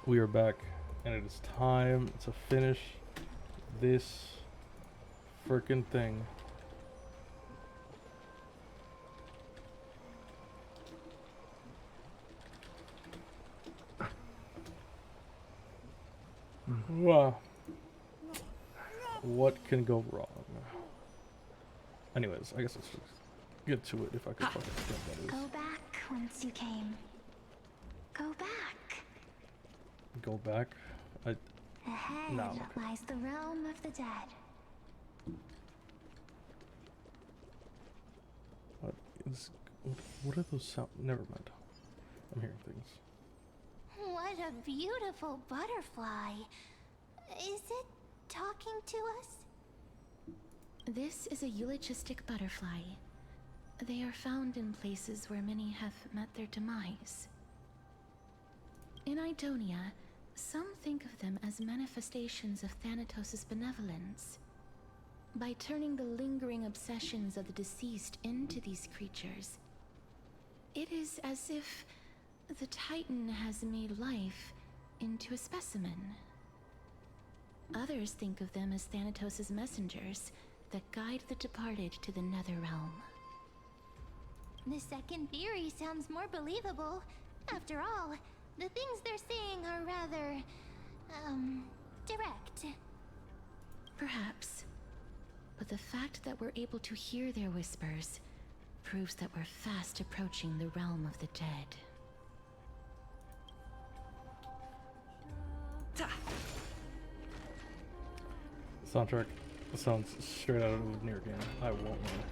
We are back, and it is time to finish this freaking thing. Wow. What can go wrong? Anyways, I guess let's just get to it if I could fucking think that is. Go back whence you came. Go back. Go back? Ahead No. lies the realm of the dead. What are those sounds? Never mind. I'm hearing things. What a beautiful butterfly. Is it talking to us? This is a eulogistic butterfly. They are found in places where many have met their demise. In Idonia, some think of them as manifestations of Thanatos' benevolence. By turning the lingering obsessions of the deceased into these creatures, it is as if the Titan has made life into a specimen. Others think of them as Thanatos' messengers that guide the departed to the nether realm. The second theory sounds more believable. After all, the things they're saying are rather, direct. Perhaps. But the fact that we're able to hear their whispers proves that we're fast approaching the realm of the dead. Soundtrack sounds straight out of a near game. I won't lie.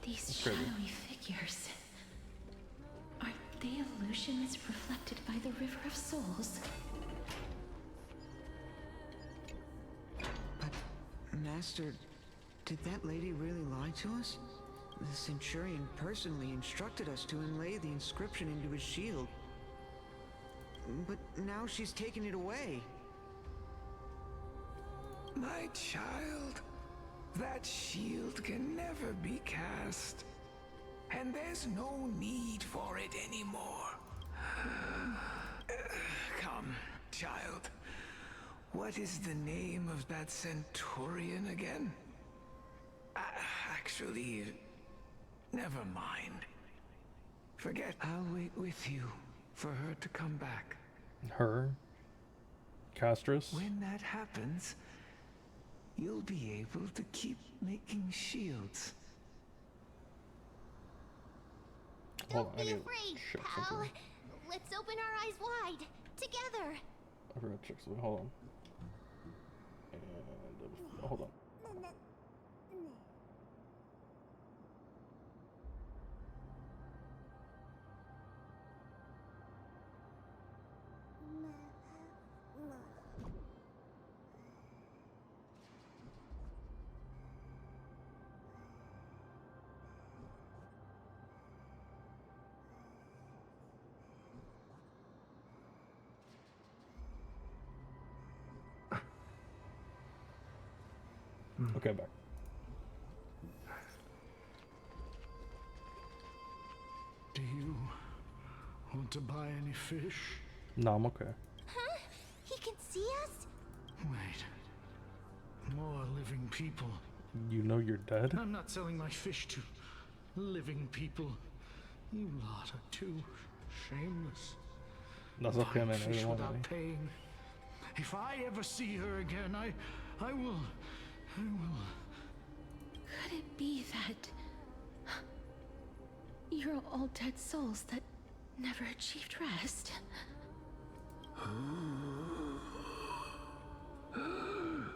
These Crazy. shadowy figures. Are they illusions reflected by the River of Souls? But, Master, did that lady really lie to us? The Centurion personally instructed us to inlay the inscription into his shield. But now she's taken it away. My child, that shield can never be cast. And there's no need for it anymore. Come, child. What is the name of that Centurion again? Actually, never mind. Forget. I'll wait with you for her to come back. Her? Castrus? When that happens, you'll be able to keep making shields. Hold Don't on, I be need to afraid, check pal. something. Let's open our eyes wide. Together. I forgot to check something. Hold on. And hold on. Okay, back. Do you want to buy any fish? No, I'm okay. Huh? He can see us? Wait. More living people. You know you're dead? I'm not selling my fish to living people. You lot are too shameless. That's okay, man. I Fish didn't want without any. paying. If I ever see her again, I will. Could it be that you're all dead souls that never achieved rest?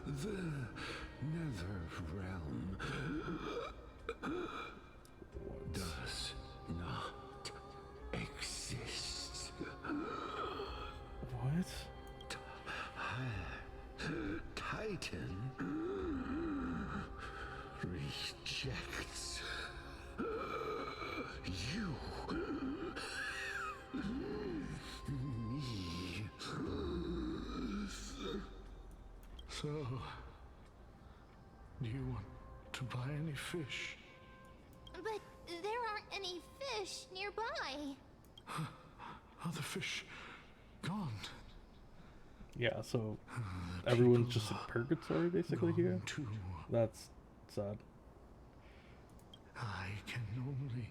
The nether realm does not exist. What? Titan rejects you. Me. So, do you want to buy any fish? But there aren't any fish nearby. Are the fish gone? Yeah, so everyone's just in purgatory basically here. Too. That's sad. I can only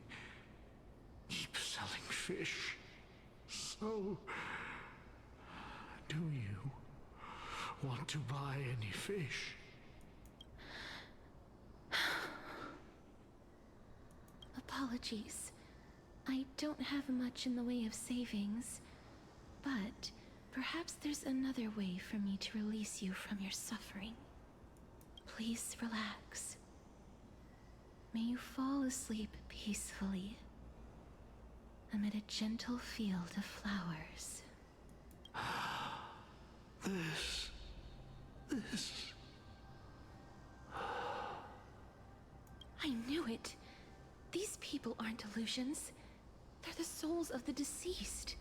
keep selling fish. So, do you want to buy any fish? Apologies. I don't have much in the way of savings, but perhaps there's another way for me to release you from your suffering. Please relax. May you fall asleep peacefully amid a gentle field of flowers. This. I knew it. These people aren't illusions. They're the souls of the deceased.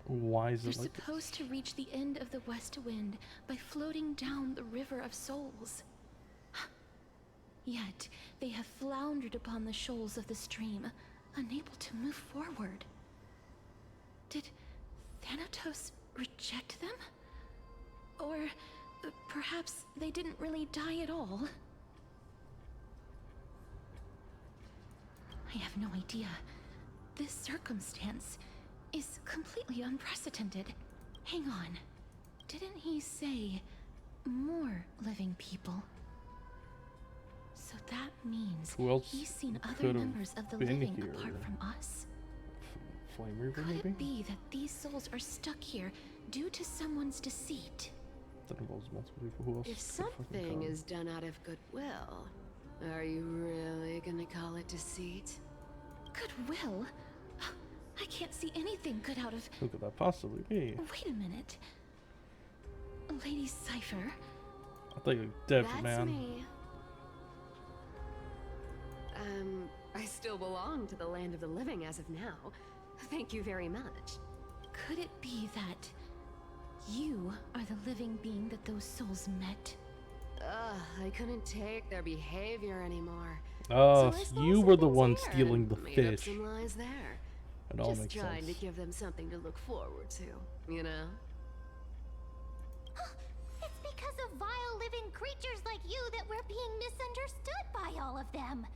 Why is They're it like supposed to reach the end of the west wind by floating down the river of souls. Yet, they have floundered upon the shoals of the stream, unable to move forward. Did Thanatos reject them? Or perhaps they didn't really die at all? I have no idea. This circumstance is completely unprecedented. Hang on. Didn't he say more living people? So that means Who else he's seen other could've members of the been living here? apart from us. Flame Reaper Could maybe? it be that these souls are stuck here due to someone's deceit? That involves multiple people. Who else? If could fucking something come? is done out of goodwill, are you really gonna call it deceit? Goodwill? I can't see anything good out of... Who could that possibly be? Wait a minute. Lady Cypher? I thought you were dead, That's man. me. I still belong to the land of the living as of now. Thank you very much. Could it be that you are the living being that those souls met? I couldn't take their behavior anymore. Oh, So I so stole you some were the things one here stealing and the made up fish. some lies there. It all Just makes trying sense. to give them something to look forward to, you know? It's because of vile living creatures like you that we're being misunderstood by all of them.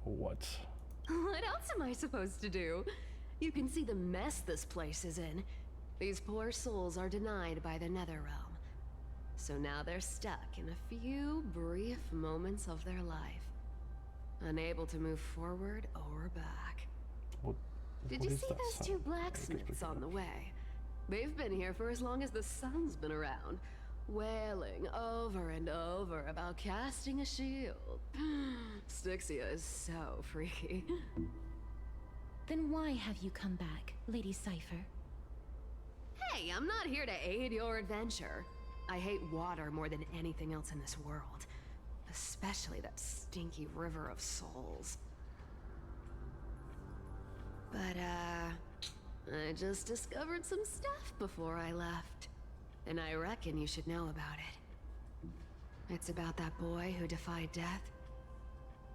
What? What else am I supposed to do? You can see the mess this place is in. These poor souls are denied by the Netherrealm. So now they're stuck in a few brief moments of their life. Unable to move forward or back. What? Did what you is see that those sound? two blacksmiths on the way? They've been here for as long as the sun's been around, wailing over and over about casting a shield. Styxia is so freaky. Then why have you come back, Lady Cypher? Hey, I'm not here to aid your adventure. I hate water more than anything else in this world. Especially that stinky river of souls. But, I just discovered some stuff before I left. And I reckon you should know about it. It's about that boy who defied death.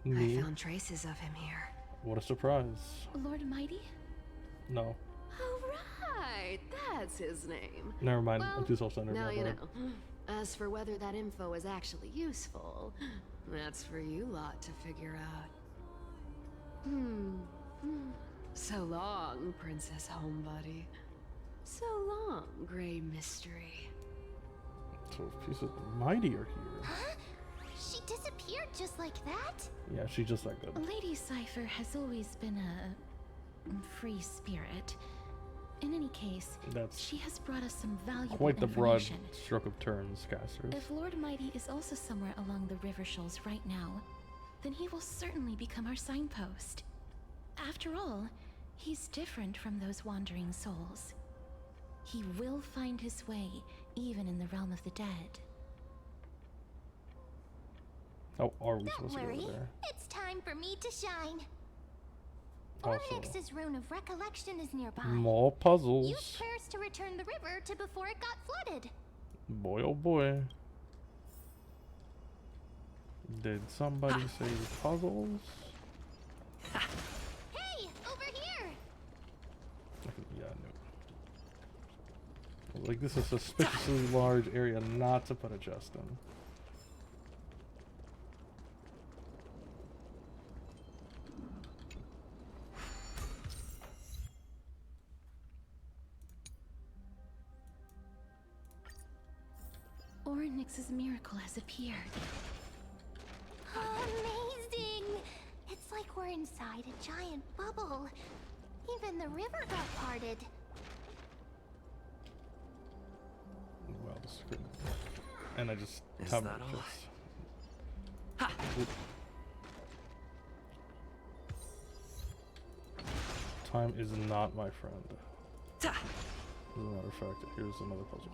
Me? I found traces of him here. What a surprise. Lord Mighty? No. Oh, right! That's his name. Never mind. Well, I'm too self-centered. now my you bad. know. As for whether that info is actually useful, that's for you lot to figure out. So long, Princess Homebody. So long, Grey Mystery. So pieces of mighty are here. Huh? She disappeared just like that? Yeah, she's just that good. Lady Cypher has always been a free spirit. In any case, That's she has brought us some valuable quite the broad information. stroke of turns, casters. If Lord Mighty is also somewhere along the river shoals right now, then he will certainly become our signpost. After all, he's different from those wandering souls. He will find his way, even in the realm of the dead. How are we Don't supposed to worry. go over there? It's time for me to shine. Also, Ornyx's rune of recollection is nearby. more Use puzzles. prayers to return the river to before it got flooded. Boy, oh boy. Did somebody say puzzles? Hey, over here! Yeah, no. Like, this is a suspiciously large area not to put a chest in. Orynyx's miracle has appeared. Amazing! It's like we're inside a giant bubble. Even the river got parted. Well, this is good. And I just Is have that my all? chest. Ha! Oop. Time is not my friend. Ta! As a matter of fact, here's another puzzle.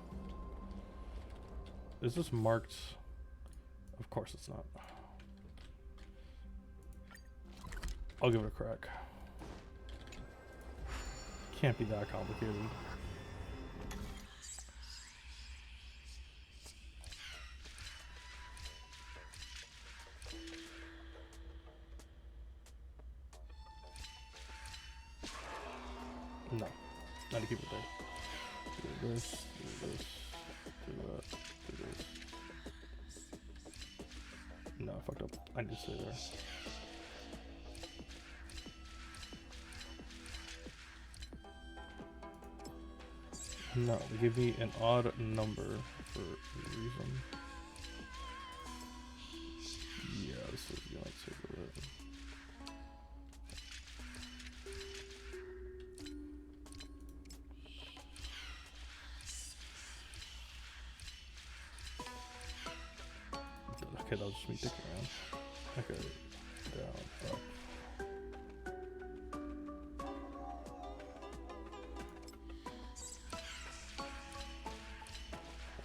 Is this marked? Of course it's not. I'll give it a crack. Can't be that complicated. No, not to keep it there. Do this, do this, do that, do this. No, I fucked up. I need to stay there. No, they give me an odd number for a reason. Yeah, this is gonna take a bit. Okay, that was just me dicking around. Okay, down, up.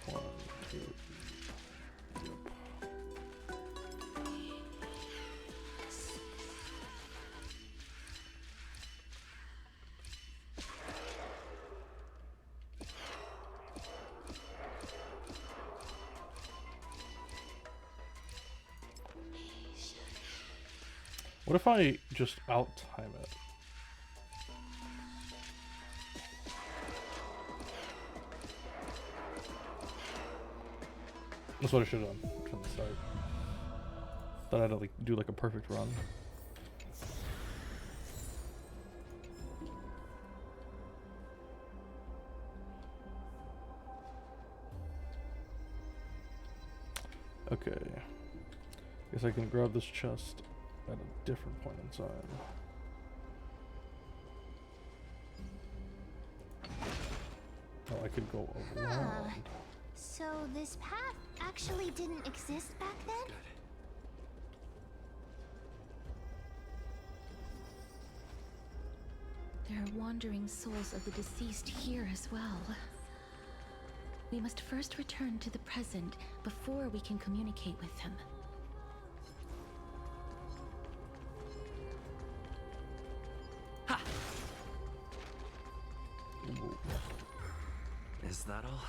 One, two, yep. What if I just out-time it? That's what I should have done from the start. Thought I'd like do like a perfect run. Okay. Guess I can grab this chest at a different point in time. Oh, I could go around. So this path actually didn't exist back then? There are wandering souls of the deceased here as well. We must first return to the present before we can communicate with them. Ha! Ooh. Is that all?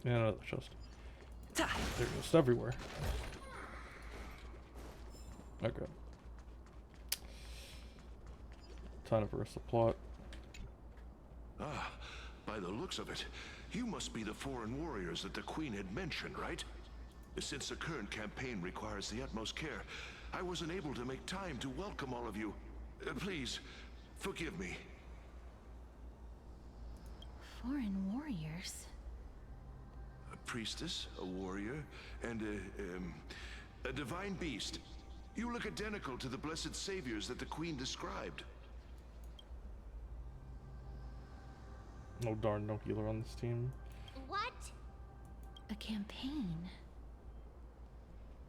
Yeah, another chest. Ta! They're just everywhere. Okay. Time to reverse the plot. Ah, by the looks of it, you must be the foreign warriors that the Queen had mentioned, right? Since the current campaign requires the utmost care, I wasn't able to make time to welcome all of you. Please, forgive me. Foreign warriors? A priestess, a warrior, and a divine beast. You look identical to the blessed saviors that the Queen described. No darn, no healer on this team. What? A campaign?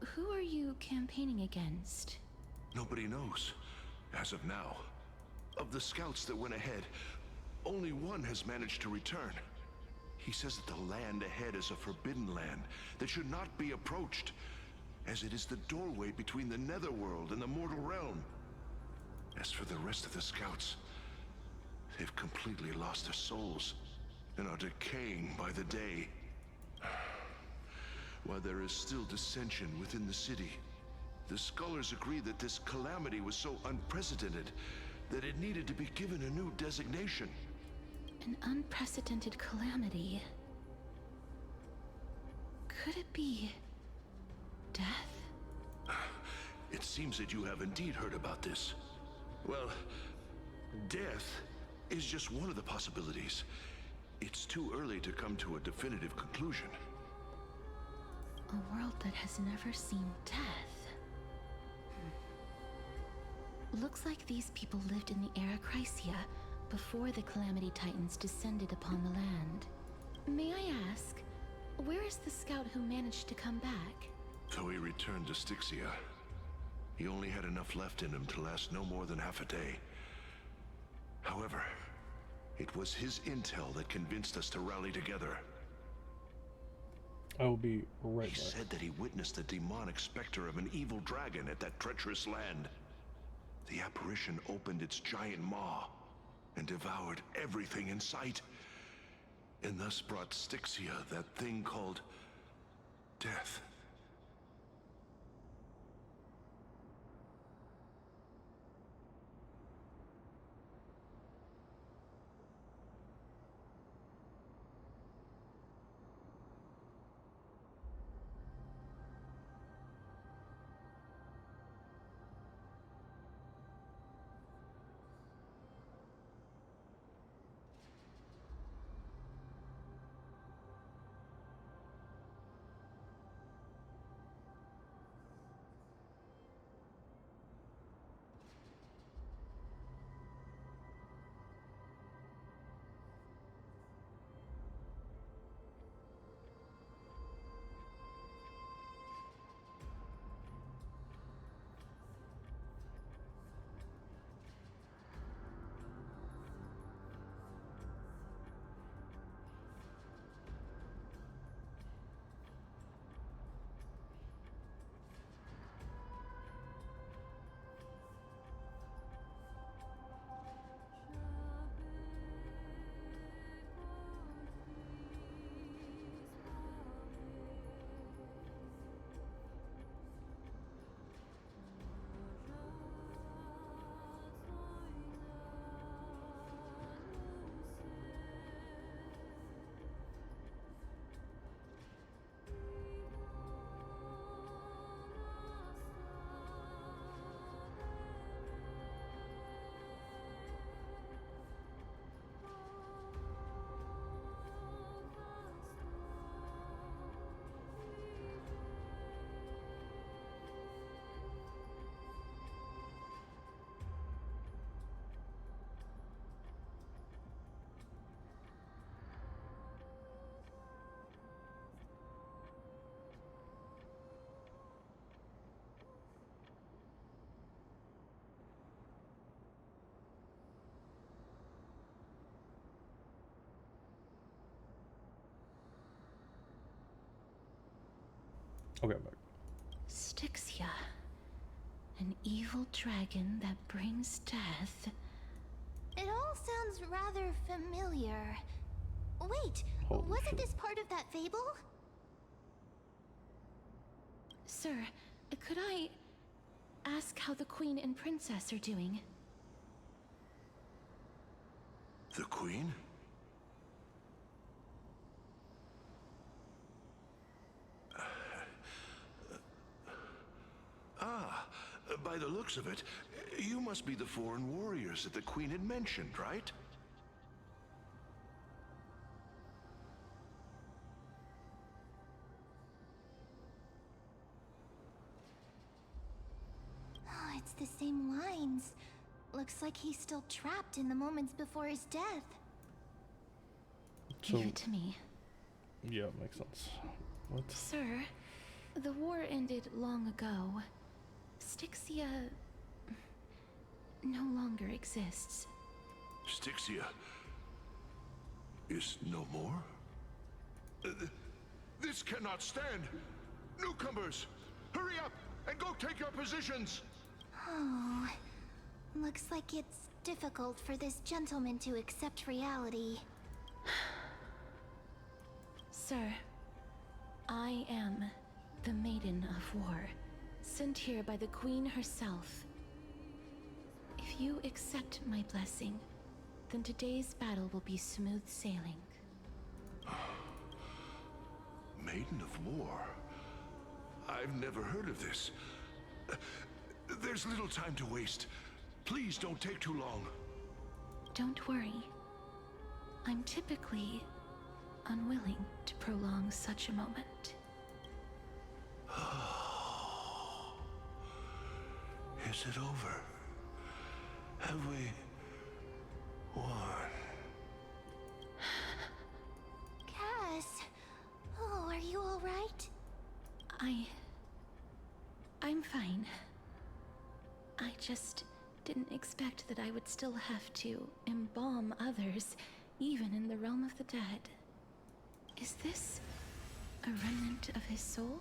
Who are you campaigning against? Nobody knows, as of now. Of the scouts that went ahead, only one has managed to return. He says that the land ahead is a forbidden land that should not be approached, as it is the doorway between the netherworld and the mortal realm. As for the rest of the scouts, they've completely lost their souls and are decaying by the day. While there is still dissension within the city, the scholars agree that this calamity was so unprecedented that it needed to be given a new designation. An unprecedented calamity. Could it be death? It seems that you have indeed heard about this. Well, death is just one of the possibilities. It's too early to come to a definitive conclusion. A world that has never seen death. Looks like these people lived in the Era Chrysia before the Calamity Titans descended upon the land. May I ask, where is the scout who managed to come back? Though he returned to Styxia, he only had enough left in him to last no more than half a day. However, it was his intel that convinced us to rally together. I will be right He back. said that he witnessed the demonic specter of an evil dragon at that treacherous land. The apparition opened its giant maw and devoured everything in sight, and thus brought Styxia that thing called death. Okay, I'm back. Styxia. An evil dragon that brings death. It all sounds rather familiar. Wait, Holy wasn't shit. this part of that fable? Sir, could I ask how the Queen and Princess are doing? The Queen? By the looks of it, you must be the foreign warriors that the Queen had mentioned, right? Oh, it's the same lines. Looks like he's still trapped in the moments before his death. Give So, it to me. yeah, makes sense. What? Sir, the war ended long ago. Styxia no longer exists. Styxia is no more? This cannot stand! Newcomers, hurry up and go take your positions! Oh, Looks like it's difficult for this gentleman to accept reality. Sir, I am the Maiden of War, sent here by the Queen herself. If you accept my blessing, then today's battle will be smooth sailing. Maiden of War? I've never heard of this. There's little time to waste. Please don't take too long. Don't worry. I'm typically unwilling to prolong such a moment. Is it over? Have we won? Cass, oh, are you all right? I'm fine. I just didn't expect that I would still have to embalm others, even in the realm of the dead. Is this a remnant of his soul?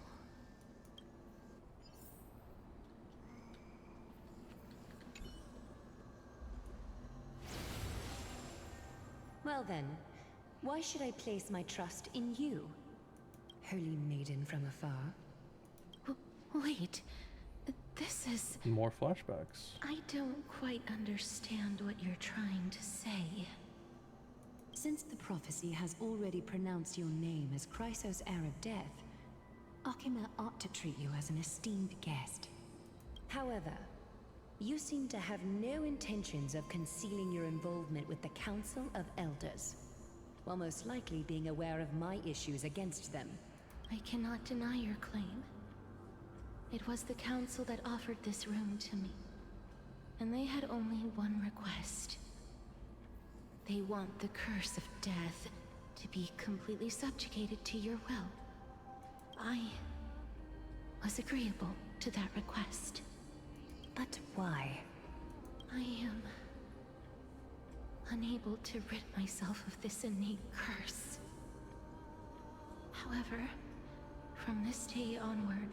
Well then, why should I place my trust in you, holy maiden from afar? Wait, this is... More flashbacks. I don't quite understand what you're trying to say. Since the prophecy has already pronounced your name as Chrysos' heir of death, Akima ought to treat you as an esteemed guest. However, you seem to have no intentions of concealing your involvement with the Council of Elders, while most likely being aware of my issues against them. I cannot deny your claim. It was the Council that offered this room to me, and they had only one request. They want the curse of death to be completely subjugated to your will. I was agreeable to that request. But why? I am unable to rid myself of this innate curse. However, from this day onward,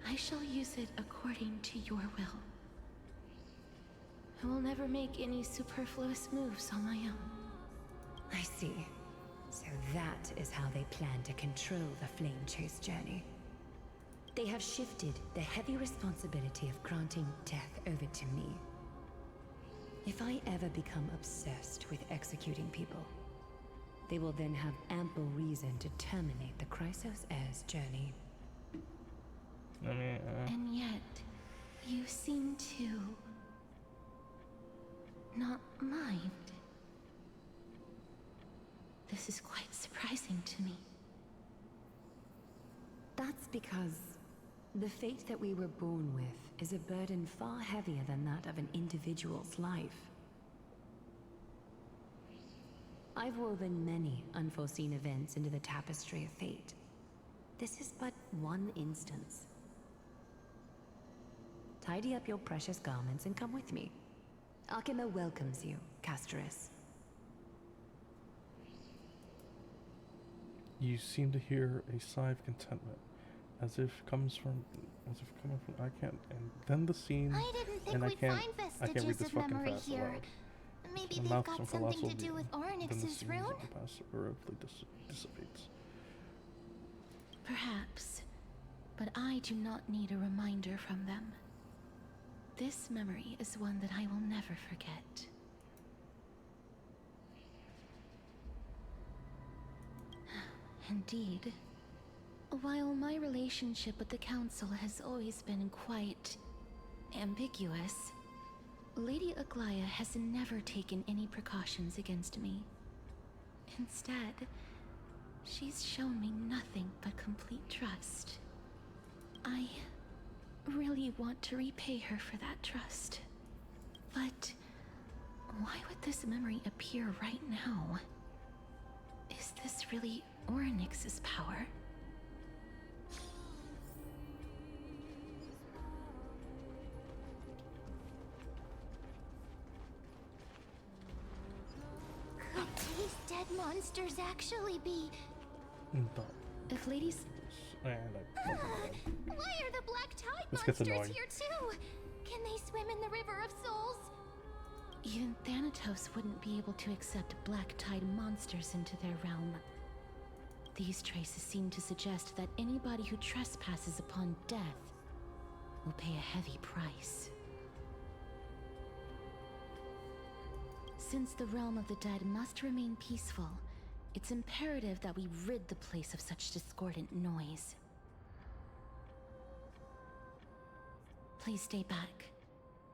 I shall use it according to your will. I will never make any superfluous moves on my own. I see. So that is how they plan to control the Flame Chase journey. They have shifted the heavy responsibility of granting death over to me. If I ever become obsessed with executing people, they will then have ample reason to terminate the Chrysos heir's journey. I mean, And yet, you seem to not mind. This is quite surprising to me. That's because the fate that we were born with is a burden far heavier than that of an individual's life. I've woven many unforeseen events into the tapestry of fate. This is but one instance. Tidy up your precious garments and come with me. Akima welcomes you, Castoris. you seem to hear a sigh of contentment, as if coming from I can't. And then the scene. I didn't think and we'd find I can't read vestiges this of fucking memory fast here. aloud. Maybe My they've mouth's got so something colossal, to do with then the Oryx's scene rune? abruptly dissipates. Perhaps, but I do not need a reminder from them. This memory is one that I will never forget. Indeed. While my relationship with the Council has always been quite ambiguous, Lady Aglaya has never taken any precautions against me. Instead, she's shown me nothing but complete trust. I really want to repay her for that trust. But why would this memory appear right now? Is this really Oryx's power? Could these dead monsters actually be... If ladies... Why are the black tide This gets monsters annoying. here too? Can they they swim in the River of Souls? Even Thanatos wouldn't be able to accept black tide monsters into their realm. These traces seem to suggest that anybody who trespasses upon death will pay a heavy price. Since the realm of the dead must remain peaceful, it's imperative that we rid the place of such discordant noise. Please stay back.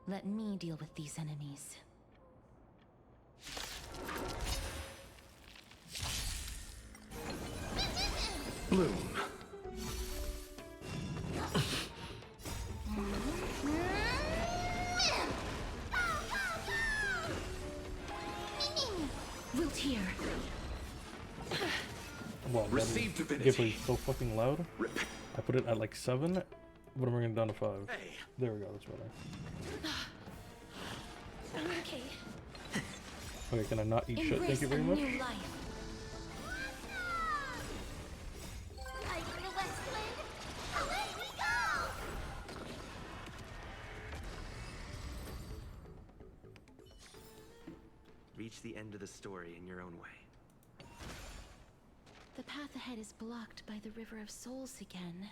Let me deal with these enemies. Bloom. Wilt here. Well, Received divinity. gameplay is so fucking loud. I put it at like 7, but I'm bringing it down to 5. Hey. There we go, that's better. Okay. Okay, can I not eat shit? Embrace Thank you very a much. new life. Light in the Westland, away we go! Reach the end of the story in your own way. The path ahead is blocked by the River of Souls again.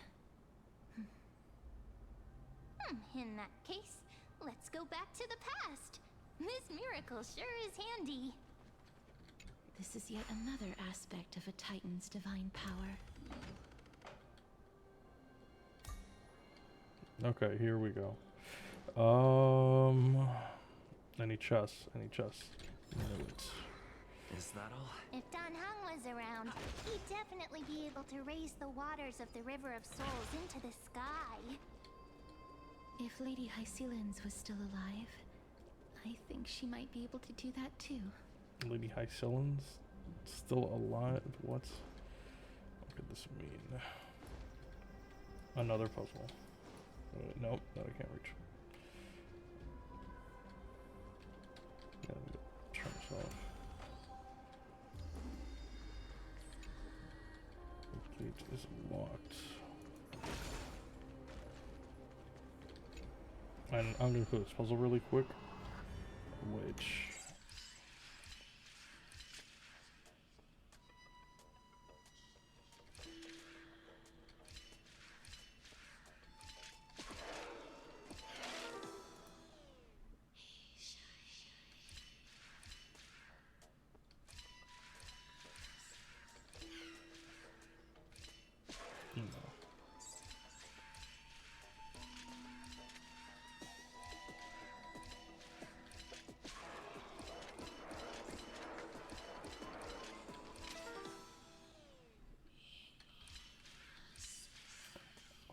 In that case, let's go back to the past. This miracle sure is handy. This is yet another aspect of a Titan's divine power. Okay, here we go. Any chests? Any chests? Notes. Is that all? If Dan Heng was around, he'd definitely be able to raise the waters of the River of Souls into the sky. If Lady Hycelens was still alive, I think she might be able to do that too. Lady Hycelens still alive? What could this mean? Another puzzle. Nope, that I can't reach. Yeah, let me turn this off. The gate is locked. And I'm gonna put this puzzle really quick, which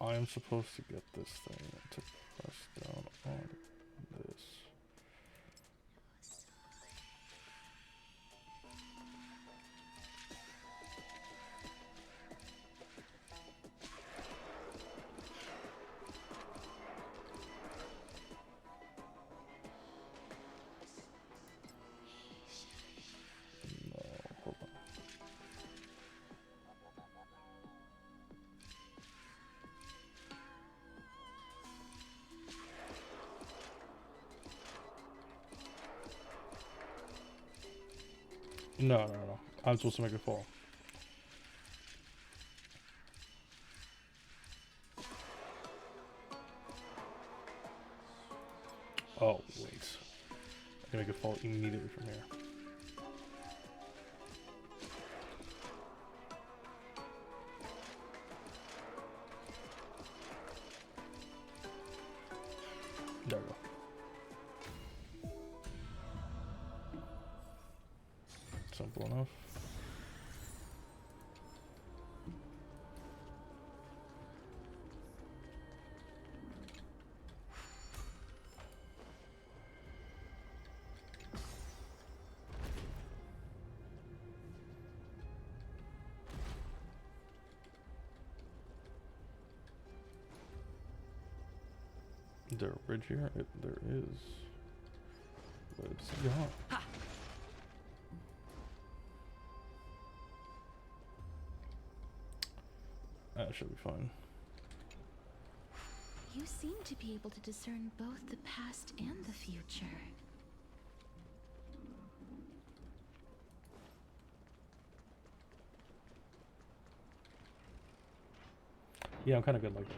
I am supposed to get this thing to press down on this. No, hold on. No. I'm supposed to make it fall. Oh, wait. I can make it fall immediately from here. There we go. Simple enough. Is there a bridge here? There is. But it's gone. Ha! That should be fine. You seem to be able to discern both the past and the future. Yeah, I'm kind of good like that.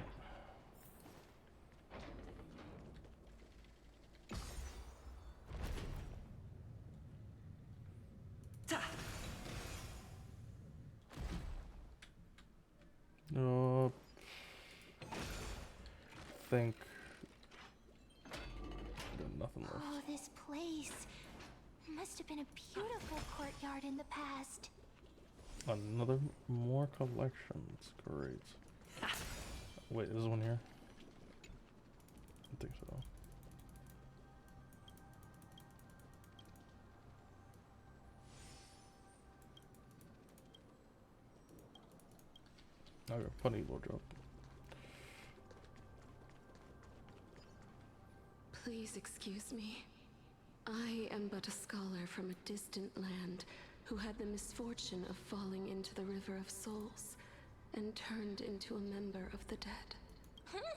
No. Think. Got nothing left. Oh, this place must have been a beautiful courtyard in the past. Another more collections. Great. Wait, is this one here? I think so. Okay, funny little joke. Please excuse me. I am but a scholar from a distant land who had the misfortune of falling into the River of Souls and turned into a member of the dead. Huh?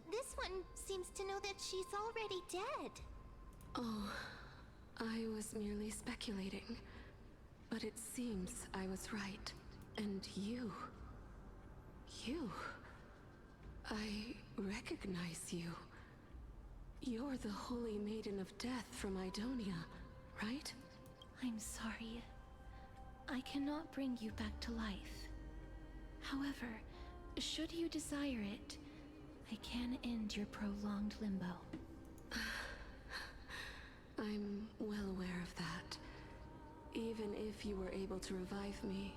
This one seems to know that she's already dead. Oh, I was merely speculating. But it seems I was right. And you... I recognize you. You're the Holy Maiden of Death from Idonia, right? I'm sorry. I cannot bring you back to life. However, should you desire it, I can end your prolonged limbo. I'm well aware of that. Even if you were able to revive me,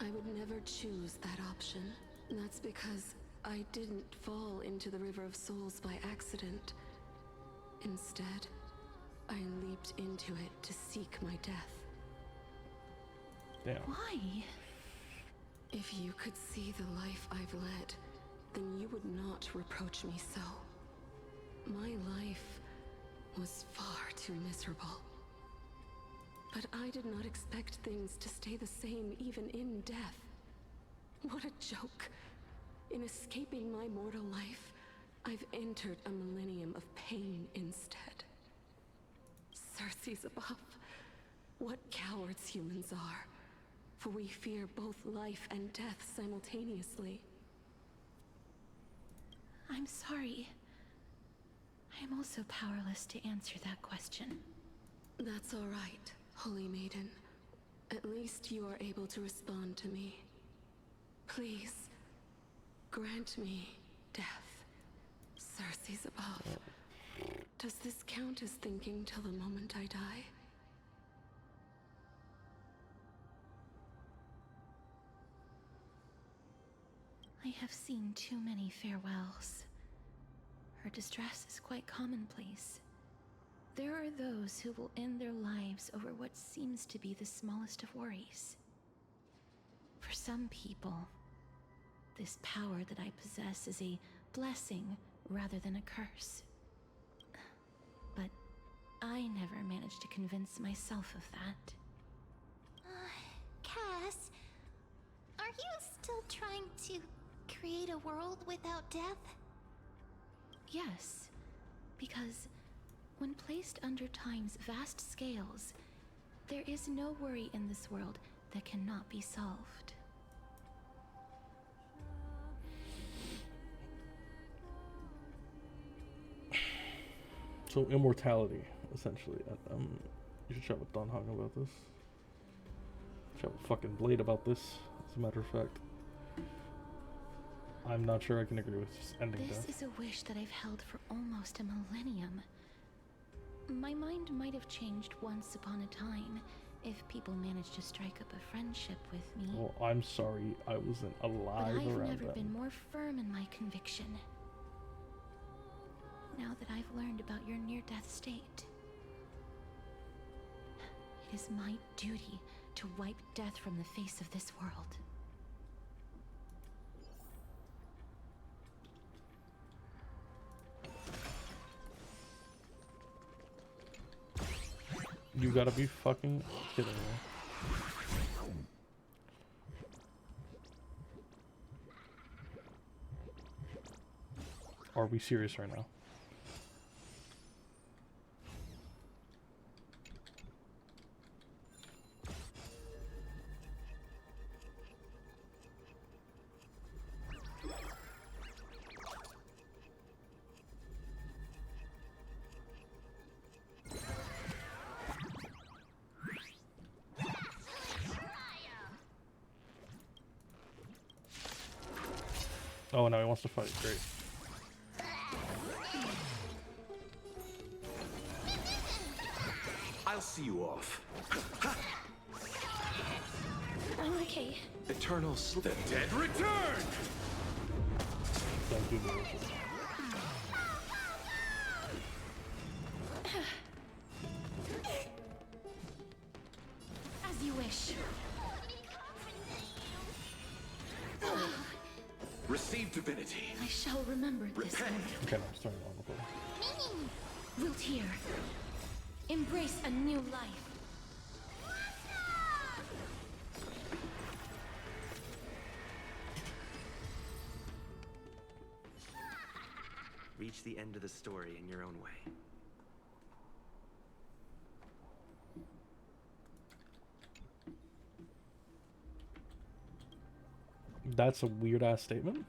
I would never choose that option. That's because I didn't fall into the River of Souls by accident. Instead, I leaped into it to seek my death. Damn. Why? If you could see the life I've led, then you would not reproach me so. My life was far too miserable. But I did not expect things to stay the same even in death. What a joke. In escaping my mortal life, I've entered a millennium of pain instead. Circe's above. What cowards humans are. For we fear both life and death simultaneously. I'm sorry. I am also powerless to answer that question. That's all right, Holy Maiden. At least you are able to respond to me. Please, grant me death. Circe's above. Does this count as thinking till the moment I die? I have seen too many farewells. Her distress is quite commonplace. There are those who will end their lives over what seems to be the smallest of worries. For some people, this power that I possess is a blessing rather than a curse. But I never managed to convince myself of that. Cass, are you still trying to create a world without death? Yes, because when placed under time's vast scales, there is no worry in this world that cannot be solved. So immortality, essentially. You should chat with Don Hong about this. Chat with fucking Blade about this, as a matter of fact. I'm not sure I can agree with just ending This death. is a wish that I've held for almost a millennium. My mind might have changed once upon a time if people managed to strike up a friendship with me. Well, I'm sorry, I wasn't alive But I've around never then. been more firm in my conviction. Now that I've learned about your near-death state, it is my duty to wipe death from the face of this world. You gotta be fucking kidding me. Are we serious right now? Oh no, he wants to fight. Great. I'll see you off. I'm okay. Eternal sleep. The dead return! Don't do this. As you wish. Receive divinity. I shall remember this Repent. moment. Okay, no, I'm starting on the Wilt here. Embrace a new life. Reach the end of the story in your own way. That's a weird ass statement.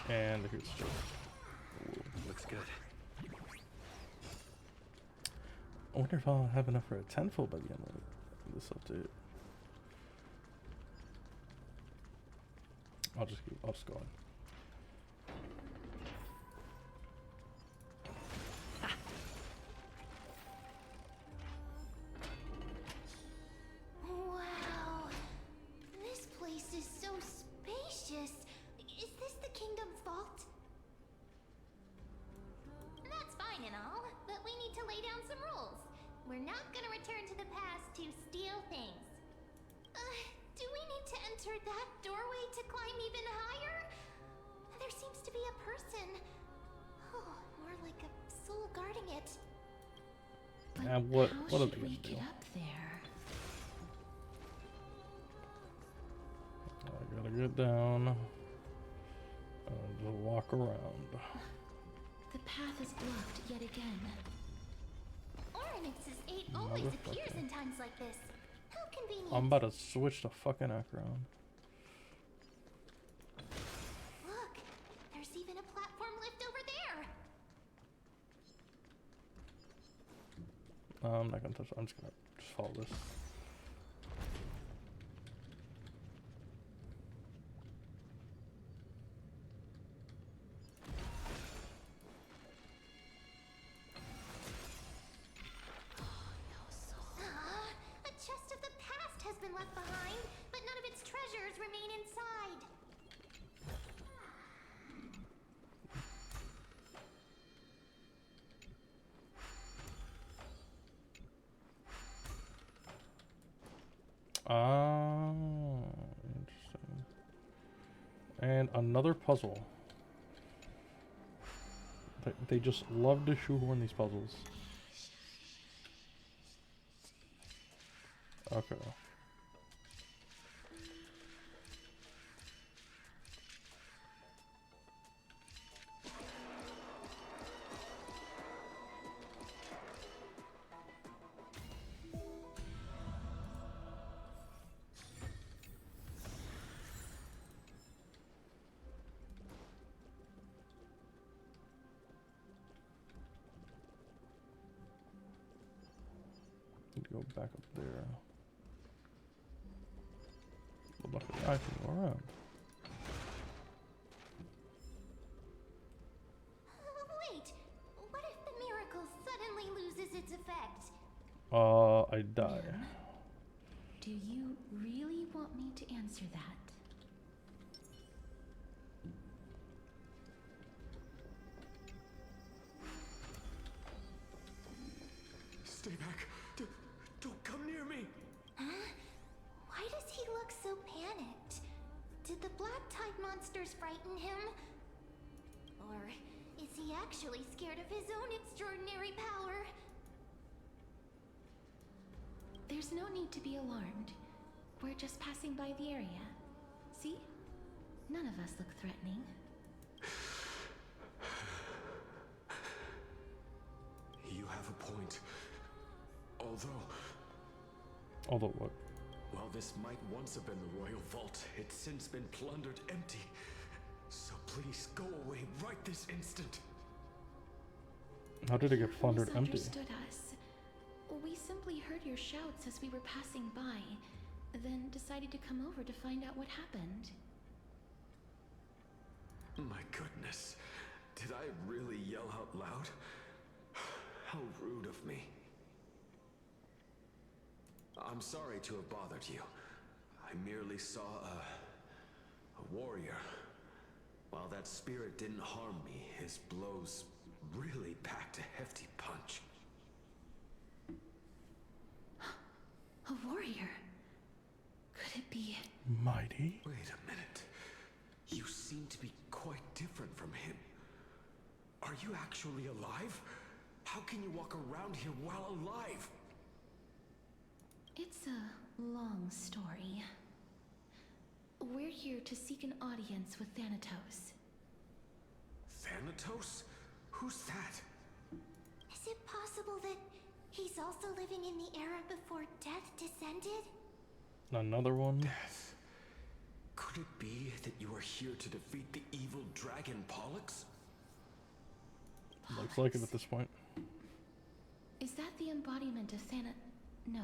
And here's the Looks good. I wonder if I'll have enough for a tenfold by the end of this update. I'll just go on. Wow. This place is so spacious. Is this the kingdom's vault? That's fine and all, but we need to lay down some rules. We're not gonna return to the past to steal things. Do we need to enter that doorway to climb even higher? There seems to be a person. Oh, more like a soul guarding it. But And what how are should they we gonna do? get up there? I gotta get down. Just walk around. The path is blocked yet again. Oryx's 8 always appears Motherfucker. in times like this. How convenient. I'm about to switch to fucking Akron. Look, there's even a platform lift over there. I'm not gonna touch it. I'm just gonna follow this. A chest of the past has been left behind, but none of its treasures remain inside. Oh, interesting. And another puzzle. They just love to shoehorn these puzzles. Okay. Need to go back up there. But luckily I can go around. Wait, what if the miracle suddenly loses its effect? I die. Do you really want me to answer that? monsters frighten him? Or is he actually scared of his own extraordinary power? There's no need to be alarmed. We're just passing by the area. See? None of us look threatening. You have a point. Although what? While this might once have been the royal vault, it's since been plundered empty. So please go away right this instant. How did it get plundered empty? Misunderstood us. We simply heard your shouts as we were passing by, then decided to come over to find out what happened. My goodness. Did I really yell out loud? How rude of me. I'm sorry to have bothered you. I merely saw a warrior. While that spirit didn't harm me, his blows really packed a hefty punch. A warrior? Could it be... Mighty? Wait a minute. You seem to be quite different from him. Are you actually alive? How can you walk around here while alive? It's a long story. We're here to seek an audience with Thanatos. Thanatos? Who's that? Is it possible that he's also living in the era before death descended? Another one? Death. Could it be that you are here to defeat the evil dragon Pollux? Looks like it at this point. Is that the embodiment of No.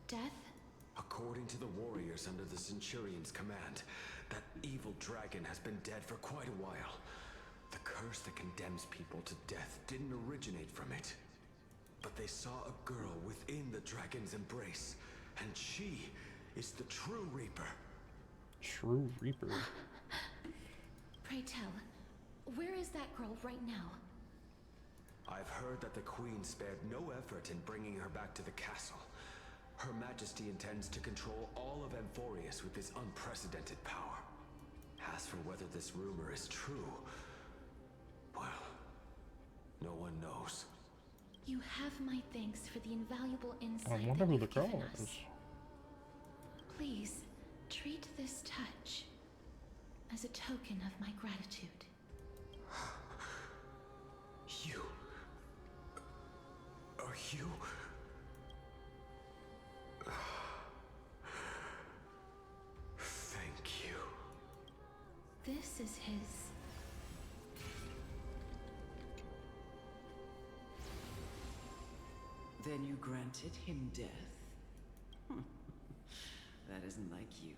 Death? According to the warriors under the Centurion's command, that evil dragon has been dead for quite a while. The curse that condemns people to death didn't originate from it. But they saw a girl within the dragon's embrace, and she is the true Reaper. True Reaper? Pray tell, where is that girl right now? I've heard that the Queen spared no effort in bringing her back to the castle. Her Majesty intends to control all of Amphoreus with this unprecedented power. As for whether this rumor is true, well, no one knows. You have my thanks for the invaluable insight. I wonder who the you've given girl us. is. Please, treat this touch as a token of my gratitude. You... Are you... Thank you. This is his... Then you granted him death? That isn't like you.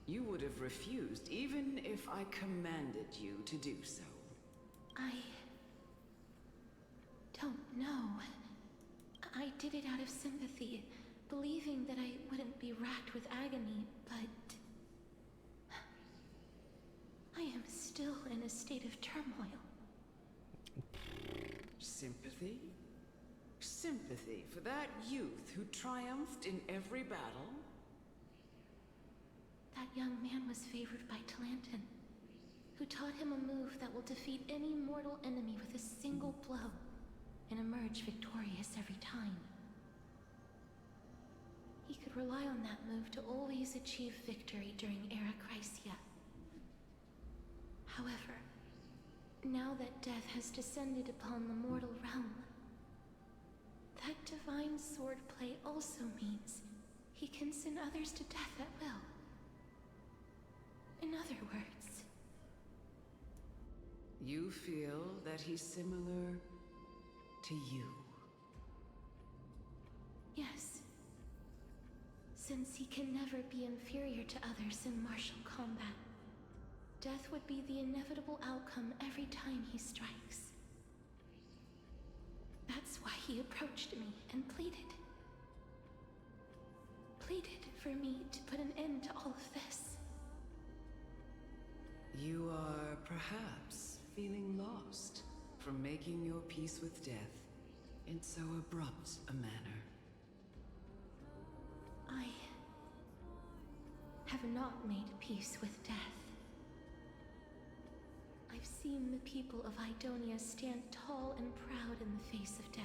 You would have refused even if I commanded you to do so. I... don't know. I did it out of sympathy, believing that I wouldn't be racked with agony, but... I am still in a state of turmoil. Sympathy? Sympathy for that youth who triumphed in every battle? That young man was favored by Talantin, who taught him a move that will defeat any mortal enemy with a single blow and emerge victorious every time. He could rely on that move to always achieve victory during Era Chrysia. However, now that death has descended upon the mortal realm, that divine swordplay also means he can send others to death at will. In other words... You feel that he's similar to you? Yes. Since he can never be inferior to others in martial combat, death would be the inevitable outcome every time he strikes. That's why he approached me and pleaded. Pleaded for me to put an end to all of this. You are perhaps feeling lost from making your peace with death in so abrupt a manner. I have not made peace with death. seen the people of Idonia stand tall and proud in the face of death.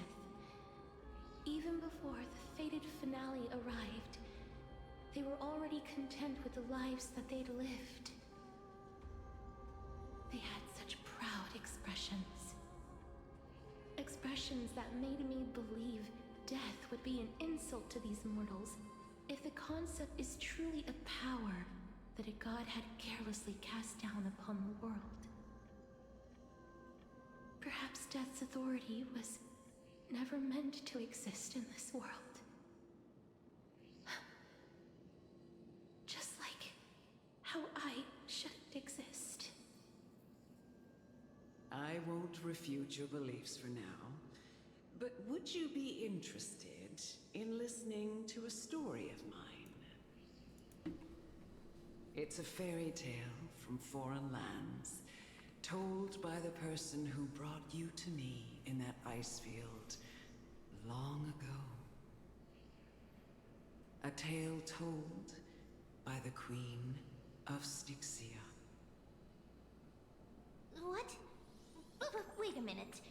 Even before the fated finale arrived, they were already content with the lives that they'd lived. They had such proud expressions. Expressions that made me believe death would be an insult to these mortals if the concept is truly a power that a god had carelessly cast down upon the world. Perhaps death's authority was never meant to exist in this world. Just like how I shouldn't exist. I won't refute your beliefs for now, but would you be interested in listening to a story of mine? It's a fairy tale from foreign lands, told by the person who brought you to me in that ice field long ago. A tale told by the Queen of Styxia. What? Wait a minute.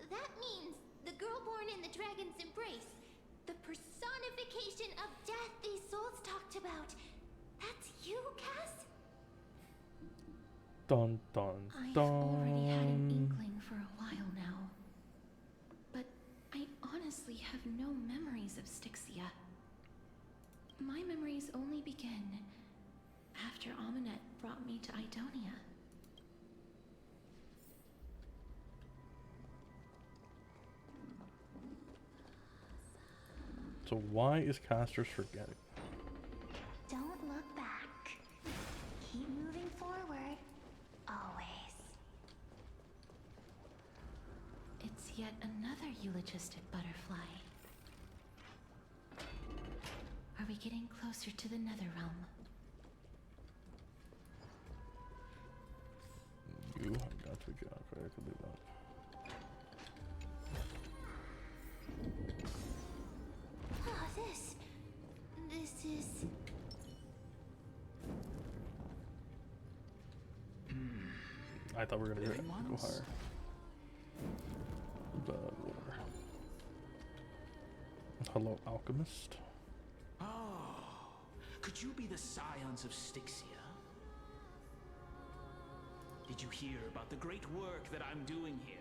That means the girl born in the dragon's embrace, the personification of death these souls talked about. That's you, Cass? Dun dun I've dun. already had an inkling for a while now. But I honestly have no memories of Styxia. My memories only begin after Aminet brought me to Idonia. So why is Casters forgetting? Don't look back. Keep moving forward. Always. It's yet another eulogistic butterfly. Are we getting closer to the Netherrealm? You have got to get. Okay, I can do that. Oh, this is... I thought we were gonna go higher. But whatever. Hello, alchemist. Oh, could you be the scions of Styxia? Did you hear about the great work that I'm doing here?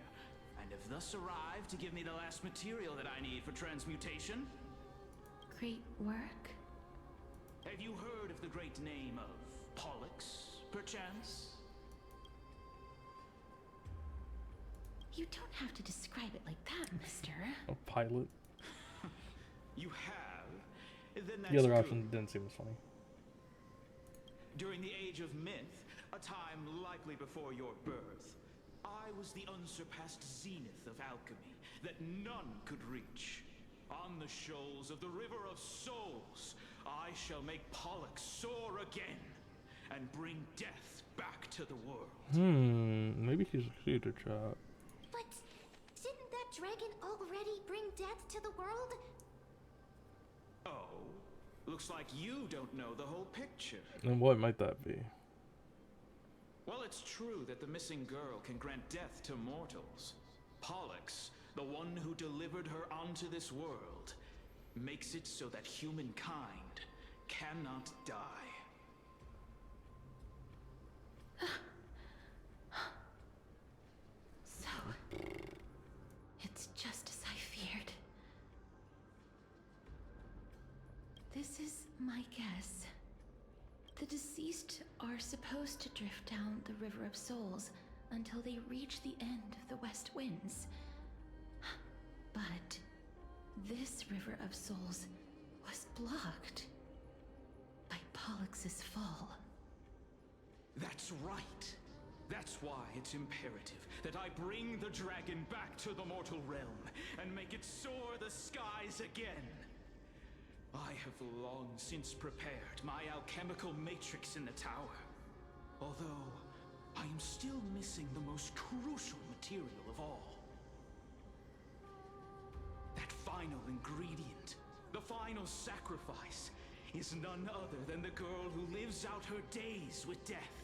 And have thus arrived to give me the last material that I need for transmutation? Great work? Have you heard of the great name of Pollux, perchance? You don't have to describe it like that, mister. A pilot. You have? Then that's The other good. option didn't seem as funny. During the age of myth, a time likely before your birth, I was the unsurpassed zenith of alchemy that none could reach. On the shoals of the River of Souls, I shall make Pollux soar again and bring death back to the world. Maybe he's a theater chat. But didn't that dragon already bring death to the world? Oh, looks like you don't know the whole picture. And what might that be? Well, it's true that the missing girl can grant death to mortals. Pollux, the one who delivered her onto this world, makes it so that humankind cannot die. So, it's just as I feared. This is my guess. The deceased are supposed to drift down the River of Souls until they reach the end of the West Winds. But this River of Souls was blocked by Pollux's fall. That's right. That's why it's imperative that I bring the dragon back to the mortal realm and make it soar the skies again. I have long since prepared my alchemical matrix in the tower. Although, I am still missing the most crucial material of all. That final ingredient, the final sacrifice, is none other than the girl who lives out her days with death.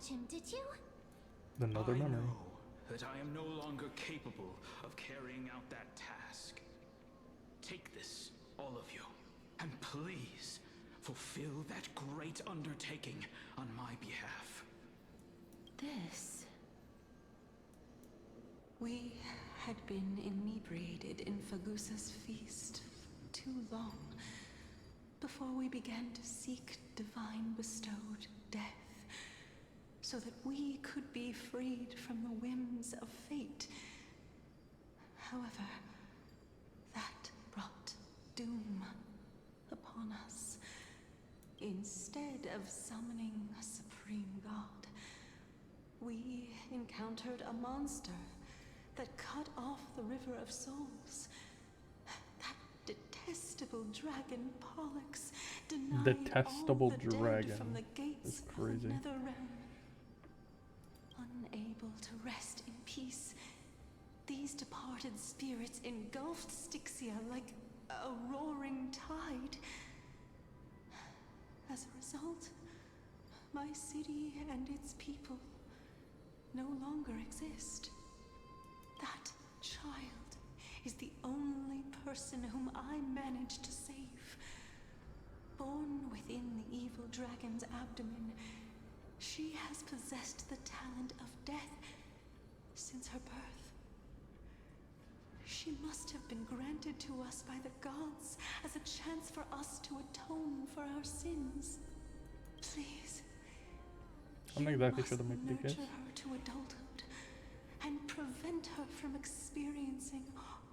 catch him, did you? Another memory. I know that I am no longer capable of carrying out that task. Take this, all of you, and please fulfill that great undertaking on my behalf. This... We had been inebriated in Fagusa's feast for too long before we began to seek divine bestowed death, so that we could be freed from the whims of fate. However, that brought doom upon us. Instead of summoning a supreme god, we encountered a monster that cut off the River of Souls. That detestable dragon Pollux denied Detestable all the dragon. dead from the gates That's of crazy. the nether realm. Unable to rest in peace, these departed spirits engulfed Styxia like a roaring tide. As a result, my city and its people no longer exist. That child is the only person whom I managed to save. Born within the evil dragon's abdomen, she has possessed the talent of death since her birth. She must have been granted to us by the gods as a chance for us to atone for our sins. Please, I'm not exactly sure to make the guess. nurture her to adulthood and prevent her from experiencing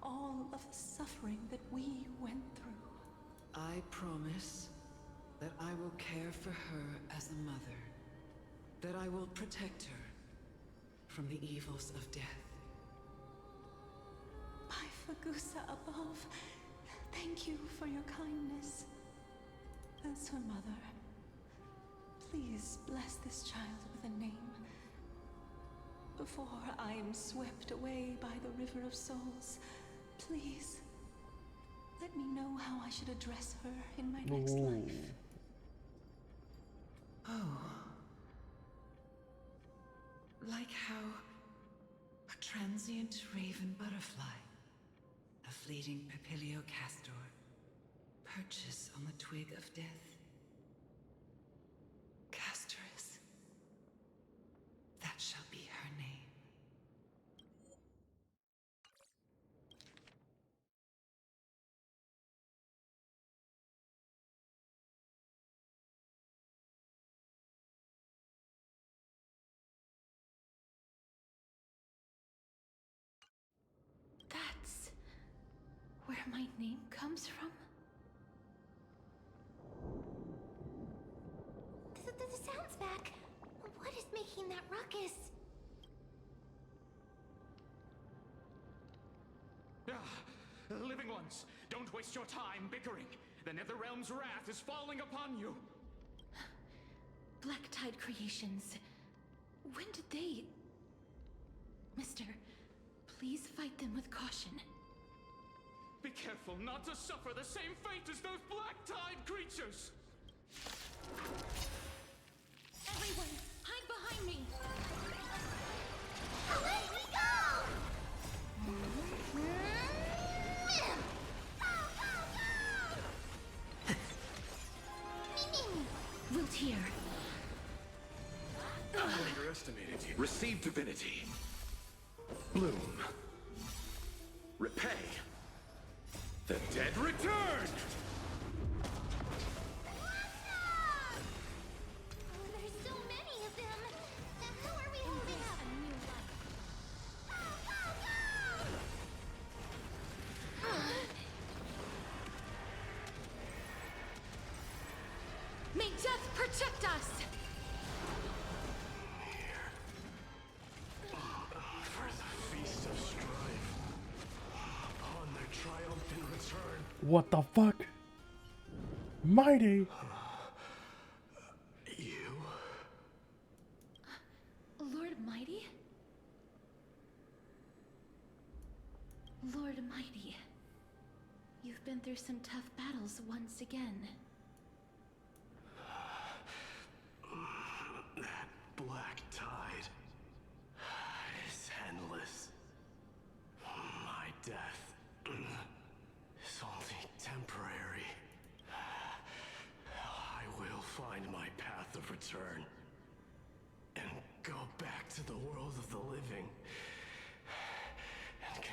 all of the suffering that we went through. I promise that I will care for her as a mother, that I will protect her from the evils of death. By Fagusa above, thank you for your kindness. As her mother, please bless this child with a name. Before I am swept away by the River of Souls, please let me know how I should address her in my next life. Oh. Like how a transient raven butterfly, a fleeting papilio castor, perches on the twig of death. Castorus. That shall be her name. That's where my name comes from? The sound's back. What is making that ruckus? Living ones, don't waste your time bickering. The Netherrealm's wrath is falling upon you. Black Tide Creations. When did they... Mister, please fight them with caution. Be careful not to suffer the same fate as those Black Tide creatures! Everyone, hide behind me! Away we go! Wiltier. Underestimated you. Receive divinity. Bloom. Repay. The dead return! There's so many of them. How are we holding up? May death protect us! For the feast of strife. Upon their triumphant return. What the fuck? Mighty! You? Lord Mighty? Lord Mighty, you've been through some tough battles once again. That black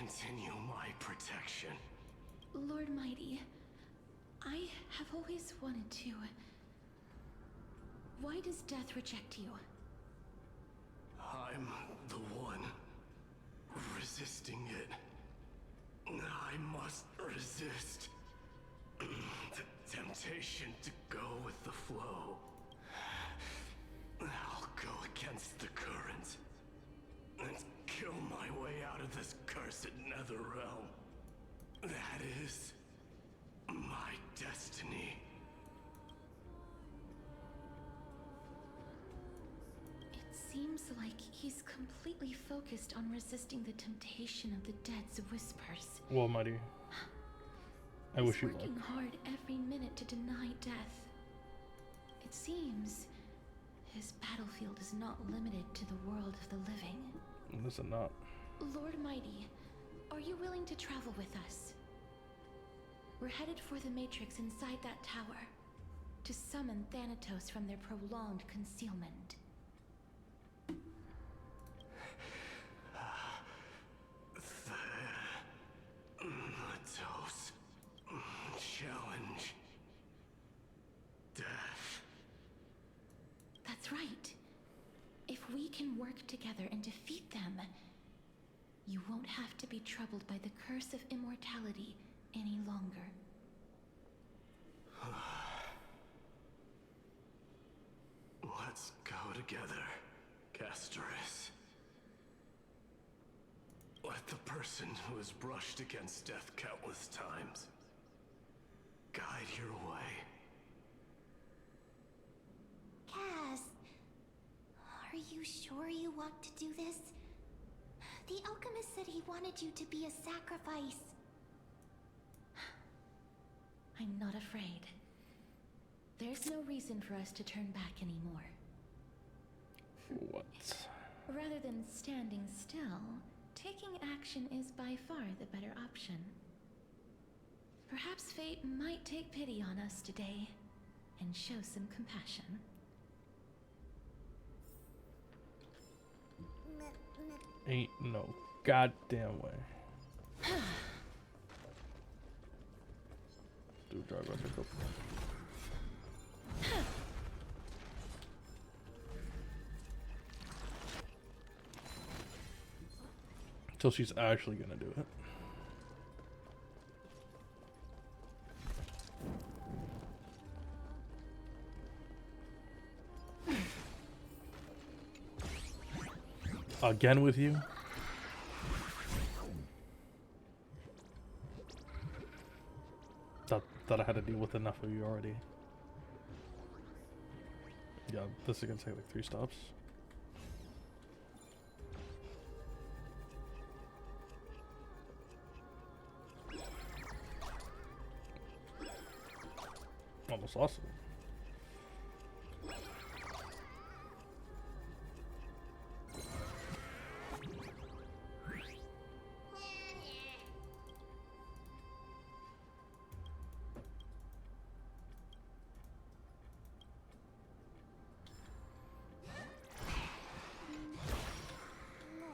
continue my protection. Lord Mighty, I have always wanted to. Why does death reject you? I'm the one resisting it. I must resist the temptation to go with the flow. I'll go against the current and kill my way out of this cursed nether realm. That is my destiny. It seems like he's completely focused on resisting the temptation of the dead's whispers. Well, Mighty, I wish you luck. He's working hard every minute to deny death. It seems his battlefield is not limited to the world of the living. Is it not? Lord Mighty, are you willing to travel with us? We're headed for the Matrix inside that tower to summon Thanatos from their prolonged concealment. Thanatos. Challenge. Death. That's right. If we can work together and defeat them, you won't have to be troubled by the curse of immortality any longer. Let's go together, Castorus. Let the person who has brushed against death countless times guide your way. Cass, are you sure you want to do this? The alchemist said he wanted you to be a sacrifice. I'm not afraid. There's no reason for us to turn back anymore. What? Rather than standing still, taking action is by far the better option. Perhaps fate might take pity on us today and show some compassion. Ain't no goddamn way. Do drive right back up. Until she's actually gonna do it. Again with you? Thought I had to deal with enough of you already. Yeah, this is gonna take like 3 stops. Almost awesome.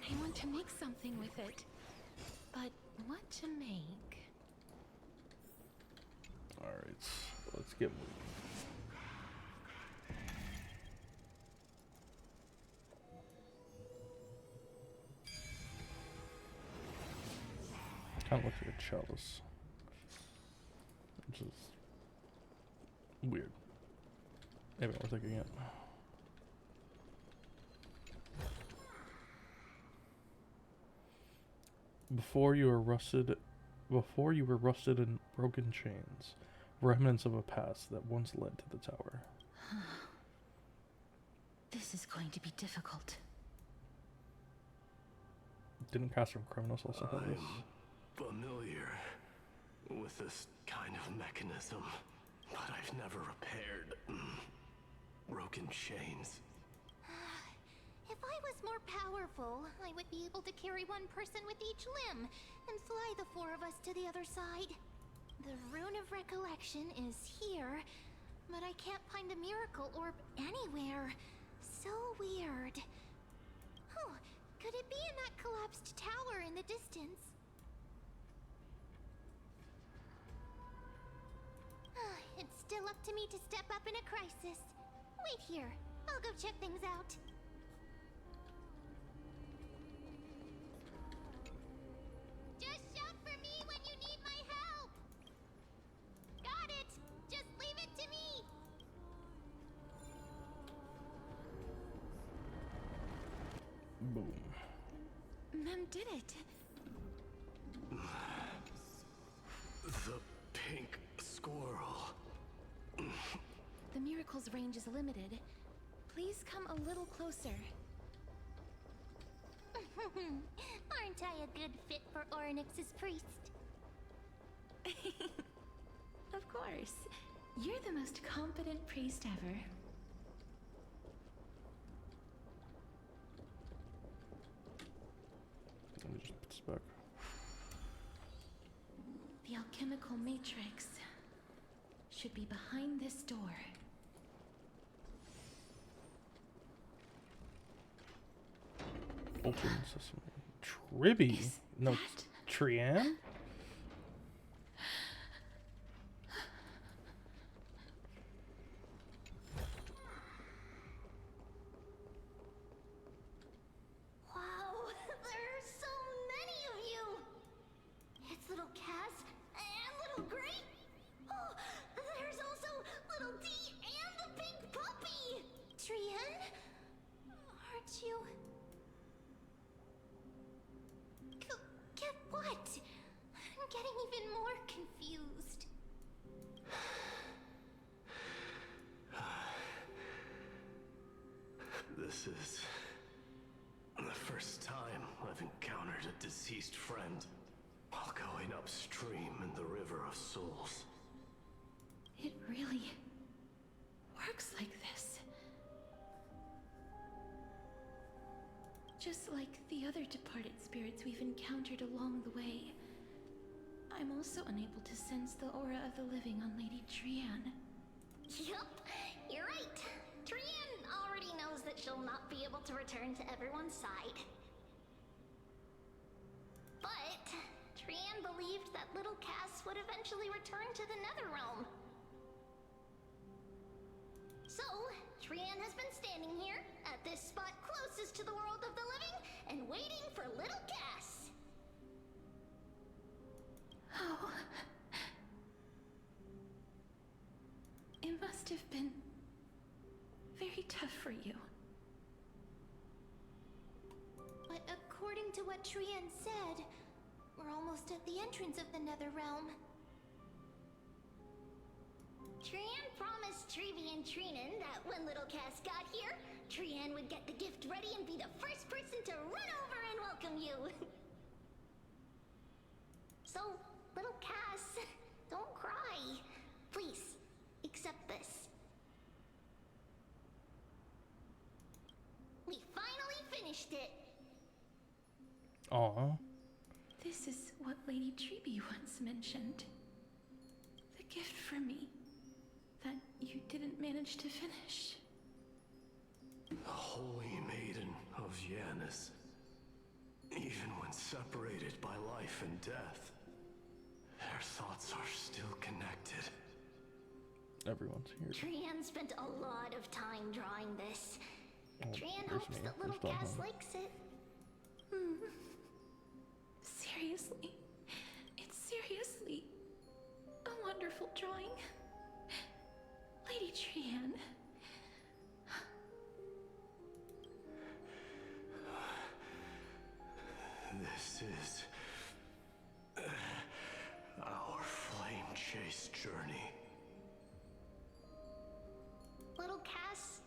I want to make something with it, but what to make? Alright, let's get moving. Kind of looks like a chalice, which is weird. Maybe I'm thinking it. Before you were rusted in broken chains, remnants of a past that once led to the tower. This is going to be difficult. Didn't Caster and Criminals also have this? Familiar with this kind of mechanism, but I've never repaired broken chains. If I was more powerful, I would be able to carry one person with each limb and fly the 4 of us to the other side. The Rune of Recollection is here, but I can't find a miracle orb anywhere. So weird. Oh, could it be in that collapsed tower in the distance? to me to step up in a crisis. Wait here. I'll go check things out. Just shout for me when you need my help. Got it. Just leave it to me. Boom. Mem did it. The pink squirrel. The miracle's range is limited. Please come a little closer. Aren't I a good fit for Ornyx's priest? Of course. You're the most competent priest ever. Let me just put this back. The alchemical matrix should be behind this door. Open sesame. Tribby? No, Trian? Wow, there are so many of you! It's little Cass and little Grape. Oh, there's also little D and the pink puppy! Trian? Aren't you... Get what? I'm getting even more confused. This is the first time I've encountered a deceased friend while going upstream in the River of Souls. It really works like this. Just like the other departed spirits we've encountered along the way, I'm also unable to sense the aura of the living on Lady Trian. Yup, you're right. Trian already knows that she'll not be able to return to everyone's side. But Trian believed that little Cass would eventually return to the Netherrealm. So, Trian has been standing here, at this spot closest to the world of the living, and waiting for little Cass. Oh. It must have been very tough for you. But according to what Trian said, we're almost at the entrance of the Netherrealm. Trian promised Trevi and Trinan that when little Cass got here, Trian would get the gift ready and be the first person to run over and welcome you. So, little Cass, don't cry. Please, accept this. We finally finished it. Aww. This is what Lady Treeby once mentioned. The gift for me that you didn't manage to finish. The Holy Maiden of Janus. Even when separated by life and death, their thoughts are still connected. Everyone's here. Trian spent a lot of time drawing this. Oh, Trian there's hopes me. that little There's Cass Don. likes it. Seriously. It's seriously a wonderful drawing. Lady Trian. This is our flame chase journey. Little Cass,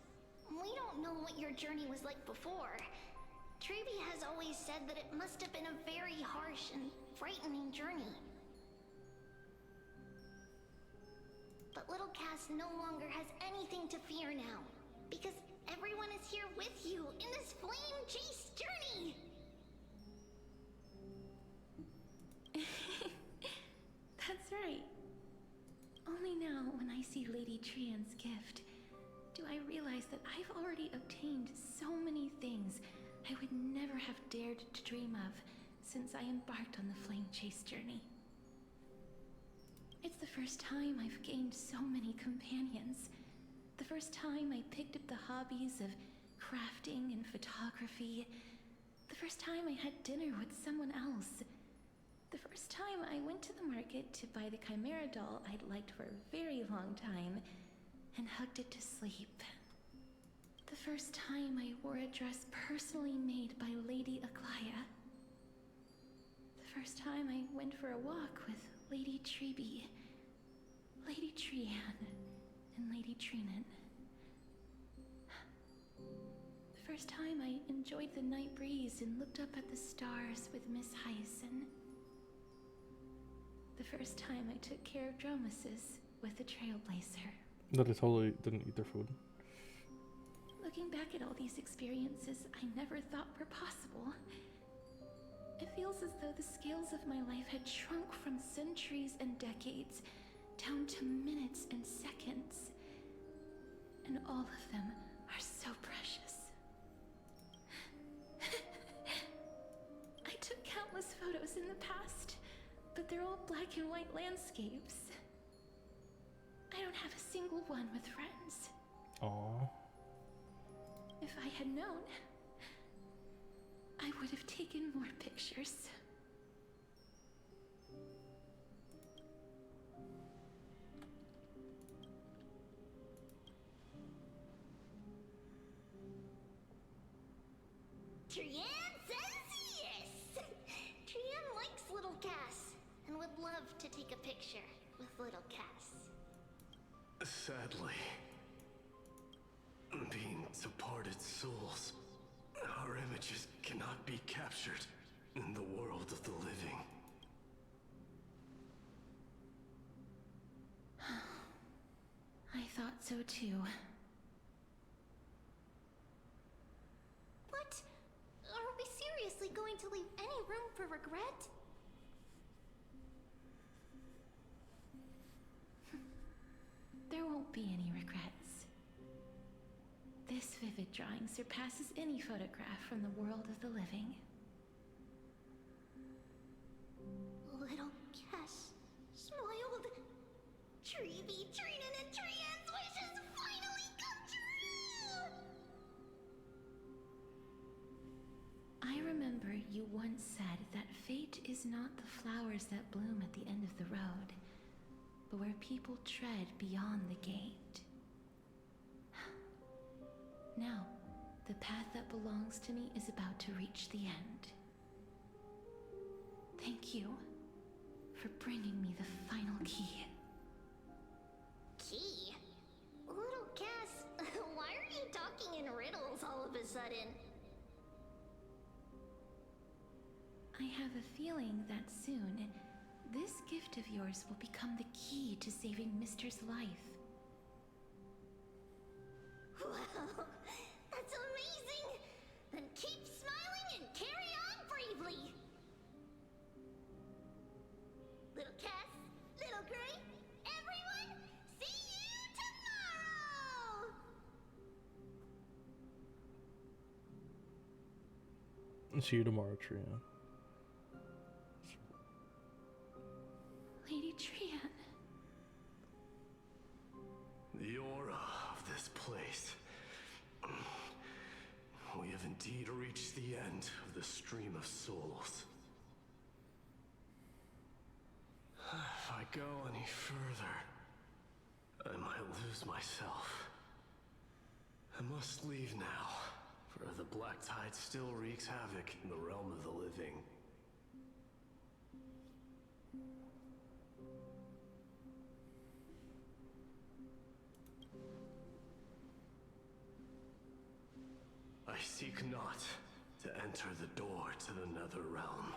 we don't know what your journey was like before. Trevi has always said that it must have been a very harsh and frightening journey. But little Cass no longer has anything to fear now, because everyone is here with you in this flame chase journey! That's right. Only now, when I see Lady Trian's gift, do I realize that I've already obtained so many things I would never have dared to dream of since I embarked on the flame chase journey. It's the first time I've gained so many companions. The first time I picked up the hobbies of crafting and photography. The first time I had dinner with someone else. The first time I went to the market to buy the Chimera doll I'd liked for a very long time and hugged it to sleep. The first time I wore a dress personally made by Lady Aglaia. The first time I went for a walk with Lady Treeby, Lady Trian, and Lady Trinan. The first time I enjoyed the night breeze and looked up at the stars with Miss Hyacin. The first time I took care of Dromesis with the Trailblazer. That I totally didn't eat their food. Looking back at all these experiences I never thought were possible, it feels as though the scales of my life had shrunk from centuries and decades down to minutes and seconds. And all of them are so precious. I took countless photos in the past, but they're all black and white landscapes. I don't have a single one with friends. Aww. If I had known, I would have taken more pictures. Trian says yes! Trian likes little Cass and would love to take a picture with little Cass. Sadly, being departed souls, our images cannot be captured in the world of the living. I thought so too. What? Are we seriously going to leave any room for regret? There won't be any regrets. This vivid drawing surpasses any photograph from the world of the living. Little Cass smiled. Treeby, Trinan, and Trian's wishes finally come true! I remember you once said that fate is not the flowers that bloom at the end of the road, but where people tread beyond the gate. Now, the path that belongs to me is about to reach the end. Thank you for bringing me the final key. Key? Little Cass, why are you talking in riddles all of a sudden? I have a feeling that soon, this gift of yours will become the key to saving Mister's life. Wow, that's amazing! Then keep smiling and carry on bravely! Little Cass, Little Gray, everyone, see you tomorrow! See you tomorrow, Trian. Lady Trian. The aura of this place. We have indeed reached the end of the stream of souls. If I go any further, I might lose myself. I must leave now, for the black tide still wreaks havoc in the realm of the living. I seek not to enter the door to the nether realm.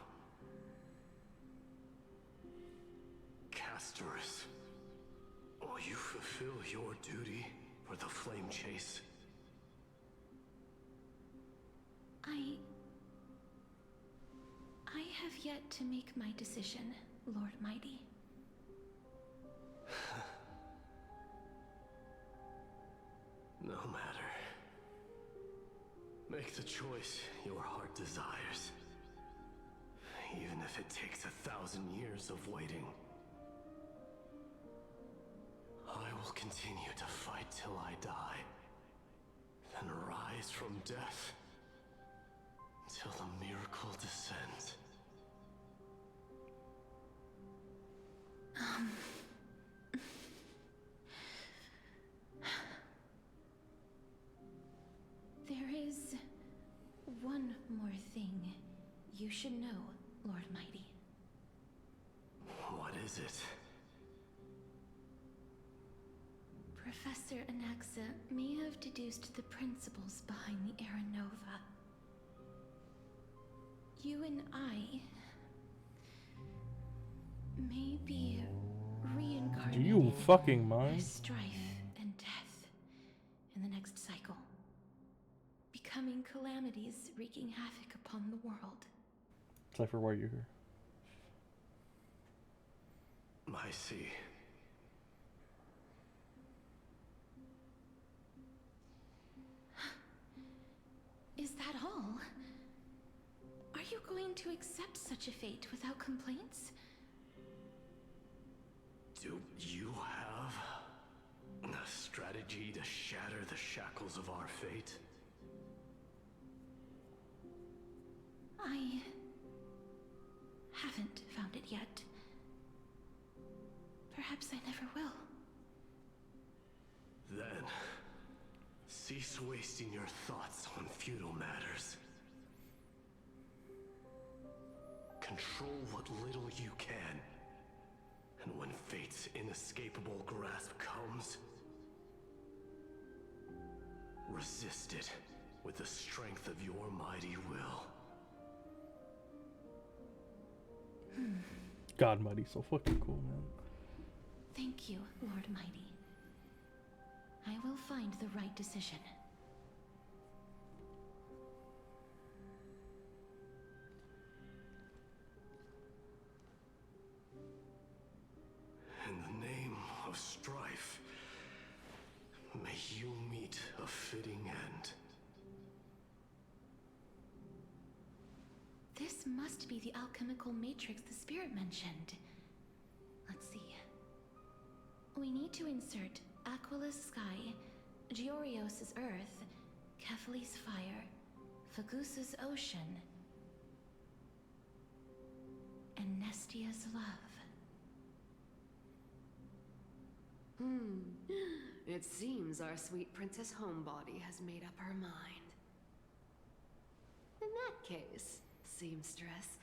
Castorus, will you fulfill your duty for the flame chase? I have yet to make my decision, Lord Mighty. No matter. Make the choice your heart desires. Even if it takes 1,000 years of waiting. will continue to fight till I die, then rise from death till the miracle descends. There is one more thing you should know, Lord Mighty. What is it? Professor Anaxa may have deduced the principles behind the Era Nova. You and I may be reincarnated Do you fucking mind? as strife and death in the next cycle, becoming calamities wreaking havoc upon the world. Cypher, why are you here? I see. Is that all? Are you going to accept such a fate without complaints? Do you have a strategy to shatter the shackles of our fate? I haven't found it yet. Perhaps I never will. Then, cease wasting your thoughts on futile matters. Control what little you can. And when fate's inescapable grasp comes, resist it with the strength of your mighty will. God Mighty, so fucking cool, man. Thank you, Lord Mighty. I will find the right decision. In the name of strife, may you meet a fitting end. This must be the alchemical matrix the spirit mentioned. Let's see. We need to insert Aquila's sky, Georios' earth, Kephali's fire, Fagusa's ocean, and Nestia's love. It seems our sweet Princess Homebody has made up her mind. In that case, seamstress,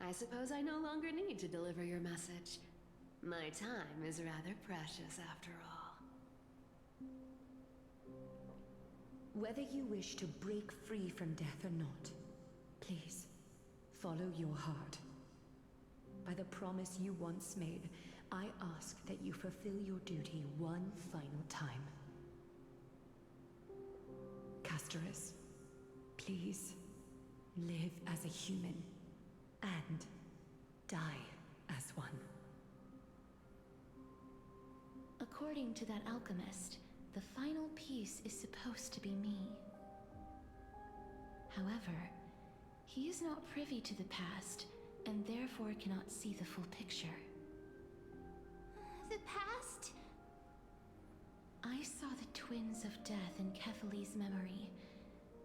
I suppose I no longer need to deliver your message. My time is rather precious after all. Whether you wish to break free from death or not, please, follow your heart. By the promise you once made, I ask that you fulfill your duty one final time. Castorus, please, live as a human, and die as one. According to that alchemist, the final piece is supposed to be me. However, he is not privy to the past, and therefore cannot see the full picture. The past? I saw the twins of death in Kephali's memory,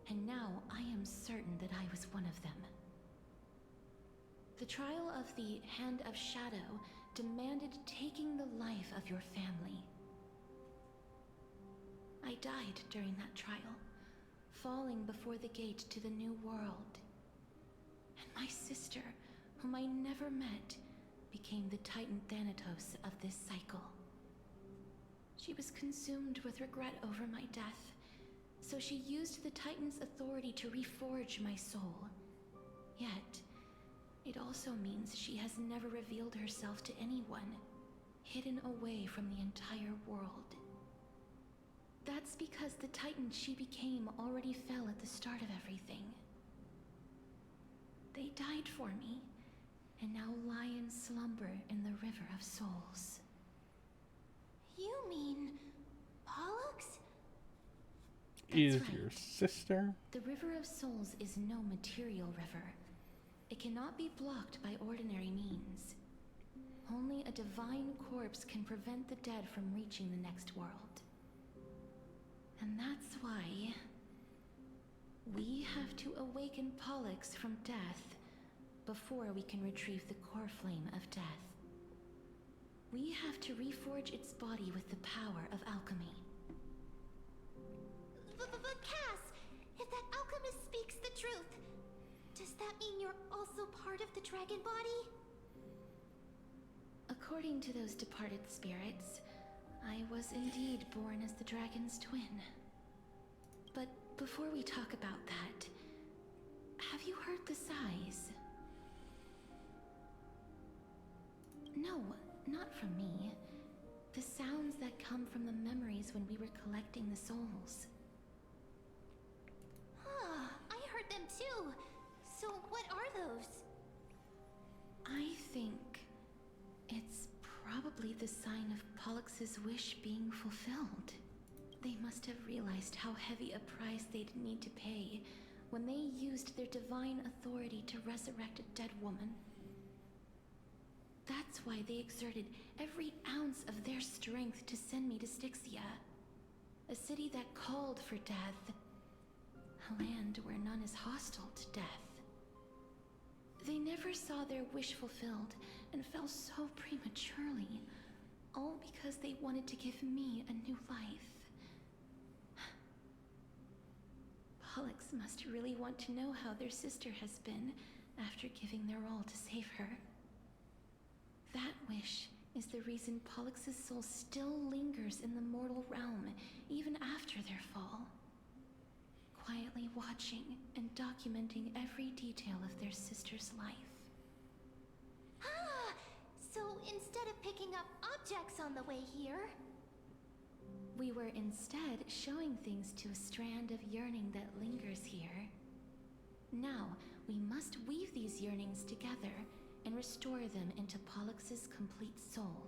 and now I am certain that I was one of them. The trial of the Hand of Shadow demanded taking the life of your family. I died during that trial, falling before the gate to the new world. And my sister, whom I never met, became the Titan Thanatos of this cycle. She was consumed with regret over my death, so she used the Titan's authority to reforge my soul. Yet, it also means she has never revealed herself to anyone, hidden away from the entire world. That's because the Titan she became already fell at the start of everything. They died for me, and now lie in slumber in the River of Souls. You mean Pollux? Is right. your sister? The River of Souls is no material river. It cannot be blocked by ordinary means. Only a divine corpse can prevent the dead from reaching the next world. And that's why we have to awaken Pollux from death before we can retrieve the core flame of death. We have to reforge its body with the power of alchemy. But Cass, if that alchemist speaks the truth, does that mean you're also part of the dragon body? According to those departed spirits, I was indeed born as the dragon's twin. But before we talk about that, have you heard the sighs? No, not from me. The sounds that come from the memories when we were collecting the souls. I heard them too. So what are those? I think it's probably the sign of Pollux's wish being fulfilled. They must have realized how heavy a price they'd need to pay when they used their divine authority to resurrect a dead woman. That's why they exerted every ounce of their strength to send me to Styxia, a city that called for death, a land where none is hostile to death. They never saw their wish fulfilled and fell so prematurely, all because they wanted to give me a new life. Pollux must really want to know how their sister has been after giving their all to save her. That wish is the reason Pollux's soul still lingers in the mortal realm even after their fall, quietly watching and documenting every detail of their sister's life. So instead of picking up objects on the way here, we were instead showing things to a strand of yearning that lingers here. Now, we must weave these yearnings together and restore them into Pollux's complete soul.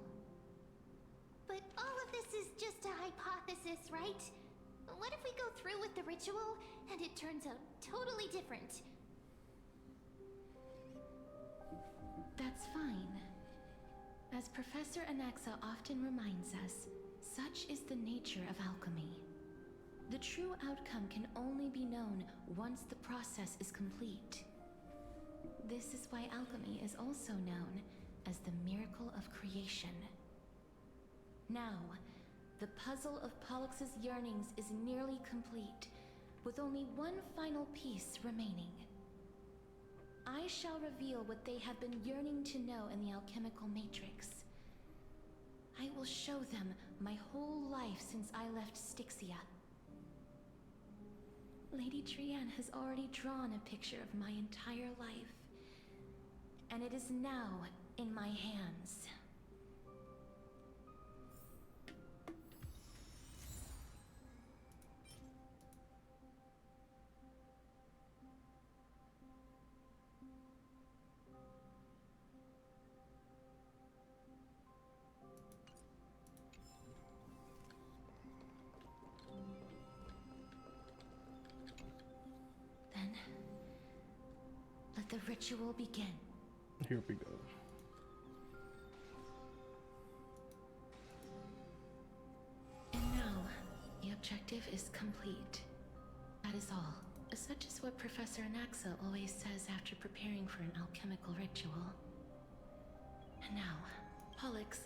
but all of this is just a hypothesis, right? What if we go through with the ritual and it turns out totally different? That's fine. As Professor Anaxa often reminds us, such is the nature of alchemy. The true outcome can only be known once the process is complete. This is why alchemy is also known as the miracle of creation. Now, the puzzle of Pollux's yearnings is nearly complete, with only one final piece remaining. I shall reveal what they have been yearning to know in the alchemical matrix. I will show them my whole life since I left Styxia. Lady Trianne has already drawn a picture of my entire life, and it is now in my hands. Then, let the ritual begin. Here we go. And now, the objective is complete. That is all. Such is what Professor Anaxa always says after preparing for an alchemical ritual. And now, Pollux,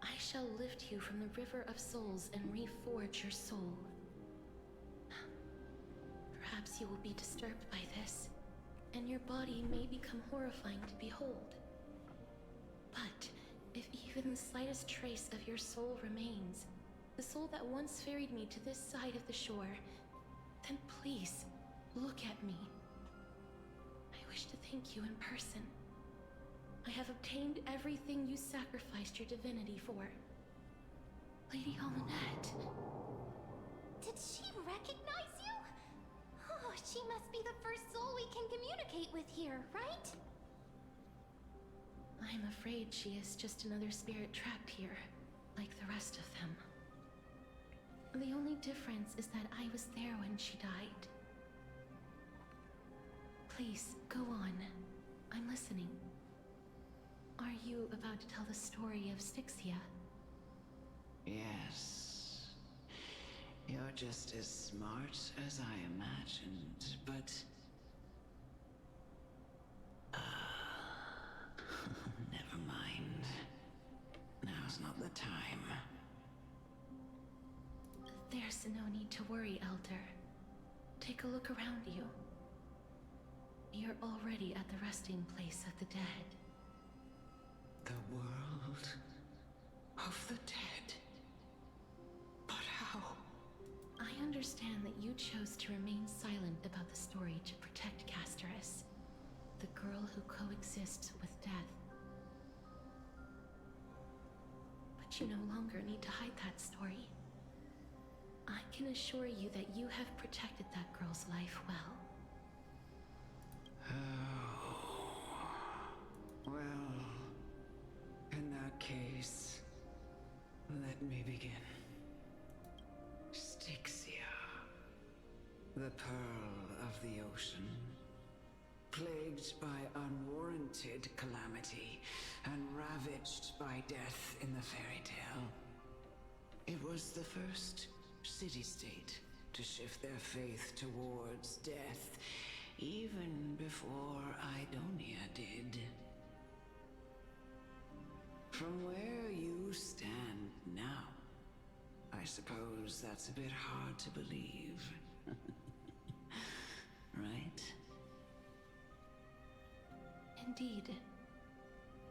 I shall lift you from the river of souls and reforge your soul. Perhaps you will be disturbed by this, and your body may become horrifying to behold. But if even the slightest trace of your soul remains, the soul that once ferried me to this side of the shore, then please, look at me. I wish to thank you in person. I have obtained everything you sacrificed your divinity for. Lady Almanette. Did she recognize you? Oh, she must be the first soul we can communicate with here, right? I'm afraid she is just another spirit trapped here, like the rest of them. The only difference is that I was there when she died. Please, go on. I'm listening. Are you you about to tell the story of Styxia? Yes. You're just as smart as I imagined, but... never mind. Now's not the time. There's no need to worry, Elder. Take a look around you. You're already at the resting place of the dead. The world of the dead? But how? I understand that you chose to remain silent about the story to protect Casterus, the girl who coexists with death. But you no longer need to hide that story. I can assure you that you have protected that girl's life well. Well, in that case, let me begin. Styxia, the pearl of the ocean, plagued by unwarranted calamity and ravaged by death in the fairy tale. It was the first city-state to shift their faith towards death, even before Idonia did. From where you stand now, I suppose that's a bit hard to believe. Right? Indeed.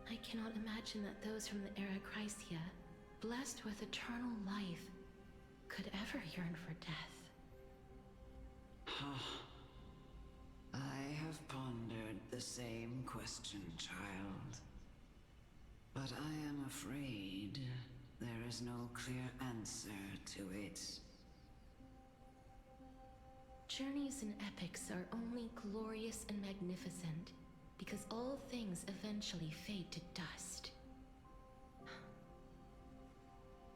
I cannot imagine that those from the era Chrysia, blessed with eternal life, could ever yearn for death. I have pondered the same question, child. But I am afraid there is no clear answer to it. Journeys and epics are only glorious and magnificent because all things eventually fade to dust.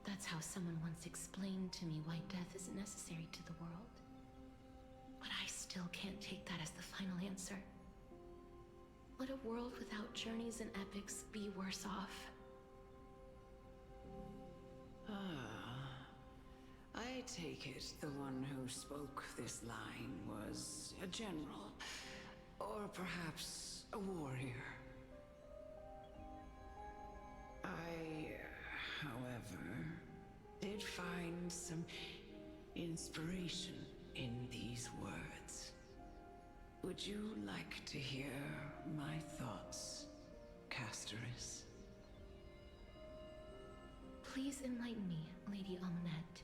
That's how someone once explained to me why death is necessary to the world. But I still can't take that as the final answer. Would a world without journeys and epics be worse off? I take it the one who spoke this line was a general, or perhaps a warrior. I, however, did find some inspiration in these words. Would you like to hear my thoughts, Casterus? Please enlighten me, Lady Almanette.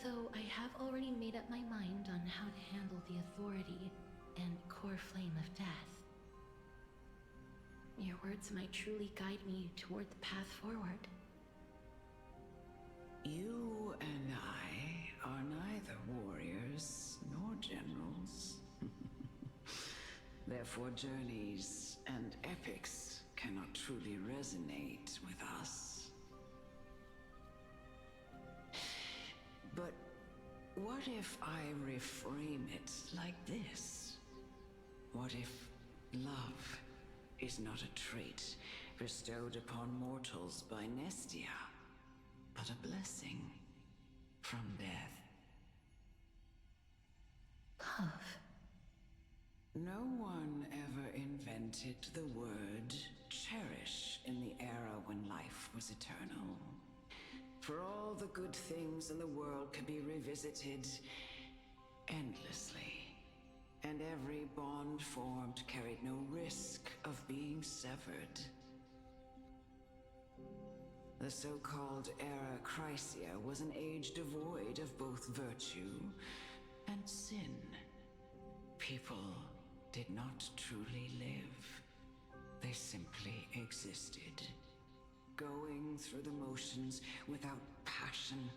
Though I have already made up my mind on how to handle the authority and core flame of death. Your words might truly guide me toward the path forward. You and I are neither warriors nor generals. Therefore, journeys and epics cannot truly resonate with us. But what if I reframe it like this? What if love is not a trait bestowed upon mortals by Nestia, but a blessing from death? Love. No one ever invented the word cherish in the era when life was eternal. For all the good things in the world could be revisited endlessly, and every bond formed carried no risk of being severed. The so-called Era Chrysia was an age devoid of both virtue and sin. People did not truly live. They simply existed, going through the motions without passion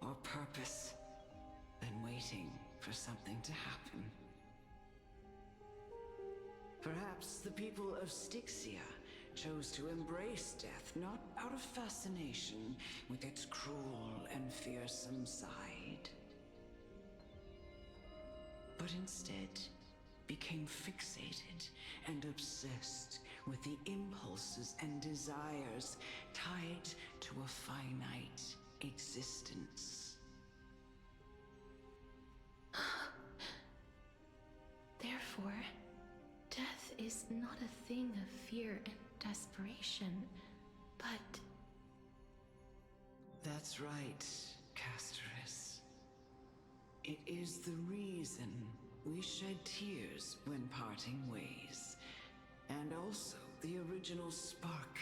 or purpose, then waiting for something to happen. Perhaps the people of Styxia chose to embrace death not out of fascination with its cruel and fearsome side, but instead became fixated and obsessed with the impulses and desires tied to a finite existence. Therefore, death is not a thing of fear and desperation, but... That's right, Casterus. It is the reason we shed tears when parting ways, and also the original spark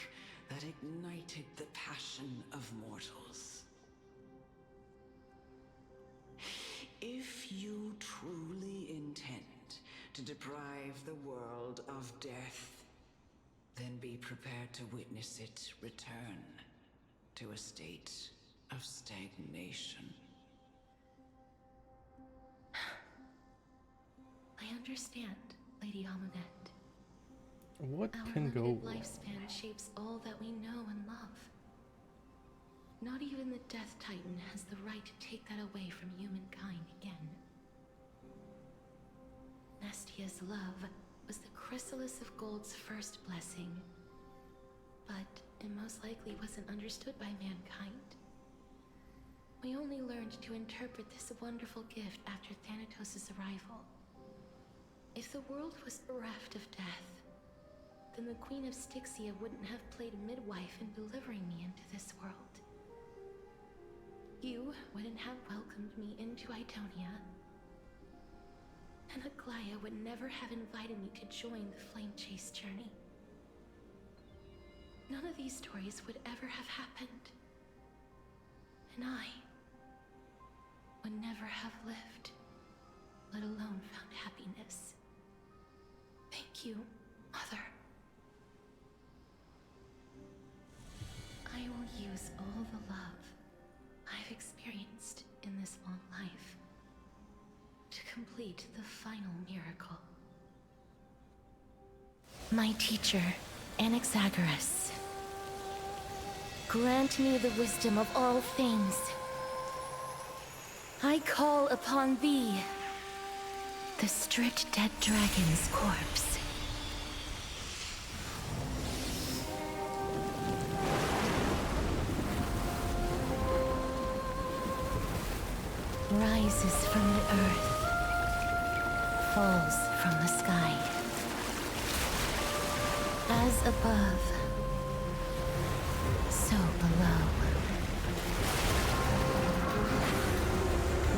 that ignited the passion of mortals. If you truly intend to deprive the world of death, then be prepared to witness it return to a state of stagnation. I understand, Lady Amunet. What Our can go limited wrong? lifespan shapes all that we know and love. Not even the Death Titan has the right to take that away from humankind again. Nestia's love was the chrysalis of Gold's first blessing, but it most likely wasn't understood by mankind. We only learned to interpret this wonderful gift after Thanatos' arrival. If the world was bereft of death, then the Queen of Styxia wouldn't have played midwife in delivering me into this world. You wouldn't have welcomed me into Idonia, and Aglaya would never have invited me to join the Flame Chase journey. None of these stories would ever have happened, and I would never have lived, let alone found happiness. Thank you, Mother. I will use all the love I've experienced in this long life to complete the final miracle. My teacher, Anaxagoras, grant me the wisdom of all things. I call upon thee, the stripped dead dragon's corpse. Rises from the earth, falls from the sky. As above, so below.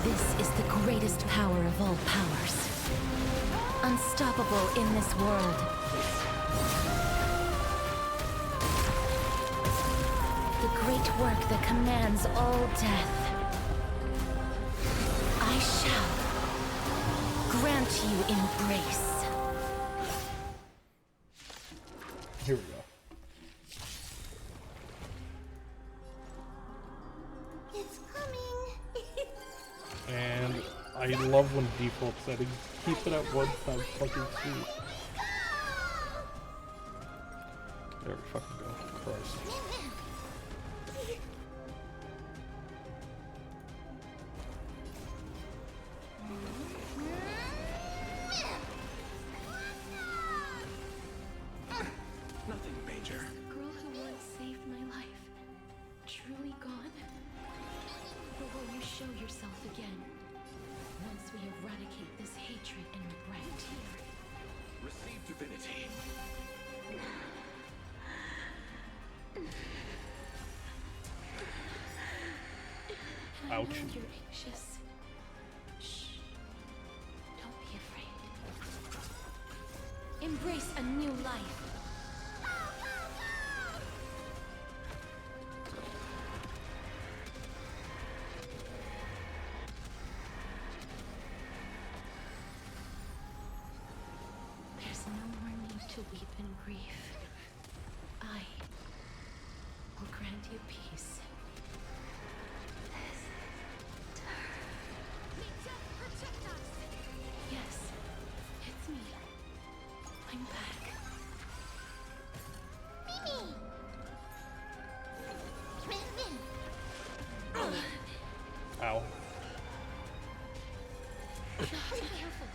This is the greatest power of all powers. Unstoppable in this world. The great work that commands all death. I shall grant you embrace. Here we go. It's coming. And I love when default settings keep it at 1 fucking speed. There we fucking go. Christ. Nothing major. The girl who once saved my life, truly gone? Or will you show yourself again, once we eradicate this hatred and regret here? Receive divinity. I Ouch. know you're anxious. Shh. Don't be afraid. Embrace a new life. There's no more need to weep in grief. I will grant you peace. Yes, it's me. I'm back. Mimi! Ow. Be careful.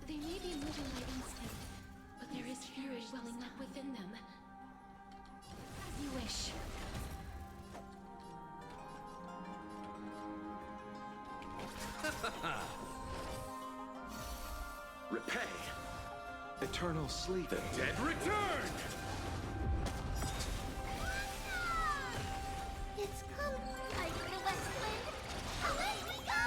They may be moving by instinct, but there is fury welling up within Repay. Eternal sleep. The dead return! It's come, Light of the West Wind. Away we go!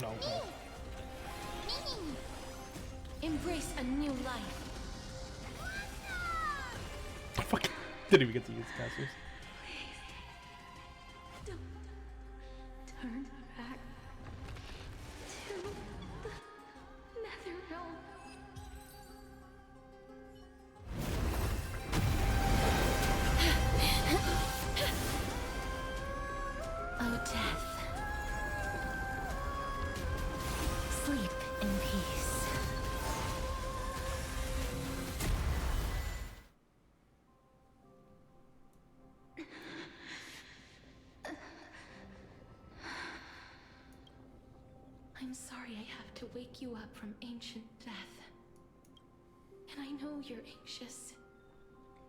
No. Embrace a new life. Fuck. Didn't even get to use casters. Don't turn back to the Nether Realm. Oh, death. Sleep in peace. I'm sorry I have to wake you up from ancient death. And I know you're anxious.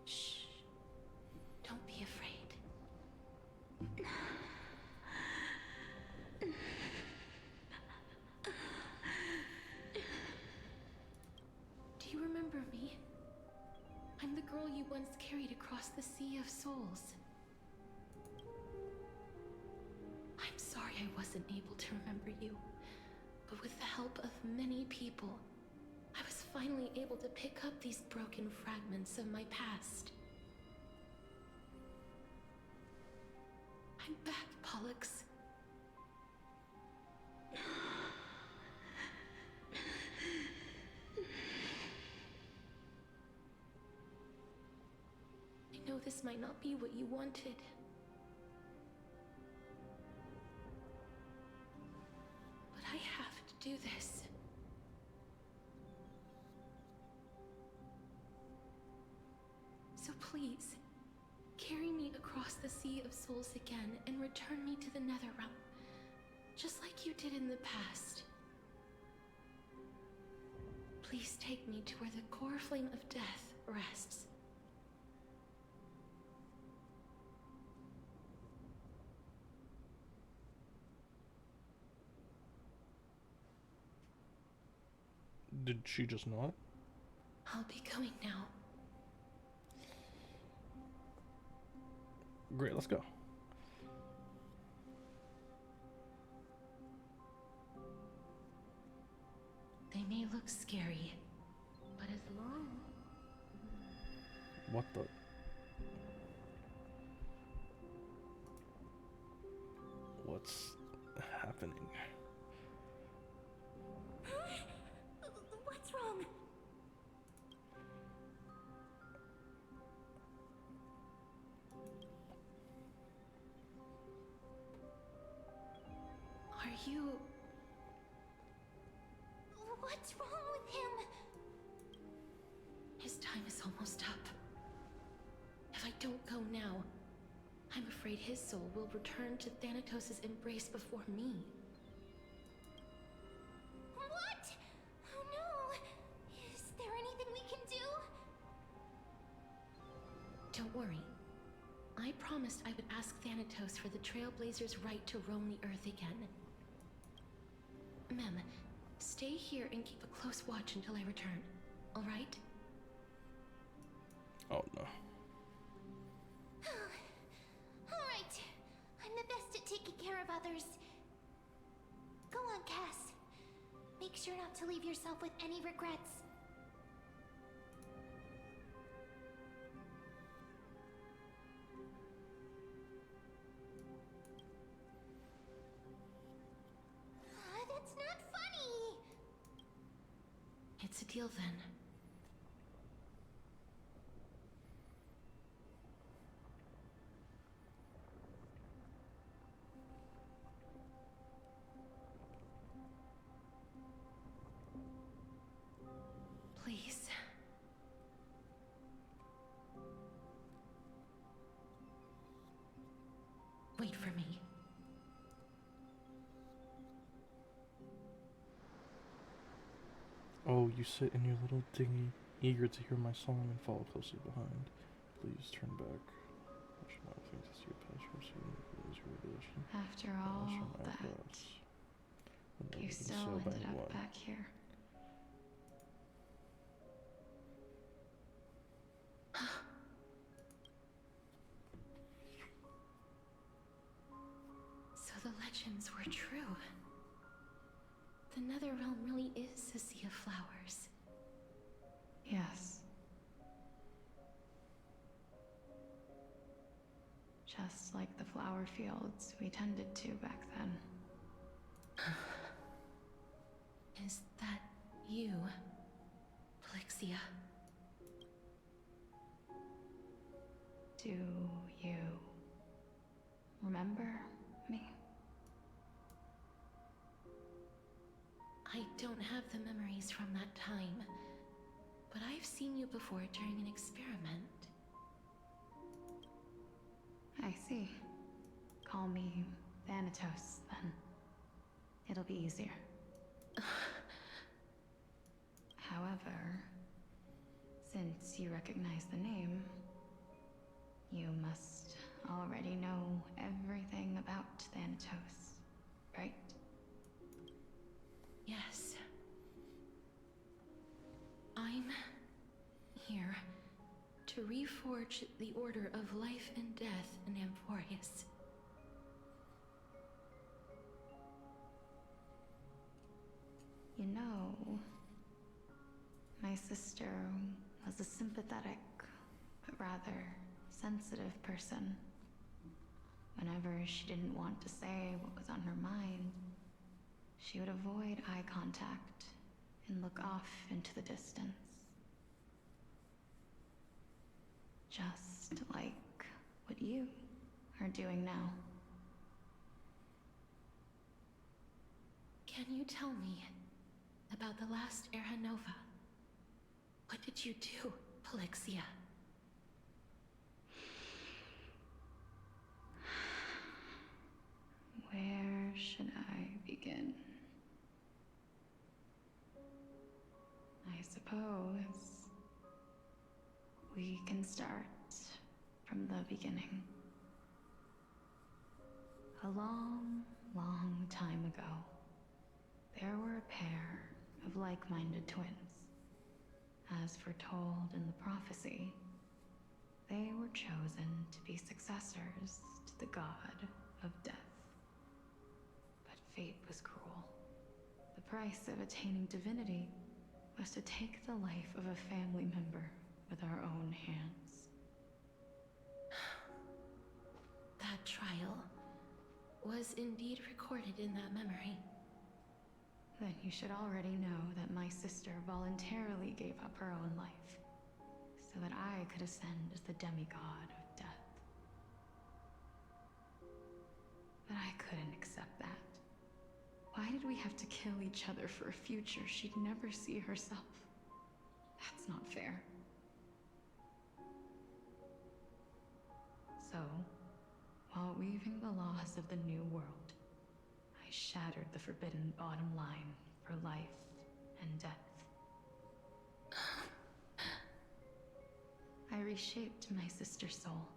Shh. Don't be afraid. Do you remember me? I'm the girl you once carried across the Sea of Souls. I'm sorry I wasn't able to remember you, but with the help of many people, I was finally able to pick up these broken fragments of my past. I'm back, Pollux. I know this might not be what you wanted. But I have to do this. So please, carry me across the Sea of Souls again and return me to the Netherrealm, just like you did in the past. Please take me to where the core flame of death rests. Did she just not? I'll be going now. Great, let's go. They may look scary, but as long... What the? What's happening? What's wrong? Are you... What's wrong with him? His time is almost up. If I don't go now, I'm afraid his soul will return to Thanatos' embrace before me. What? Oh no! Is there anything we can do? Don't worry. I promised I would ask Thanatos for the Trailblazers' right to roam the Earth again. Mem, stay here and keep a close watch until I return, alright? Oh no. Alright. I'm the best at taking care of others. Go on, Cass. Make sure not to leave yourself with any regrets. That's not funny! It's a deal then. Please. Wait for me. Oh, you sit in your little dinghy, eager to hear my song and follow closely behind. Please turn back. I should not think to see your password so you lose your relation. After all that, you still ended up back here. So the legends were true. The Netherrealm really is a sea of flowers. Yes. Just like the flower fields we tended to back then. Is that you, Polixia? Do you remember me? I don't have the memories from that time, but I've seen you before during an experiment. I see. Call me Thanatos, then. It'll be easier. However, since you recognize the name, you must already know everything about Thanatos, right? Yes. I'm here to reforge the order of life and death in Amphoreus. You know, my sister was a sympathetic, but rather sensitive person. Whenever she didn't want to say what was on her mind, she would avoid eye contact and look off into the distance. Just like what you are doing now. Can you tell me about the last Era Nova? What did you do, Polixia? Where should I begin? I suppose we can start from the beginning. A long, long time ago, there were a pair of like-minded twins. As foretold in the prophecy, they were chosen to be successors to the god of death. But fate was cruel. The price of attaining divinity was to take the life of a family member with our own hands. That trial was indeed recorded in that memory. Then you should already know that my sister voluntarily gave up her own life, so that I could ascend as the demigod of death. But I couldn't accept that. Why did we have to kill each other for a future she'd never see herself? That's not fair. So, while weaving the laws of the new world, I shattered the forbidden bottom line for life and death. I reshaped my sister's soul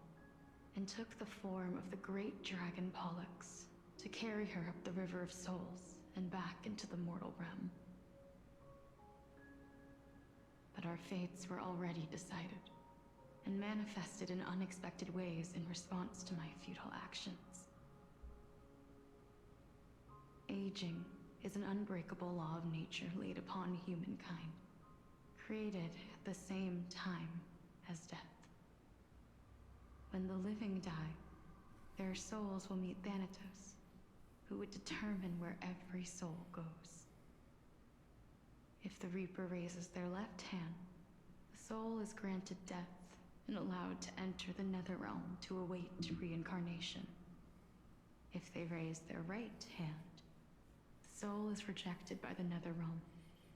and took the form of the great dragon Pollux to carry her up the River of Souls and back into the mortal realm. But our fates were already decided and manifested in unexpected ways in response to my futile actions. Aging is an unbreakable law of nature laid upon humankind, created at the same time as death. When the living die, their souls will meet Thanatos, who would determine where every soul goes. If the Reaper raises their left hand, the soul is granted death and allowed to enter the Netherrealm to await reincarnation. If they raise their right hand, the soul is rejected by the Netherrealm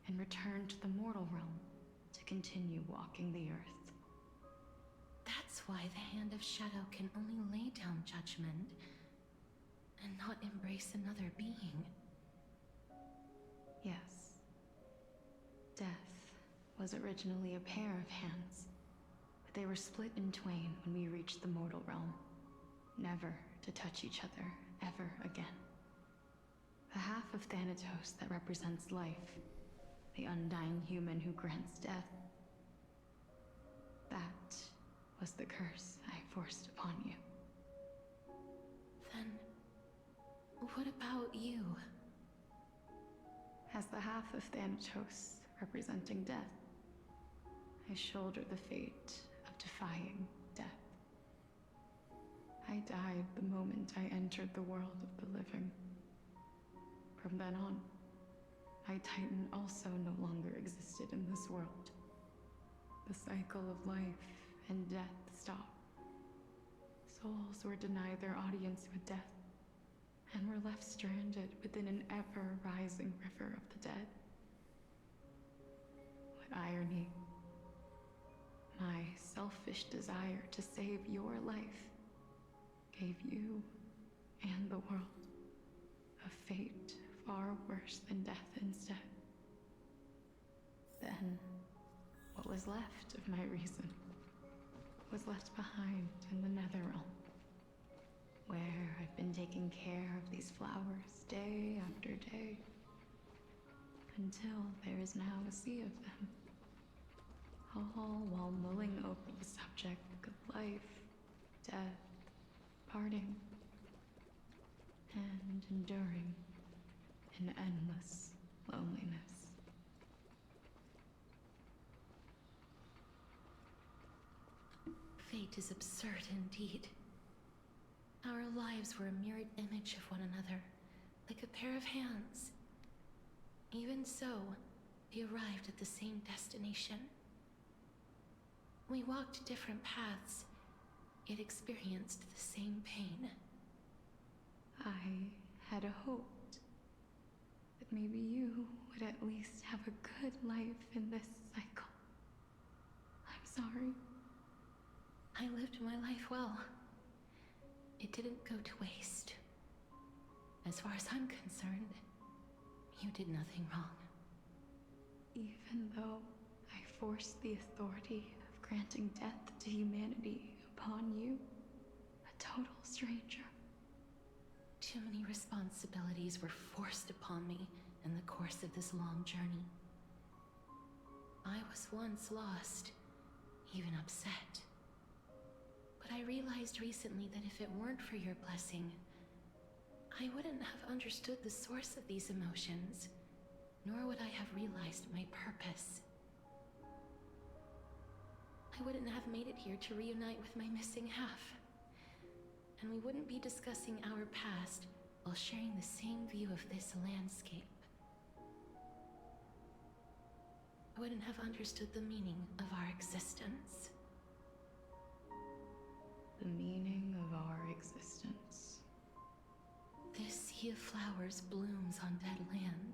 and returned to the mortal realm to continue walking the earth. That's why the Hand of Shadow can only lay down judgment and not embrace another being. Yes. Death was originally a pair of hands, but they were split in twain when we reached the mortal realm, never to touch each other ever again. The half of Thanatos that represents life, the undying human who grants death, that was the curse I forced upon you. Then, what about you? As the half of Thanatos representing death, I shoulder the fate of defying death. I died the moment I entered the world of the living. From then on, my Titan also no longer existed in this world. The cycle of life and death stopped. Souls were denied their audience with death, and were left stranded within an ever-rising river of the dead. What irony. My selfish desire to save your life gave you and the world a fate far worse than death instead. Then, what was left of my reason was left behind in the Netherrealm, where I've been taking care of these flowers day after day, until there is now a sea of them, all while mulling over the subject of life, death, parting, and enduring an endless loneliness. Fate is absurd indeed. Our lives were a mirrored image of one another, like a pair of hands. Even so, we arrived at the same destination. We walked different paths, yet experienced the same pain. I had hoped that maybe you would at least have a good life in this cycle. I'm sorry. I lived my life well. It didn't go to waste. As far as I'm concerned, you did nothing wrong. Even though I forced the authority of granting death to humanity upon you, a total stranger. Too many responsibilities were forced upon me in the course of this long journey. I was once lost, even upset. But I realized recently that if it weren't for your blessing, I wouldn't have understood the source of these emotions, nor would I have realized my purpose. I wouldn't have made it here to reunite with my missing half. And we wouldn't be discussing our past while sharing the same view of this landscape. I wouldn't have understood the meaning of our existence. The meaning of our existence. This sea of flowers blooms on dead land,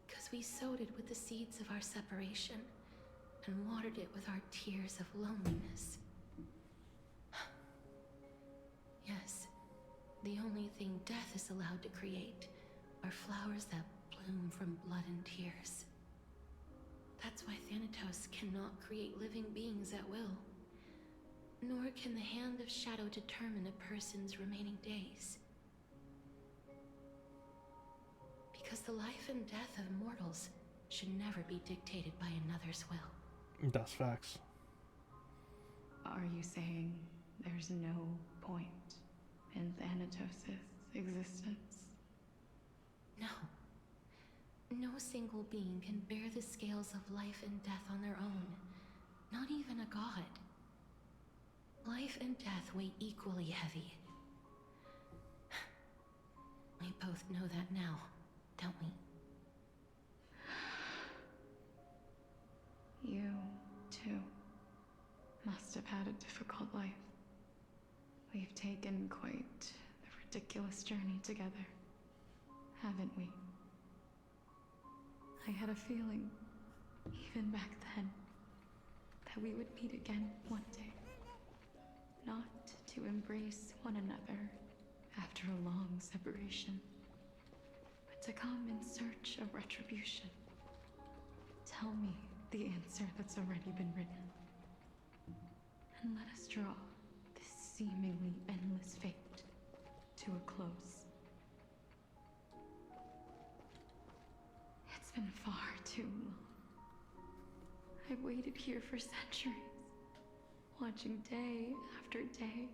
because we sowed it with the seeds of our separation and watered it with our tears of loneliness. Yes, the only thing death is allowed to create are flowers that bloom from blood and tears. That's why Thanatos cannot create living beings at will. Nor can the Hand of Shadow determine a person's remaining days. Because the life and death of mortals should never be dictated by another's will. That's facts. Are you saying there's no point in Thanatos' existence? No. No single being can bear the scales of life and death on their own. Not even a god. Life and death weigh equally heavy. We both know that now, don't we? You, too, must have had a difficult life. We've taken quite the ridiculous journey together, haven't we? I had a feeling, even back then, that we would meet again one day. Not to embrace one another after a long separation, but to come in search of retribution. To Tell me the answer that's already been written. And let us draw this seemingly endless fate to a close. It's been far too long. I've waited here for centuries, watching day after day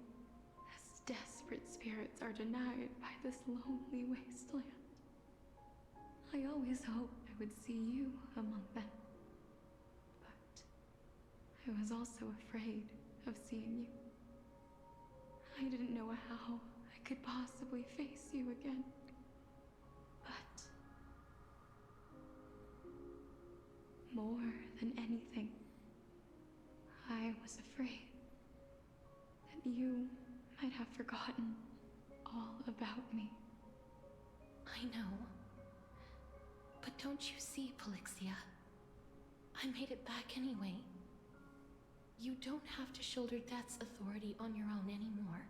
as desperate spirits are denied by this lonely wasteland. I always hoped I would see you among them. But I was also afraid of seeing you. I didn't know how I could possibly face you again. But more than anything, I was afraid that you might have forgotten all about me. I know. But don't you see, Polixia? I made it back anyway. You don't have to shoulder death's authority on your own anymore.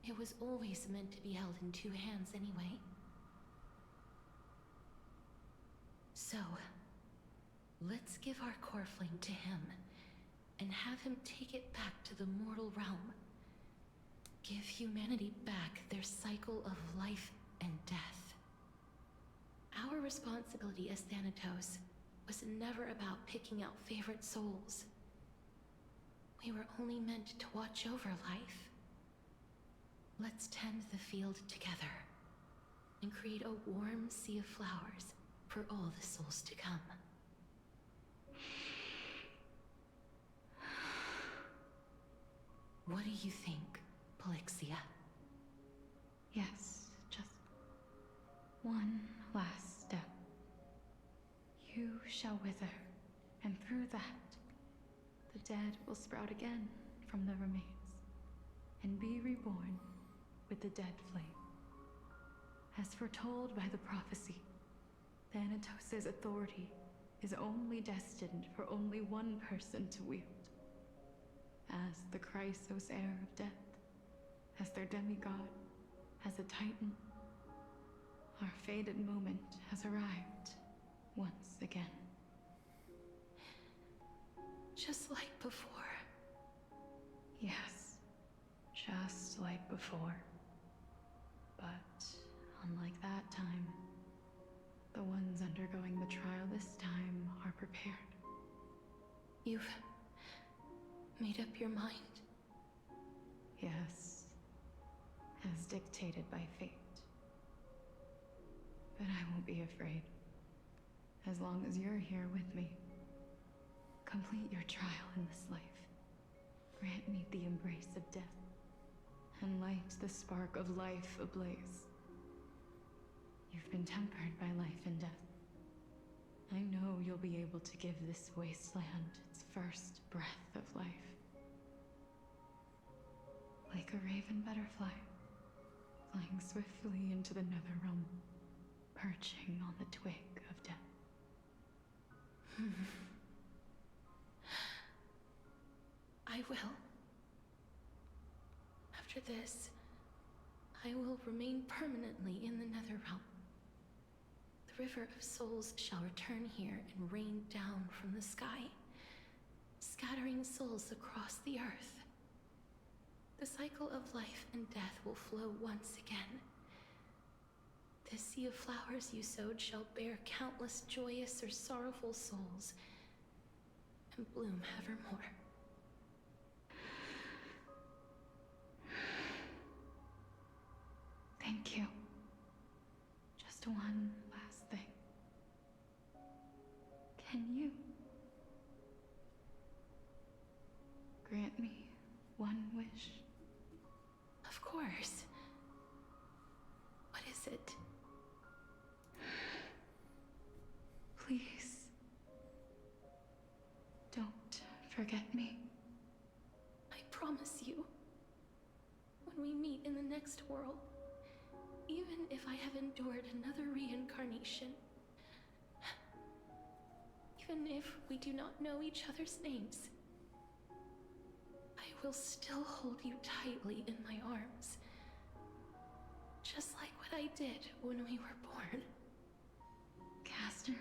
It was always meant to be held in two hands anyway. So, let's give our core flame to him, and have him take it back to the mortal realm. Give humanity back their cycle of life and death. Our responsibility as Thanatos was never about picking out favorite souls. We were only meant to watch over life. Let's tend the field together and create a warm sea of flowers for all the souls to come. What do you think, Polixia? Yes, just one last step. You shall wither, and through that, the dead will sprout again from the remains, and be reborn with the dead flame. As foretold by the prophecy, Thanatos' authority is only destined for only one person to wield. As the Chrysos heir of death, as their demigod, as a titan, our fated moment has arrived once again. Just like before. Yes, just like before. But unlike that time, the ones undergoing the trial this time are prepared. You've made up your mind? Yes, as dictated by fate. But I won't be afraid. As long as you're here with me. Complete your trial in this life. Grant me the embrace of death. And light the spark of life ablaze. You've been tempered by life and death. I know you'll be able to give this wasteland its first breath of life. Like a raven butterfly, flying swiftly into the netherrealm, perching on the twig of death. I will. After this, I will remain permanently in the netherrealm. The river of souls shall return here and rain down from the sky, scattering souls across the earth. The cycle of life and death will flow once again. The sea of flowers you sowed shall bear countless joyous or sorrowful souls, and bloom evermore. Thank you. Just one last thing. Can you grant me one wish? Of course. What is it? Please, don't forget me. I promise you, when we meet in the next world, even if I have endured another reincarnation, even if we do not know each other's names, I will still hold you tightly in my arms, just like what I did when we were born. Castorus,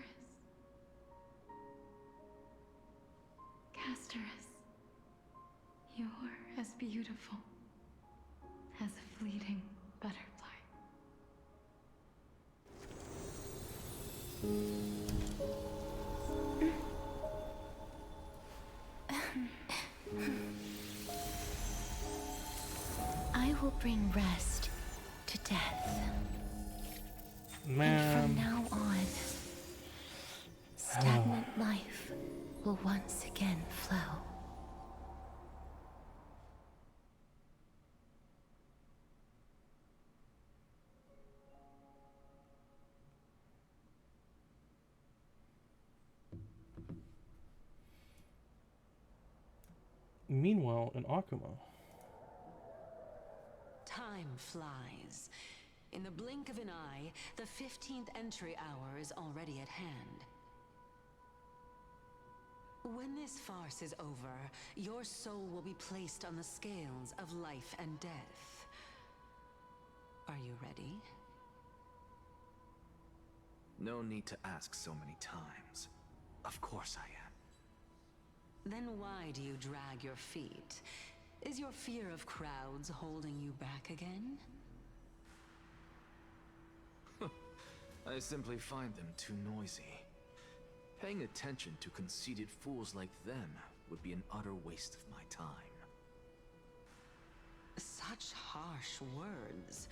beautiful as a fleeting butterfly. I will bring rest to death. Man. And from now on, stagnant life will once again flow. Meanwhile, in Akuma. Time flies. In the blink of an eye, the 15th entry hour is already at hand. When this farce is over, your soul will be placed on the scales of life and death. Are you ready? No need to ask so many times. Of course I am. Then why do you drag your feet? Is your fear of crowds holding you back again? I simply find them too noisy. Paying attention to conceited fools like them would be an utter waste of my time. Such harsh words.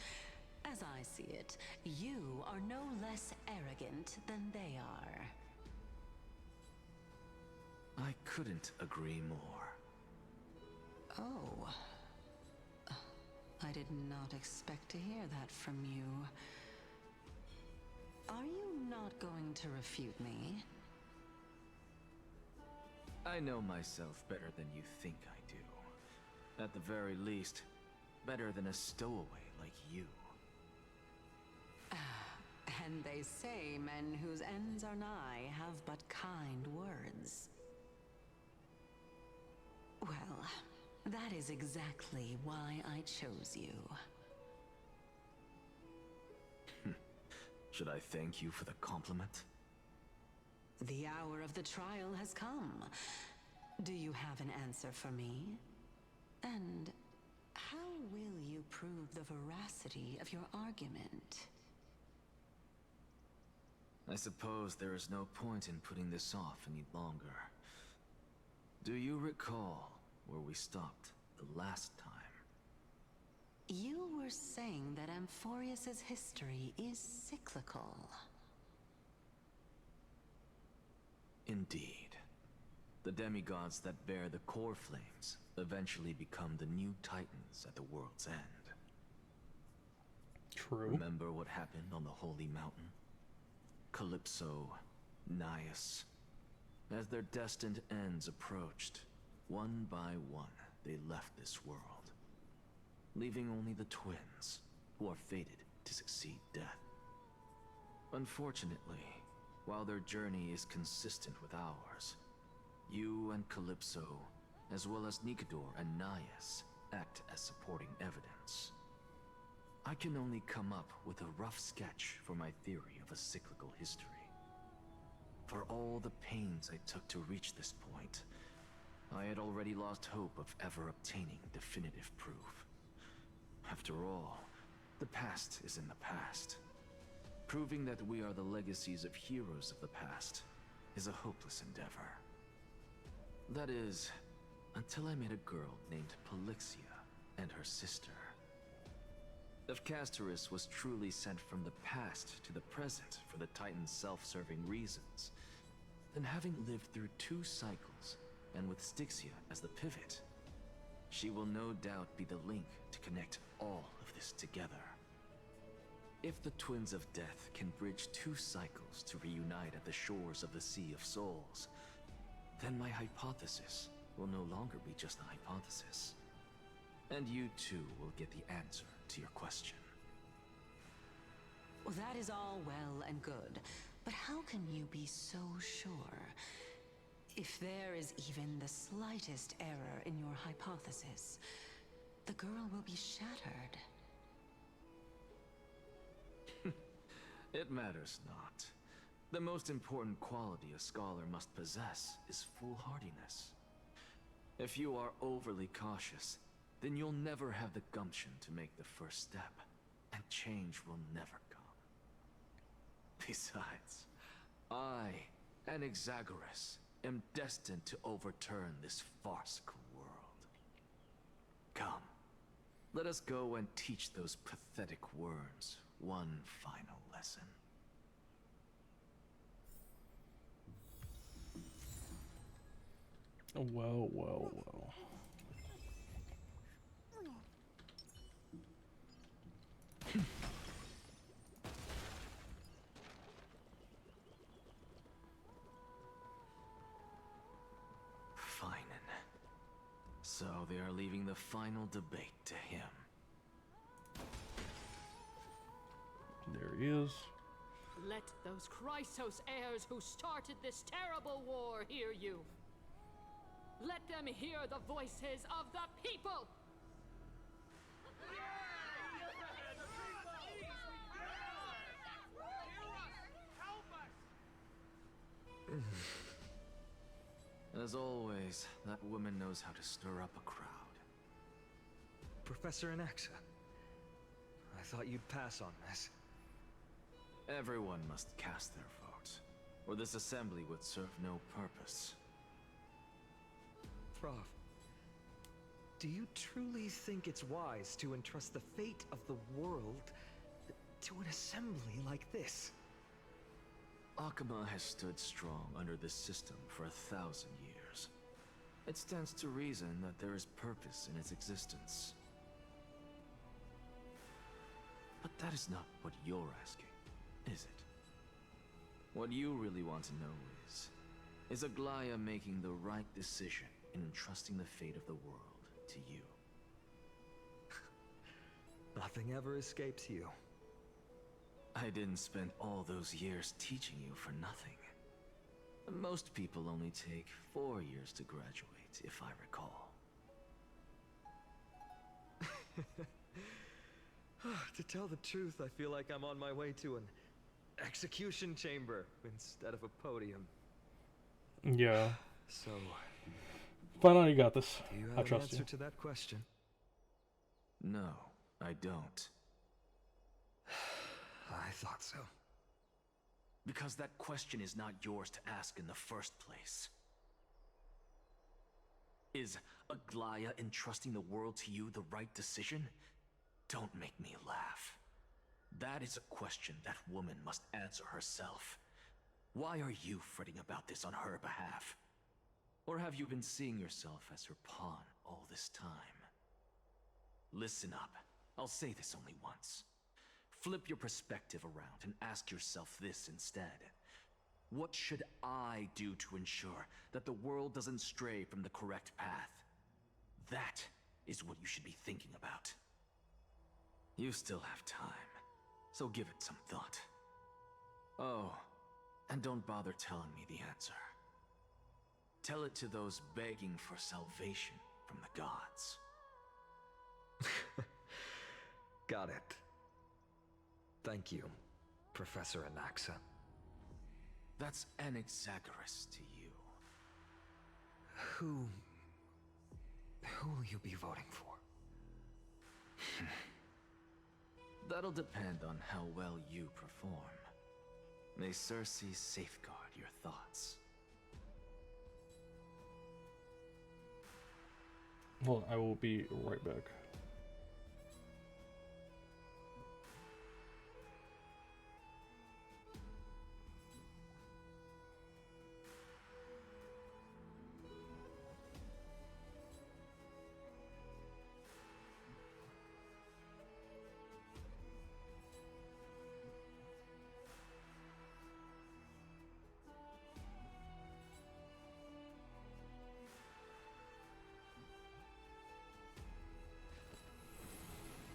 As I see it, you are no less arrogant than they are. I couldn't agree more. Oh. I did not expect to hear that from you. Are you not going to refute me? I know myself better than you think I do. At the very least, better than a stowaway like you. And they say men whose ends are nigh have but kind words. Well, that is exactly why I chose you. Should I thank you for the compliment? The hour of the trial has come. Do you have an answer for me? And how will you prove the veracity of your argument? I suppose there is no point in putting this off any longer. Do you recall where we stopped the last time? You were saying that Amphoreus' history is cyclical. Indeed. The demigods that bear the core flames eventually become the new titans at the world's end. True. Remember what happened on the Holy Mountain? Calypso, Naias. As their destined ends approached, one by one, they left this world, leaving only the twins, who are fated to succeed death. Unfortunately, while their journey is consistent with ours, you and Calypso, as well as Nikador and Naias, act as supporting evidence. I can only come up with a rough sketch for my theory of a cyclical history. For all the pains I took to reach this point, I had already lost hope of ever obtaining definitive proof. After all, the past is in the past. Proving that we are the legacies of heroes of the past is a hopeless endeavor. That is, until I met a girl named Polixia and her sister. If Castorus was truly sent from the past to the present for the Titan's self-serving reasons, then having lived through 2 cycles, and with Styxia as the pivot, she will no doubt be the link to connect all of this together. If the Twins of Death can bridge 2 cycles to reunite at the shores of the Sea of Souls, then my hypothesis will no longer be just a hypothesis. And you too will get the answer to your question. Well, that is all well and good, but how can you be so sure? If there is even the slightest error in your hypothesis, the girl will be shattered. It matters not. The most important quality a scholar must possess is foolhardiness. If you are overly cautious, then you'll never have the gumption to make the first step, and change will never come. Besides, I, Anaxagoras, am destined to overturn this farcical world. Come, let us go and teach those pathetic worms one final lesson. Well, well, well. Fine. So they are leaving the final debate to him. There he is. Let those Chrysos heirs who started this terrible war hear you. Let them hear the voices of the people! As always, that woman knows how to stir up a crowd. Professor Anaxa, I thought you'd pass on this. Everyone must cast their vote, or this assembly would serve no purpose. Prof, do you truly think it's wise to entrust the fate of the world to an assembly like this? Akama has stood strong under this system for 1,000 years. It stands to reason that there is purpose in its existence. But that is not what you're asking, is it? What you really want to know is Aglaya making the right decision in entrusting the fate of the world to you? Nothing ever escapes you. I didn't spend all those years teaching you for nothing. Most people only take 4 years to graduate, if I recall. To tell the truth, I feel like I'm on my way to an execution chamber instead of a podium. Yeah. So, Fine on, you got this. do you I have an trust answer you. to that question? No, I don't. I thought so. Because that question is not yours to ask in the first place. Is Aglaya entrusting the world to you the right decision? Don't make me laugh. That is a question that woman must answer herself. Why are you fretting about this on her behalf? Or have you been seeing yourself as her pawn all this time? Listen up. I'll say this only once. Flip your perspective around and ask yourself this instead. What should I do to ensure that the world doesn't stray from the correct path? That is what you should be thinking about. You still have time, so give it some thought. Oh, and don't bother telling me the answer. Tell it to those begging for salvation from the gods. Got it. Thank you, Professor Anaxa. That's Anaxagoras to you. Who will you be voting for? That'll depend on how well you perform. May Circe safeguard your thoughts. Hold on, I will be right back.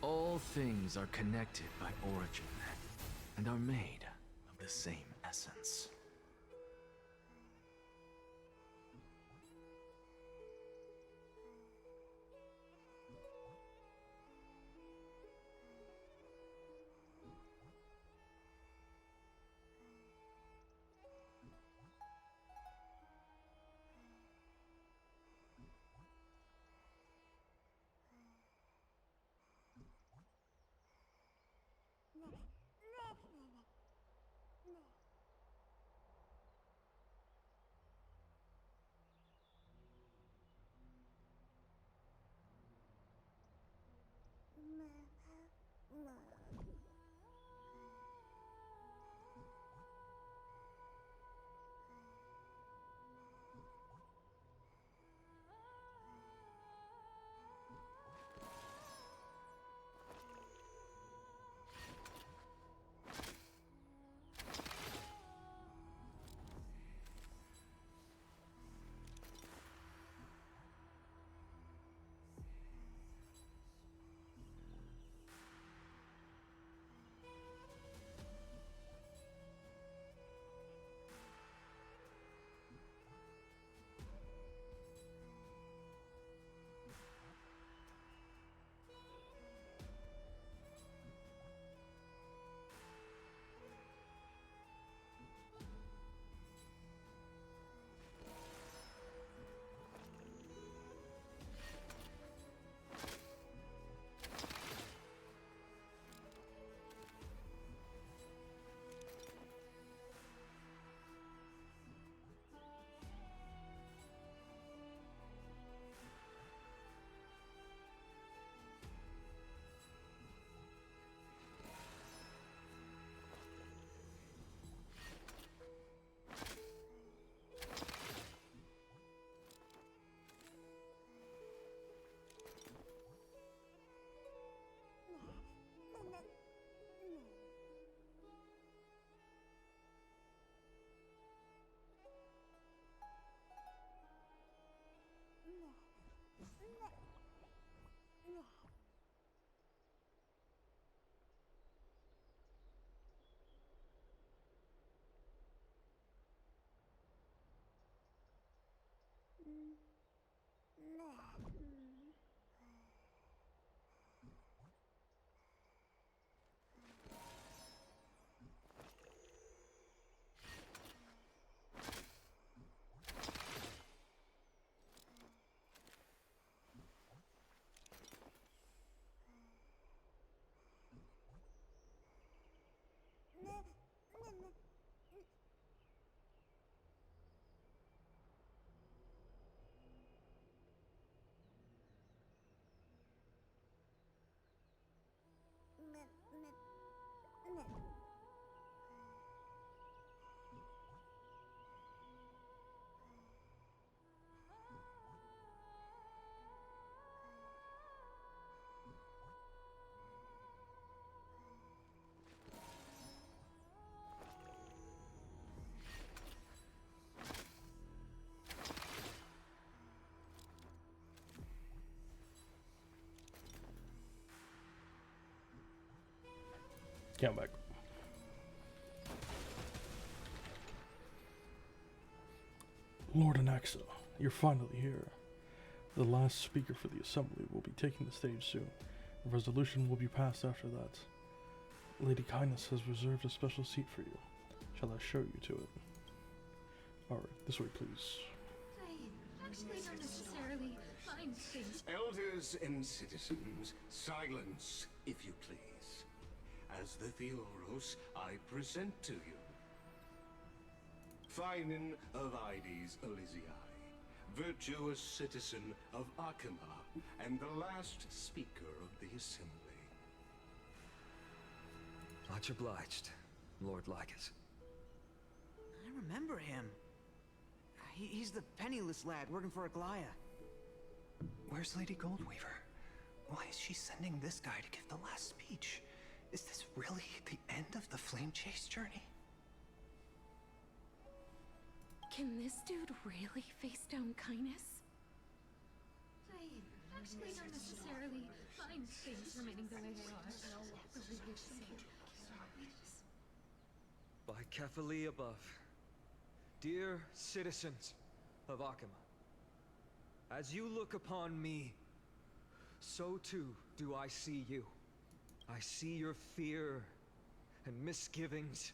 All things are connected by origin, and are made of the same essence. Count back. Lord Anaxa, you're finally here. The last speaker for the assembly will be taking the stage soon. A resolution will be passed after that. Lady Kindness has reserved a special seat for you. Shall I show you to it? Alright, this way please. Actually, not necessarily. Fine, please. Elders and citizens, silence, if you please. As the Theoros, I present to you Finan of Ides Elysiae, virtuous citizen of Akima, and the last speaker of the assembly. Much obliged, Lord Lycus. I remember him. He's the penniless lad working for Aglaya. Where's Lady Goldweaver? Why is she sending this guy to give the last speech? Is this really the end of the Flame Chase journey? Can this dude really face down Kindness? Actually, not necessarily. Fine things remaining the way they are, and I'll walk over here to say. By Kefali above, dear citizens of Akima, as you look upon me, so too do I see you. I see your fear and misgivings,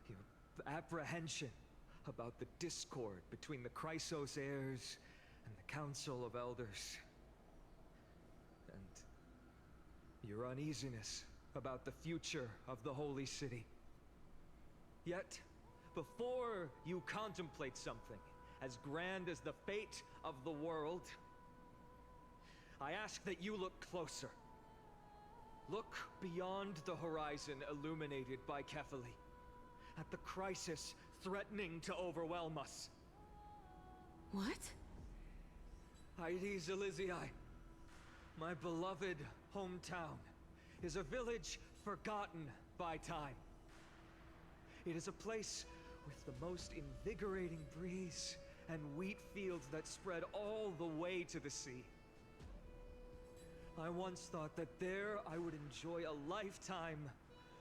your apprehension about the discord between the Chrysos heirs and the Council of Elders, and your uneasiness about the future of the Holy City. Yet, before you contemplate something as grand as the fate of the world, I ask that you look closer. Look beyond the horizon illuminated by Kefali, at the crisis threatening to overwhelm us. What? Ides Elysiae, my beloved hometown, is a village forgotten by time. It is a place with the most invigorating breeze and wheat fields that spread all the way to the sea. I once thought that there I would enjoy a lifetime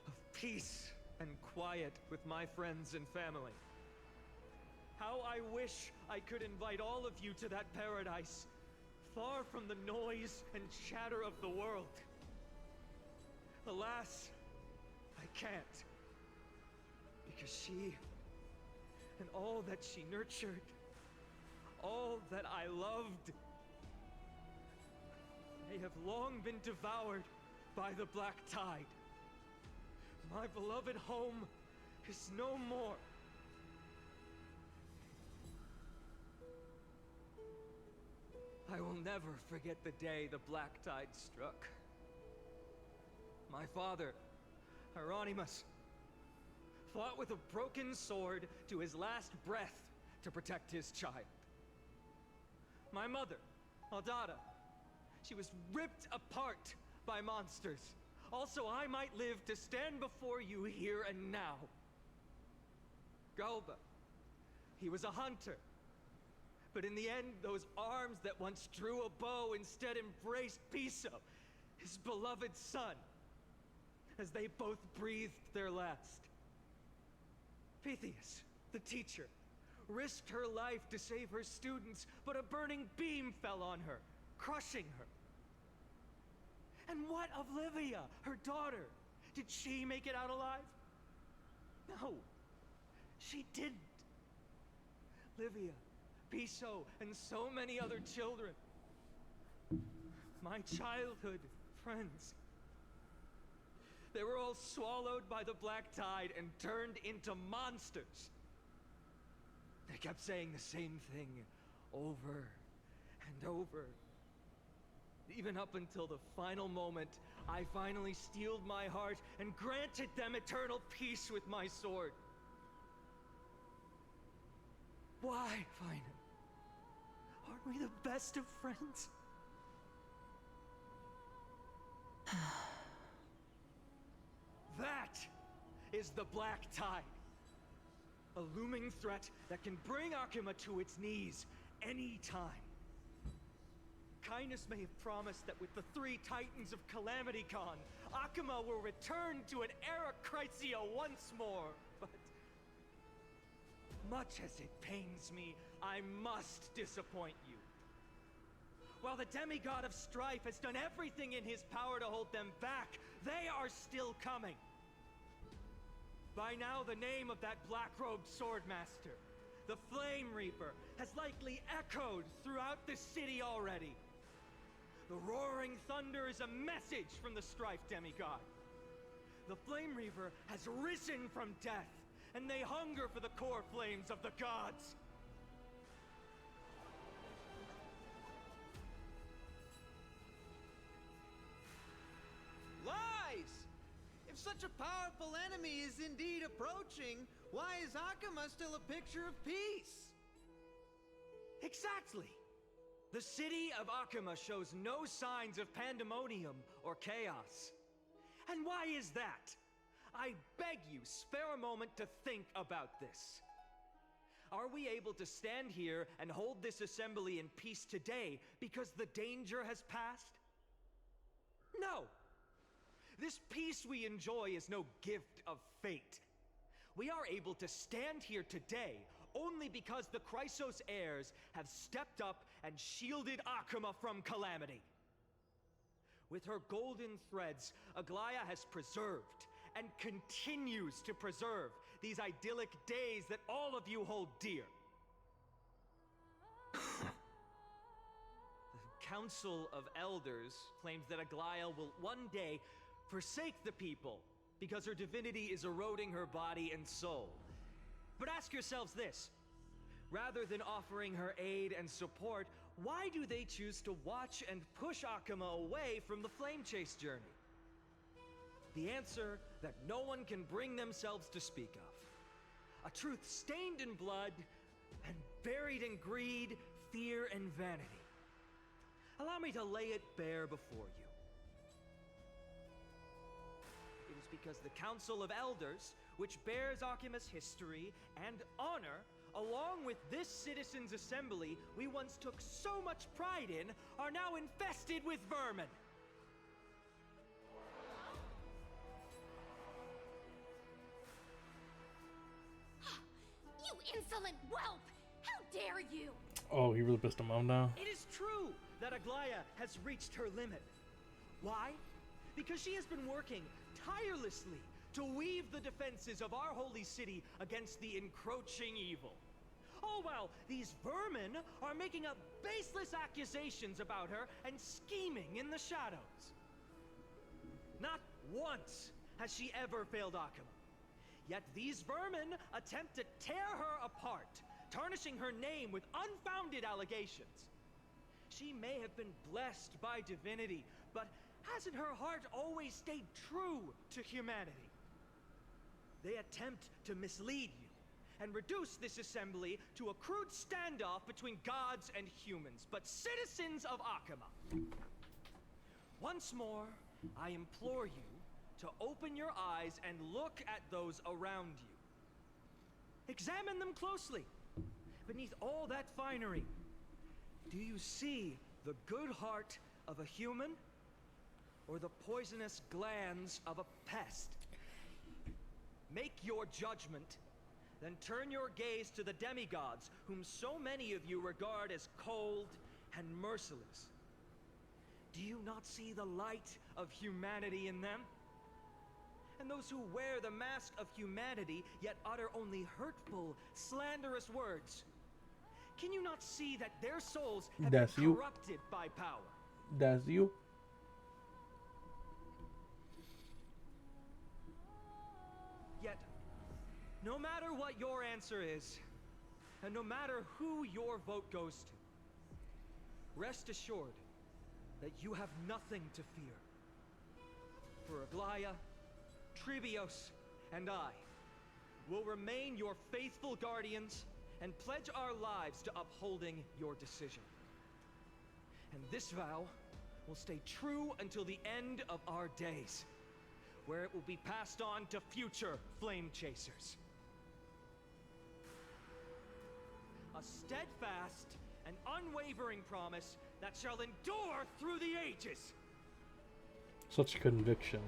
of peace and quiet with my friends and family. How I wish I could invite all of you to that paradise, far from the noise and chatter of the world. Alas, I can't. Because she, and all that she nurtured, all that I loved, they have long been devoured by the black tide. My beloved home is no more. I will never forget the day the black tide struck. My father, Hieronymus, fought with a broken sword to his last breath to protect his child. My mother, Aldada, she was ripped apart by monsters. Also, I might live to stand before you here and now. Galba, he was a hunter. But in the end, those arms that once drew a bow instead embraced Piso, his beloved son, as they both breathed their last. Pythias, the teacher, risked her life to save her students, but a burning beam fell on her, crushing her. And what of Livia, her daughter? Did she make it out alive? No, she didn't. Livia, Piso, and so many other children. My childhood friends. They were all swallowed by the black tide and turned into monsters. They kept saying the same thing over and over. Even up until the final moment I finally steeled my heart and granted them eternal peace with my sword. Why, Feynman? Aren't we the best of friends? That is the Black Tide. A looming threat that can bring Akuma to its knees any time. Kindness may have promised that with the 3 Titans of Calamity Con, Akuma will return to an era Chrysia once more, but much as it pains me, I must disappoint you. While the demigod of strife has done everything in his power to hold them back, they are still coming. By now, the name of that black-robed swordmaster, the Flame Reaper, has likely echoed throughout the city already. The roaring thunder is a message from the strife demigod. The Flame Reaper has risen from death, and they hunger for the core flames of the gods. Lies! If such a powerful enemy is indeed approaching, why is Akuma still a picture of peace? Exactly! The city of Akuma shows no signs of pandemonium or chaos. And why is that? I beg you, spare a moment to think about this. Are we able to stand here and hold this assembly in peace today because the danger has passed? No! This peace we enjoy is no gift of fate. We are able to stand here today only because the Chrysos heirs have stepped up and shielded Akuma from calamity. With her golden threads, Aglaya has preserved and continues to preserve these idyllic days that all of you hold dear. The Council of Elders claims that Aglaya will one day forsake the people because her divinity is eroding her body and soul. But ask yourselves this. Rather than offering her aid and support, why do they choose to watch and push Akuma away from the Flame Chase journey? The answer that no one can bring themselves to speak of. A truth stained in blood and buried in greed, fear, and vanity. Allow me to lay it bare before you. It is because the Council of Elders, which bears Akuma's history and honor, along with this citizens' assembly we once took so much pride in, are now infested with vermin. You insolent whelp! How dare you! Oh, he really pissed him off now. It is true that Aglaya has reached her limit. Why? Because she has been working tirelessly to weave the defenses of our holy city against the encroaching evil. All while these vermin are making up baseless accusations about her and scheming in the shadows. Not once has she ever failed Akuma. Yet these vermin attempt to tear her apart, tarnishing her name with unfounded allegations. She may have been blessed by divinity, but hasn't her heart always stayed true to humanity? They attempt to mislead you and reduce this assembly to a crude standoff between gods and humans, but citizens of Akuma. Once more, I implore you to open your eyes and look at those around you. Examine them closely. Beneath all that finery, do you see the good heart of a human or the poisonous glands of a pest? Make your judgment, then turn your gaze to the demigods, whom so many of you regard as cold and merciless. Do you not see the light of humanity in them? And those who wear the mask of humanity, yet utter only hurtful, slanderous words. Can you not see that their souls have been corrupted by power? That's you. Yet, no matter what your answer is, and no matter who your vote goes to, rest assured that you have nothing to fear. Emperor Aglaya, Trivios, and I will remain your faithful guardians and pledge our lives to upholding your decision. And this vow will stay true until the end of our days, where it will be passed on to future flame chasers. A steadfast and unwavering promise that shall endure through the ages. Such conviction.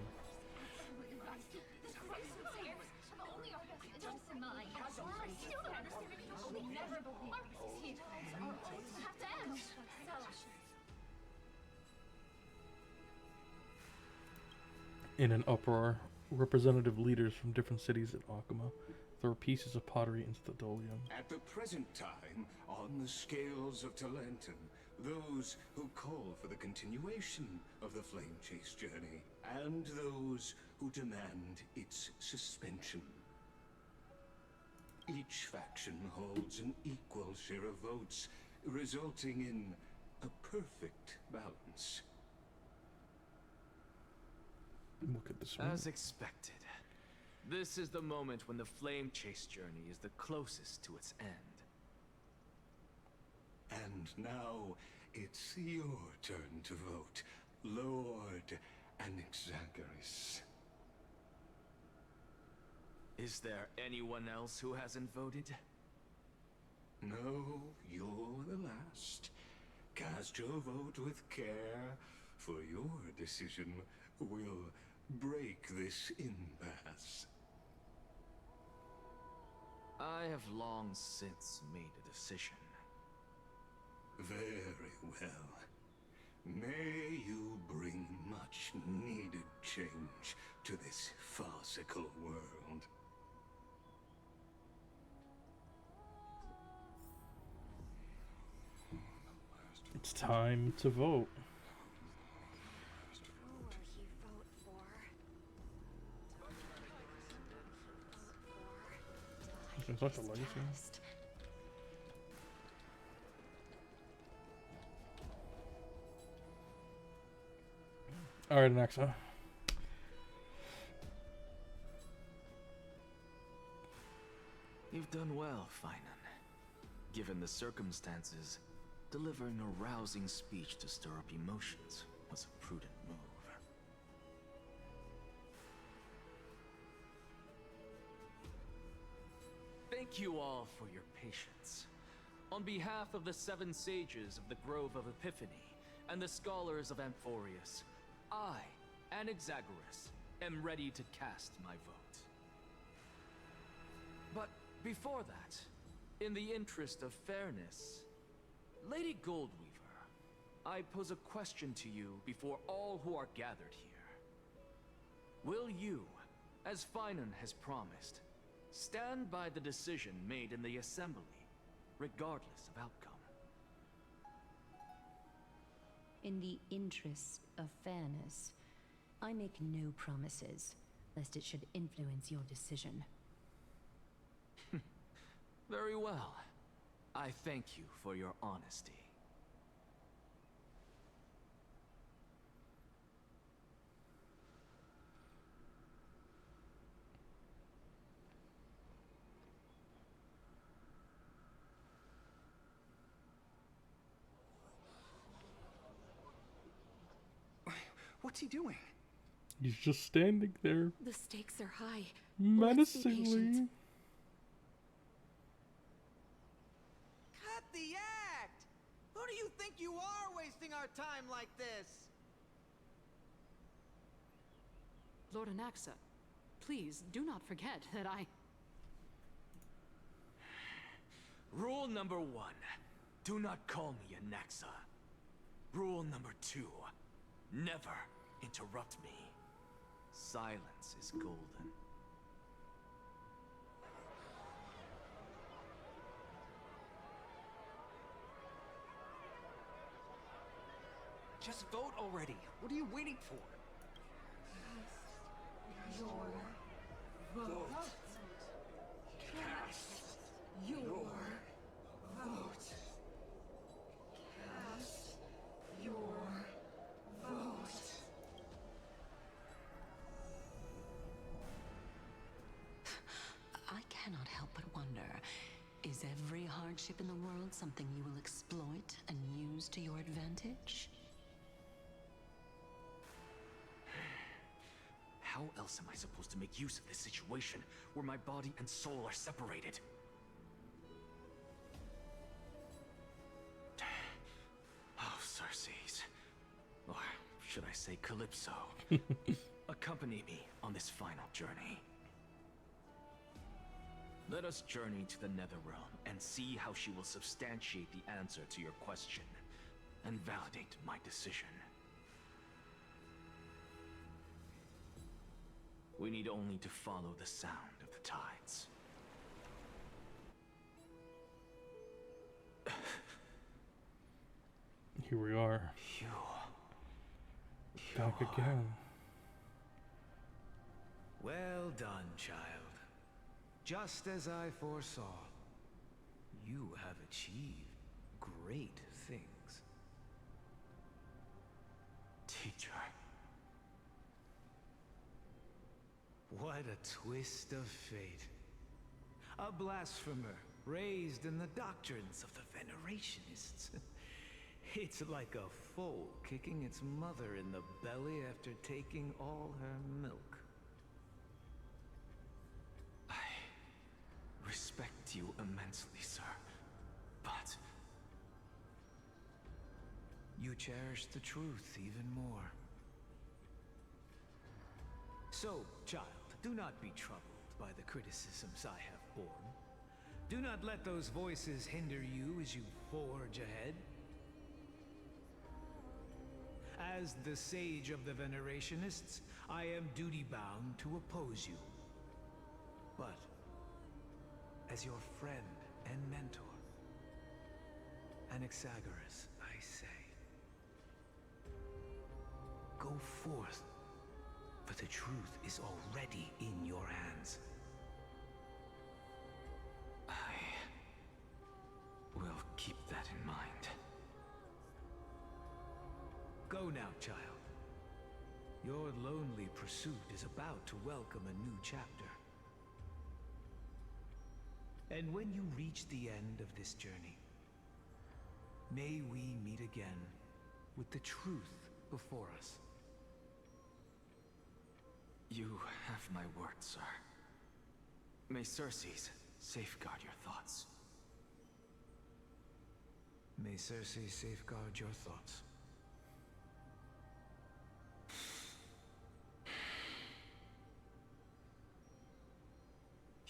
In an uproar, representative leaders from different cities in Akuma throw pieces of pottery into the Dolium. At the present time, on the scales of Talentum, those who call for the continuation of the Flame Chase journey, and those who demand its suspension. Each faction holds an equal share of votes, resulting in a perfect balance. Look at this one. As expected, this is the moment when the Flame Chase journey is the closest to its end. And now, it's your turn to vote, Lord Anaxagoras. Is there anyone else who hasn't voted? No, you're the last. Cast your vote with care, for your decision will break this impasse. I have long since made a decision. Very well. May you bring much needed change to this farcical world. It's time to vote. Is that the legacy? Alright, Anaxa. You've done well, Finan. Given the circumstances, delivering a rousing speech to stir up emotions was a prudent move. Thank you all for your patience. On behalf of the 7 sages of the Grove of Epiphany and the scholars of Amphoreus, I, Anaxagoras, am ready to cast my vote. But before that, in the interest of fairness, Lady Goldweaver, I pose a question to you before all who are gathered here. Will you, as Finan has promised, stand by the decision made in the assembly, regardless of outcome? In the interest of fairness, I make no promises, lest it should influence your decision. Very well. I thank you for your honesty. What's he doing? He's just standing there. The stakes are high. Menacingly. Cut the act! Who do you think you are wasting our time like this? Lord Anaxa, please do not forget that I... Rule number 1. Do not call me Anaxa. Rule number 2. Never interrupt me. Silence is golden. Just vote already. What are you waiting for? Your vote. Cast your vote. Cast your vote. hardship in the world something you will exploit and use to your advantage? How else am I supposed to make use of this situation where my body and soul are separated? Oh, Circes. Or should I say Calypso? Accompany me on this final journey. Let us journey to the Netherrealm and see how she will substantiate the answer to your question and validate my decision. We need only to follow the sound of the tides. Here we are. Back again. Well done, child. Just as I foresaw, you have achieved great things. Teacher. What a twist of fate. A blasphemer raised in the doctrines of the Venerationists. It's like a foal kicking its mother in the belly after taking all her milk. I respect you immensely, sir, but... You cherish the truth even more. So, child, do not be troubled by the criticisms I have borne. Do not let those voices hinder you as you forge ahead. As the sage of the Venerationists, I am duty-bound to oppose you. But, as your friend and mentor, Anaxagoras, I say, go forth, for the truth is already in your hands. I will keep that in mind. Go now, child. Your lonely pursuit is about to welcome a new chapter. And when you reach the end of this journey, may we meet again with the truth before us. You have my word, sir. May Circes safeguard your thoughts. May Circe safeguard your thoughts.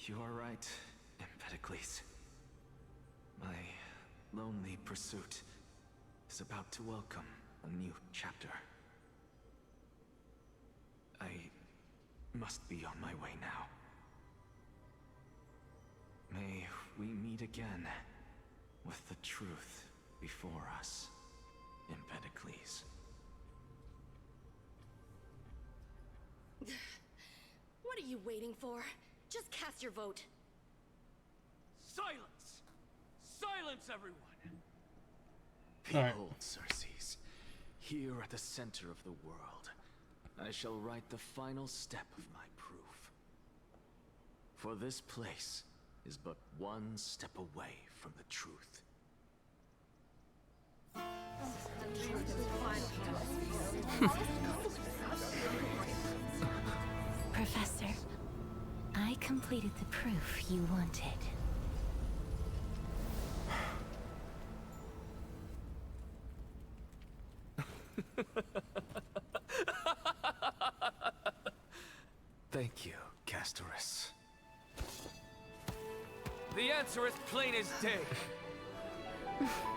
You are right, Empedocles. My lonely pursuit is about to welcome a new chapter. I must be on my way now. May we meet again with the truth before us, Empedocles. What are you waiting for? Just cast your vote. Silence! Silence, everyone! Behold, Circes, here at the center of the world, I shall write the final step of my proof. For this place is but one step away from the truth. Professor, I completed the proof you wanted. Thank you, Castorus. The answer is plain as day.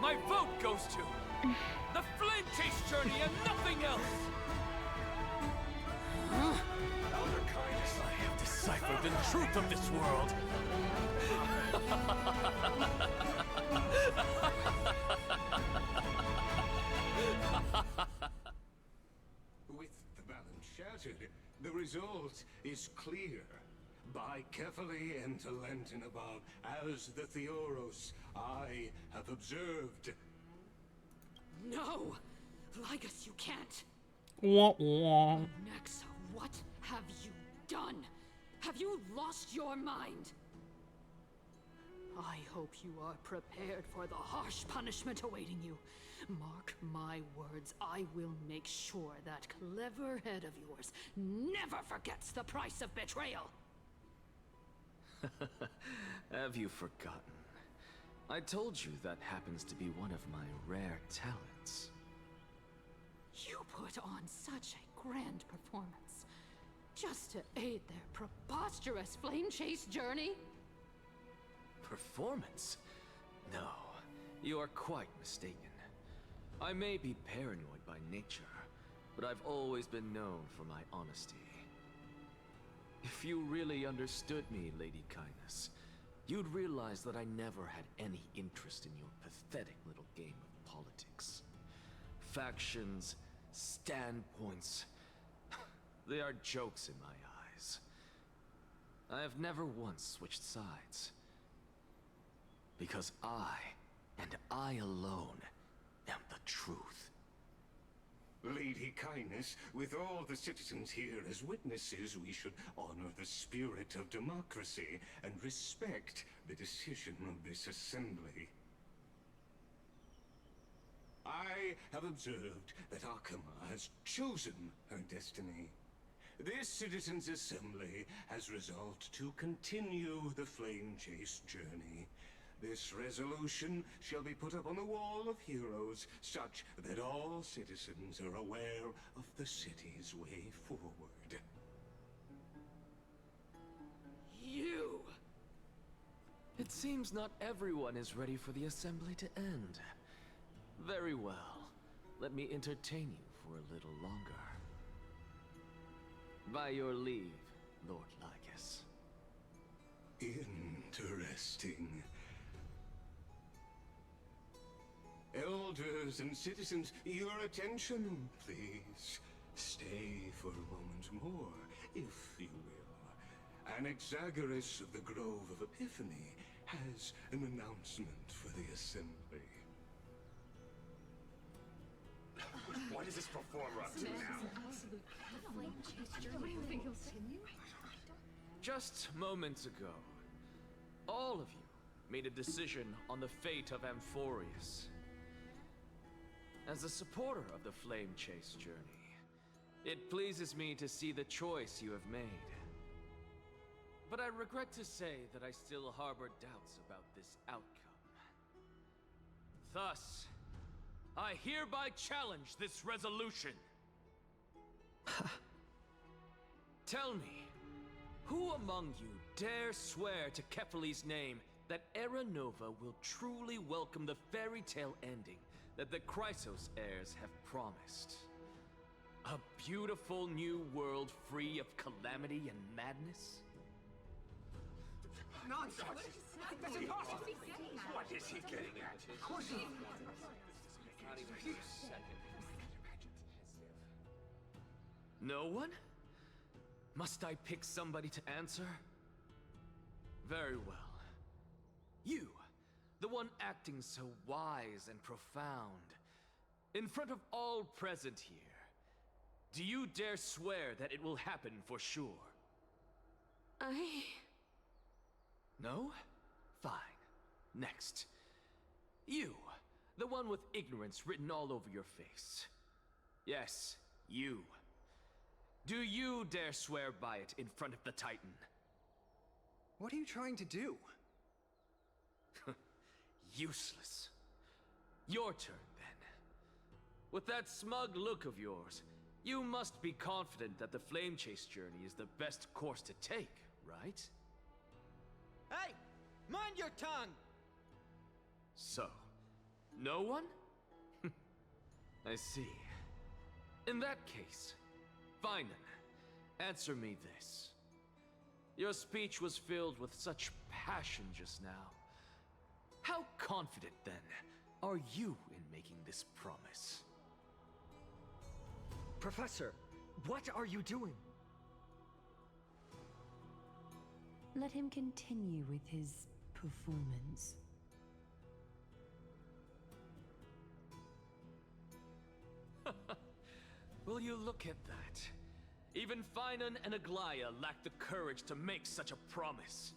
My vote goes to the Flame Chase journey and nothing else! I have deciphered the truth of this world. With the balance shattered, the result is clear. By carefully enter Lenten above, as the Theoros I have observed. No! Ligus, you can't! Wah, wah. Nexa, what have you done? Have you lost your mind? I hope you are prepared for the harsh punishment awaiting you. Mark my words, I will make sure that clever head of yours never forgets the price of betrayal. Have you forgotten? I told you that happens to be one of my rare talents. You put on such a grand performance just to aid their preposterous flame chase journey? Performance? No, you are quite mistaken. I may be paranoid by nature, but I've always been known for my honesty. If you really understood me, Lady Kindness, you'd realize that I never had any interest in your pathetic little game of politics. Factions, standpoints, they are jokes in my eyes. I have never once switched sides. Because I, and I alone, am the truth. Lady Kindness, with all the citizens here as witnesses, we should honor the spirit of democracy and respect the decision of this assembly. I have observed that Akama has chosen her destiny. This citizens' assembly has resolved to continue the flame chase journey. This resolution shall be put up on the Wall of Heroes, such that all citizens are aware of the city's way forward. You! It seems not everyone is ready for the assembly to end. Very well. Let me entertain you for a little longer. By your leave, Lord Lycus. Interesting. Elders and citizens, your attention, please. Stay for a moment more, if you will. Anaxagoras of the Grove of Epiphany has an announcement for the assembly. What is this performer up to now? Just moments ago, all of you made a decision on the fate of Amphoreus. As a supporter of the Flame Chase journey, it pleases me to see the choice you have made. But I regret to say that I still harbor doubts about this outcome. Thus, I hereby challenge this resolution. Tell me, who among you dare swear to Kefali's name that Era Nova will truly welcome the fairy tale ending that the Chrysos heirs have promised? A beautiful new world free of calamity and madness? Nonsense! That's impossible! What is he getting at? Of course he... No one? Must I pick somebody to answer? Very well. You, the one acting so wise and profound, in front of all present here, do you dare swear that it will happen for sure? No? Fine. Next. You, the one with ignorance written all over your face. Yes, you. Do you dare swear by it in front of the Titan? What are you trying to do? Useless. Your turn, then. With that smug look of yours, you must be confident that the Flame Chase journey is the best course to take, right? Hey! Mind your tongue! So, no one? I see. In that case, fine then. Answer me this. Your speech was filled with such passion just now. How confident, then, are you in making this promise? Professor, what are you doing? Let him continue with his performance. Will you look at that? Even Finan and Aglaya lack the courage to make such a promise.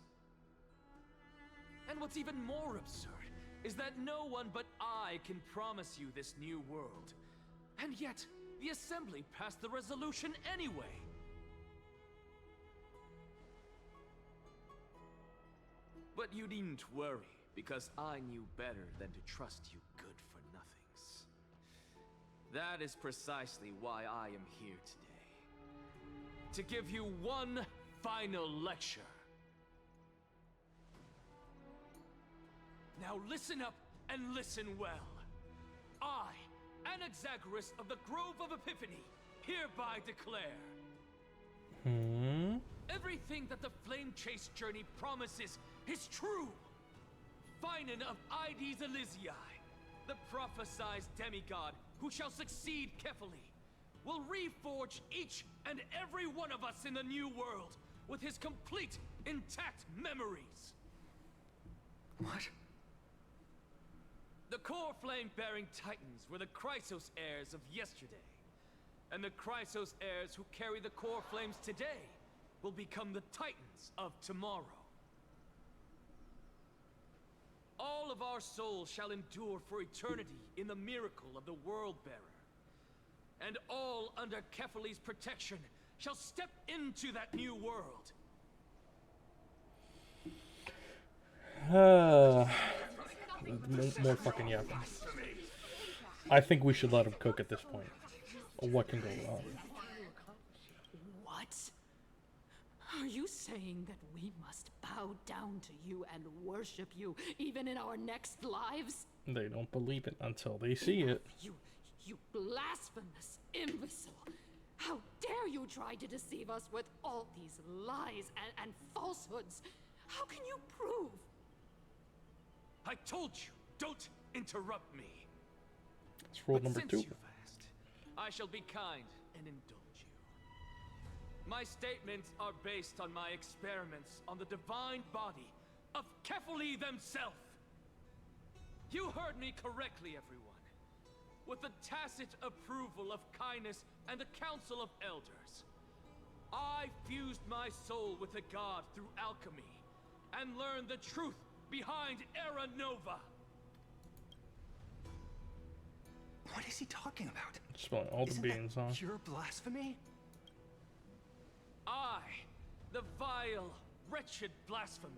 And what's even more absurd is that no one but I can promise you this new world. And yet, the Assembly passed the resolution anyway. But you needn't worry, because I knew better than to trust you good-for-nothings. That is precisely why I am here today. To give you one final lecture. Now listen up and listen well. I, Anaxagoras of the Grove of Epiphany, hereby declare... Everything that the Flame Chase journey promises is true! Finan of Ides Elysiae, the prophesied demigod who shall succeed Kefali, will reforge each and every one of us in the new world with his complete, intact memories. What? The core flame-bearing titans were the Chrysos heirs of yesterday. And the Chrysos heirs who carry the core flames today will become the titans of tomorrow. All of our souls shall endure for eternity in the miracle of the World-Bearer. And all under Kefali's protection shall step into that new world. More fucking yapping. I think we should let him cook at this point. What can go wrong? What? Are you saying that we must bow down to you and worship you, even in our next lives? They don't believe it until they see it. You blasphemous imbecile! How dare you try to deceive us with all these lies and falsehoods? How can you prove? I told you, don't interrupt me. It's rule number 2. You've asked, I shall be kind and indulge you. My statements are based on my experiments on the divine body of Kefali themselves. You heard me correctly, everyone. With the tacit approval of Kindness and the Council of Elders, I fused my soul with the god through alchemy and learned the truth behind Era Nova. What is he talking about? Spilling all the beans, huh? Pure blasphemy? I, the vile, wretched blasphemer,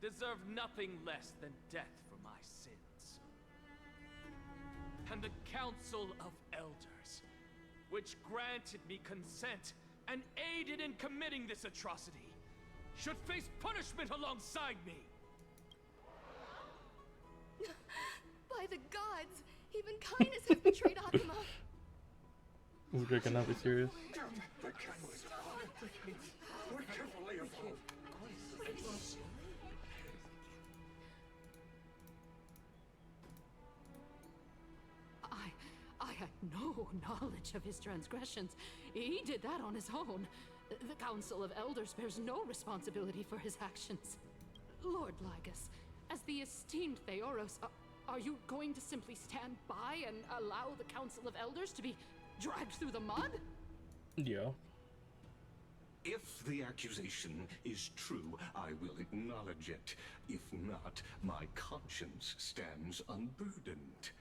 deserve nothing less than death for my sins. And the Council of Elders, which granted me consent and aided in committing this atrocity, should face punishment alongside me. By the gods, even Kindness has betrayed Akuma. This guy cannot be serious. I had no knowledge of his transgressions. He did that on his own. The Council of Elders bears no responsibility for his actions. Lord Lygus, as the esteemed Theoros, are you going to simply stand by and allow the Council of Elders to be dragged through the mud? Yeah. If the accusation is true, I will acknowledge it. If not, my conscience stands unburdened.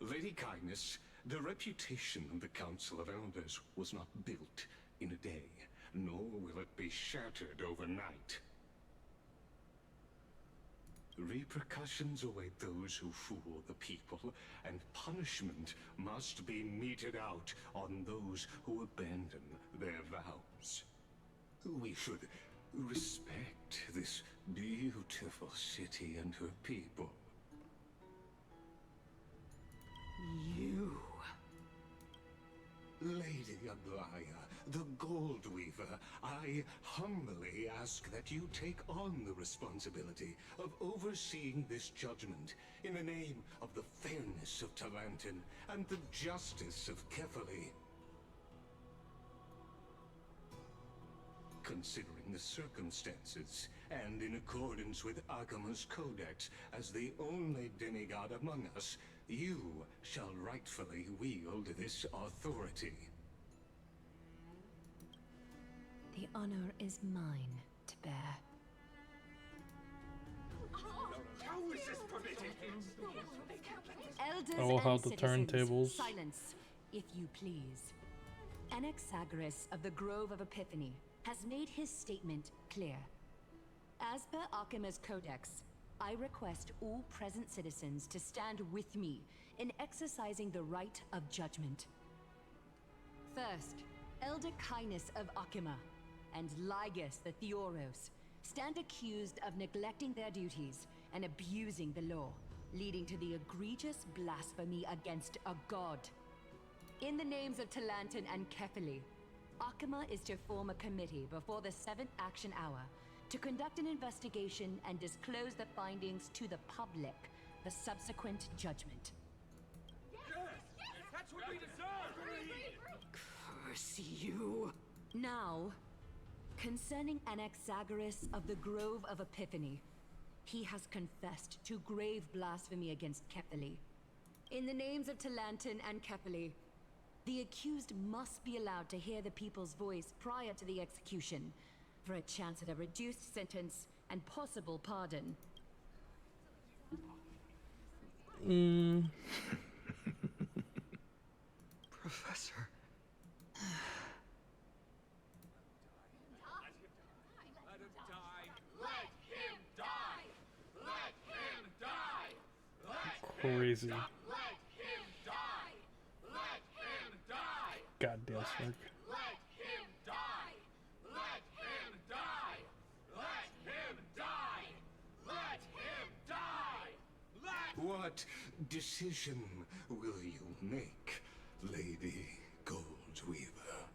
Lady Kindness, the reputation of the Council of Elders was not built in a day, nor will it be shattered overnight. Repercussions await those who fool the people, and punishment must be meted out on those who abandon their vows. We should respect this beautiful city and her people. You... Lady Aglaya, the Gold Weaver, I humbly ask that you take on the responsibility of overseeing this judgment in the name of the fairness of Talantin and the justice of Kefali. Considering the circumstances, and in accordance with Akuma's codex, as the only demigod among us, you shall rightfully wield this authority. The honor is mine to bear. Elders I will and have the citizens, turntables. silence, if you please. Anaxagoras of the Grove of Epiphany has made his statement clear. As per Archima's Codex, I request all present citizens to stand with me in exercising the right of judgment. First, Elder Cainus of Archima and Ligus the Theoros stand accused of neglecting their duties and abusing the law, leading to the egregious blasphemy against a god. In the names of Talanton and Kefili, Archima is to form a committee before the 7th action hour to conduct an investigation and disclose the findings to the public, the subsequent judgment. That's what we deserve! Curse you! Now, concerning Anaxagoras of the Grove of Epiphany, he has confessed to grave blasphemy against Kefili. In the names of Talanton and Kefili, the accused must be allowed to hear the people's voice prior to the execution, for a chance at a reduced sentence and possible pardon. Professor. Crazy. Goddamn Smirk. What decision will you make, Lady Goldweaver?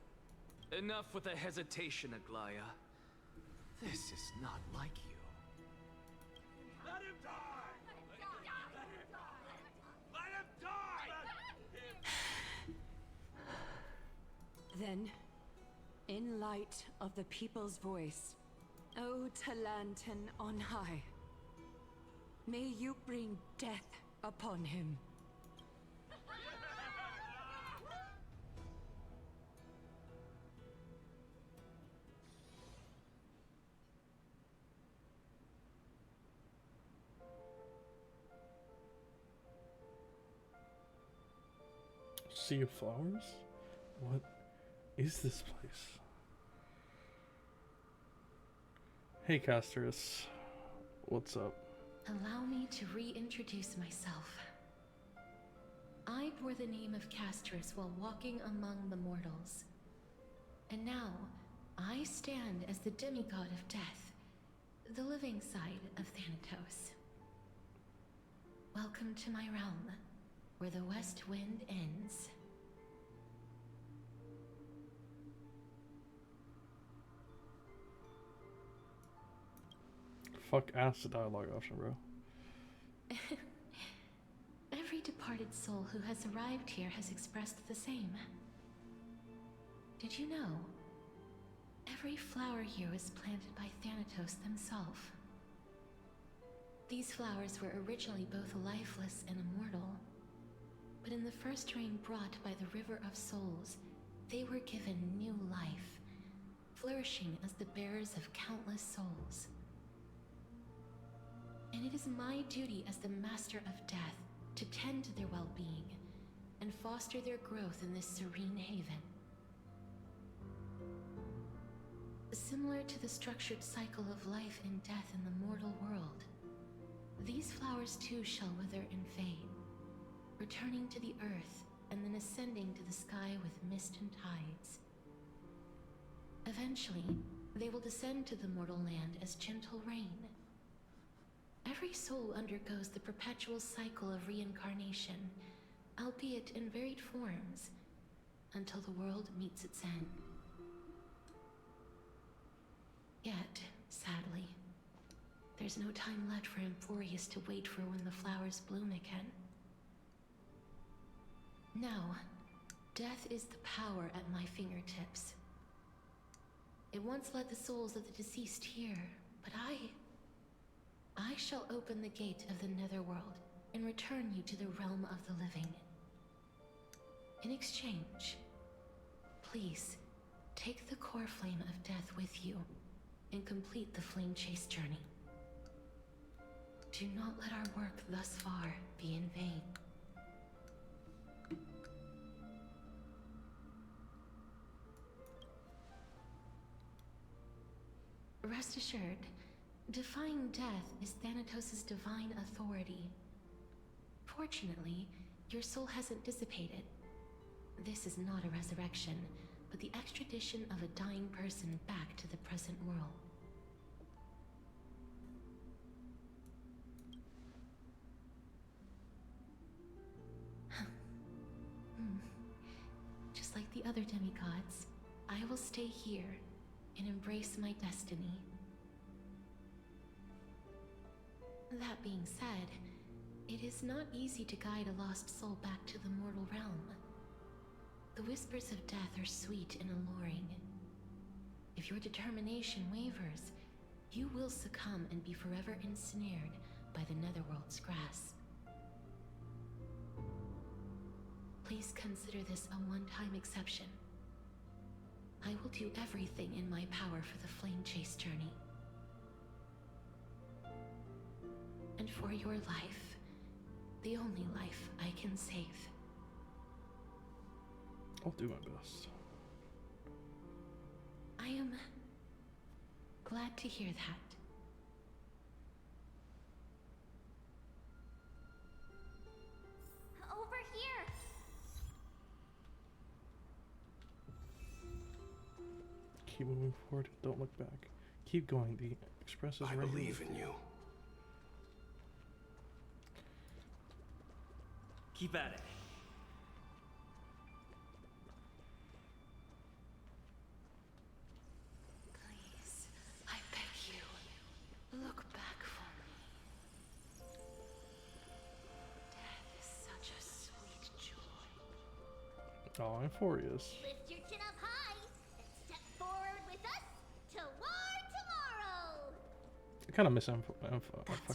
Enough with the hesitation, Aglaya. This is not like you. Let him die! Let him die! Then, in light of the people's voice, O Talanton on high, may you bring death upon him. Sea of Flowers? What is this place? Hey, Casterus. What's up? Allow me to reintroduce myself. I bore the name of Casterus while walking among the mortals. And now, I stand as the demigod of death, the living side of Thanatos. Welcome to my realm, where the west wind ends. Fuck, ask the dialogue option, bro. Every departed soul who has arrived here has expressed the same. Did you know? Every flower here was planted by Thanatos himself. These flowers were originally both lifeless and immortal, but in the first rain brought by the River of Souls, they were given new life, flourishing as the bearers of countless souls. And it is my duty as the Master of Death to tend to their well-being and foster their growth in this serene haven. Similar to the structured cycle of life and death in the mortal world, these flowers too shall wither and fade, returning to the earth and then ascending to the sky with mist and tides. Eventually, they will descend to the mortal land as gentle rain. Every soul undergoes the perpetual cycle of reincarnation, albeit in varied forms, until the world meets its end. Yet, sadly, there's no time left for Amphoreus to wait for when the flowers bloom again. Now, death is the power at my fingertips. It once led the souls of the deceased here, but I shall open the gate of the Netherworld and return you to the realm of the living. In exchange, please, take the core flame of death with you and complete the flame chase journey. Do not let our work thus far be in vain. Rest assured, defying death is Thanatos' divine authority. Fortunately, your soul hasn't dissipated. This is not a resurrection, but the extradition of a dying person back to the present world. Just like the other demigods, I will stay here and embrace my destiny. That being said, it is not easy to guide a lost soul back to the mortal realm. The whispers of death are sweet and alluring. If your determination wavers, you will succumb and be forever ensnared by the Netherworld's grasp. Please consider this a one-time exception. I will do everything in my power for the Flame Chase journey. And for your life, the only life I can save. I'll do my best. I am glad to hear that. Over here! Keep moving forward. Don't look back. Keep going. The express is I right believe here. in you. Keep at it. Please, I beg you, look back for me. Death is such a sweet joy. Oh, Amphoreus. Lift your chin up high and step forward with us to war tomorrow! I kind of miss fucking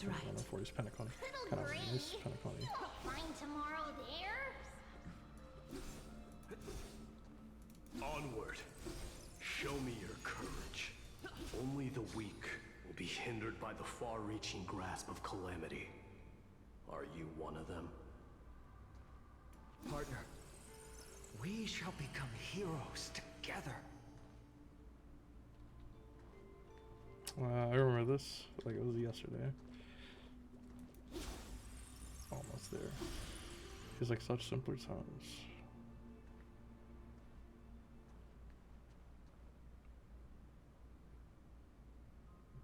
right. Amphoreus Pentacon. Little Kind of Green, miss Pentacon. you won't find tomorrow there. Onward. Show me your courage. Only the weak will be hindered by the far-reaching grasp of calamity. Are you one of them? Partner, we shall become heroes together. I remember this like it was yesterday. Almost there. Feels like such simpler times.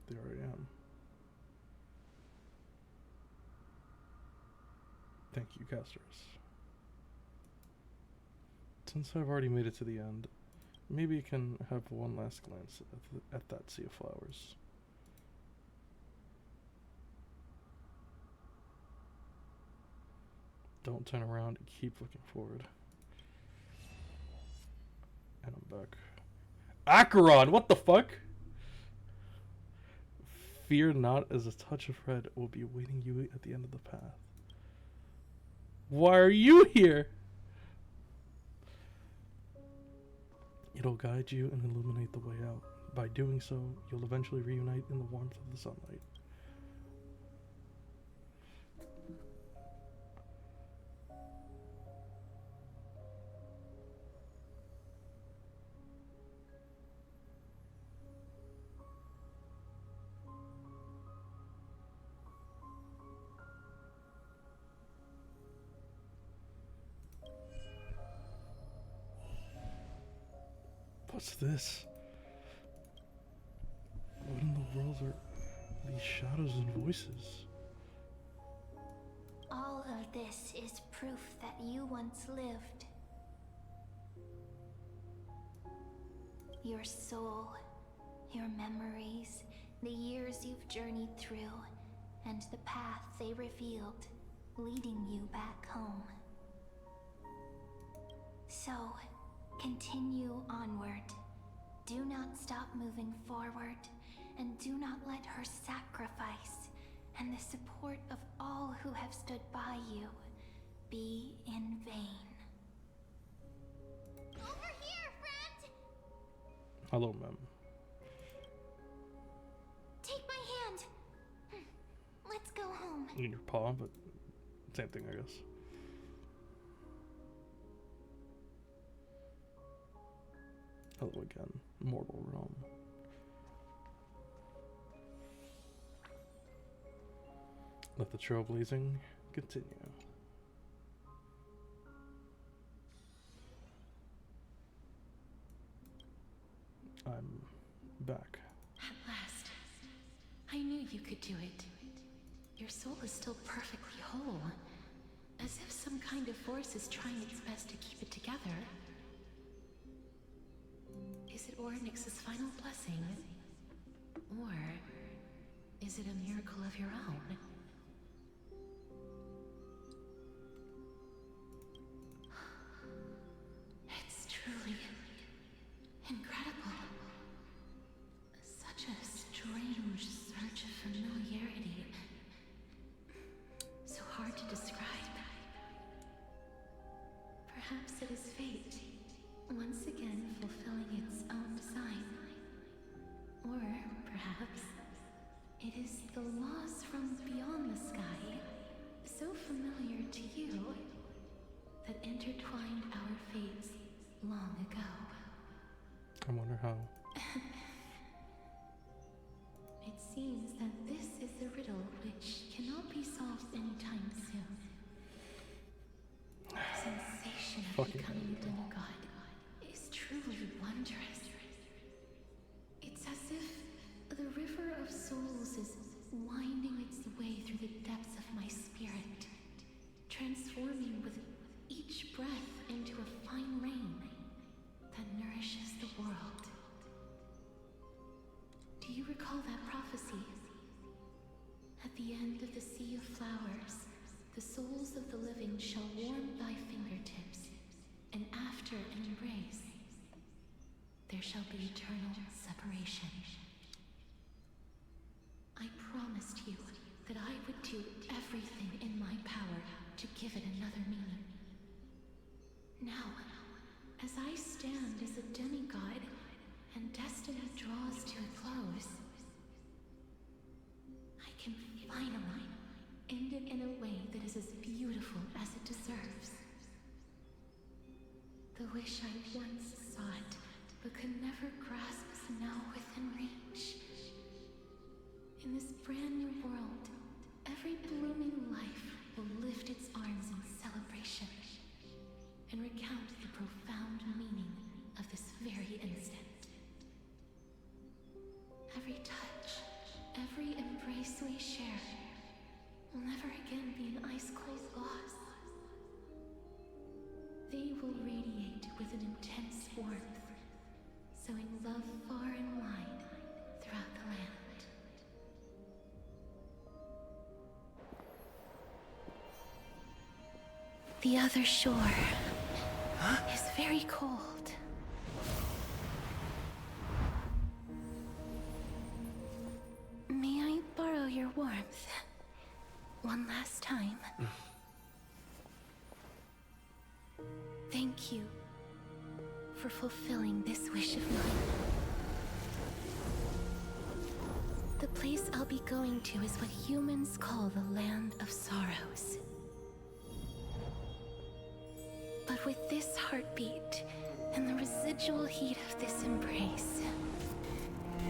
There I am. Thank you, casters. Since I've already made it to the end, maybe I can have one last glance at that sea of flowers. Don't turn around and keep looking forward. And I'm back. Acheron, what the fuck? Fear not, as a touch of red will be awaiting you at the end of the path. Why are you here? It'll guide you and illuminate the way out. By doing so, you'll eventually reunite in the warmth of the sunlight. What's this? What in the world are these shadows and voices? All of this is proof that you once lived. Your soul, your memories, the years you've journeyed through, and the path they revealed, leading you back home. So, continue onward. Do not stop moving forward, and do not let her sacrifice and the support of all who have stood by you be in vain. Over here, friend! Hello, ma'am. Take my hand. Let's go home. in your paw, but same thing, I guess. Hello again, mortal realm. Let the trailblazing continue. I'm back. At last. I knew you could do it. Your soul is still perfectly whole. As if some kind of force is trying its best to keep it together. Is it Ornyx's final blessing? Or is it a miracle of your own? It's truly incredible. Such a strange surge of familiarity. So hard to describe. Perhaps it is fate, once again fulfilling its own design. Or perhaps it is the laws from beyond the sky, so familiar to you, that intertwined our fates long ago. I wonder how. It seems that this is the riddle which cannot be solved anytime soon. The sensation of becoming a demigod is truly wondrous. It's as if the river of souls is winding its way through the depths of my spirit, transforming with each breath into a fine rain that nourishes the world. Do you recall that prophecy? At the end of the sea of flowers, the souls of the living shall warm thy fingertips, and after an embrace, there shall be eternal separation. I promised you that I would do everything in my power to give it another meaning. Now, as I stand as a demigod, and destiny draws to a close, I can finally end it in a way that is as beautiful as it deserves. The wish I once sought, but could never grasp, is now within reach. In this brand new world, every blooming life will lift its arms in celebration and recount the profound meaning of this very instant. Every touch, every embrace we share will never again be an ice-cold loss. They will radiate with an intense warmth, sowing love far and wide throughout the land. The other shore is very cold. May I borrow your warmth one last time? Thank you for fulfilling this wish of mine. The place I'll be going to is what humans call the Land of Sorrows. But with this heartbeat and the residual heat of this embrace,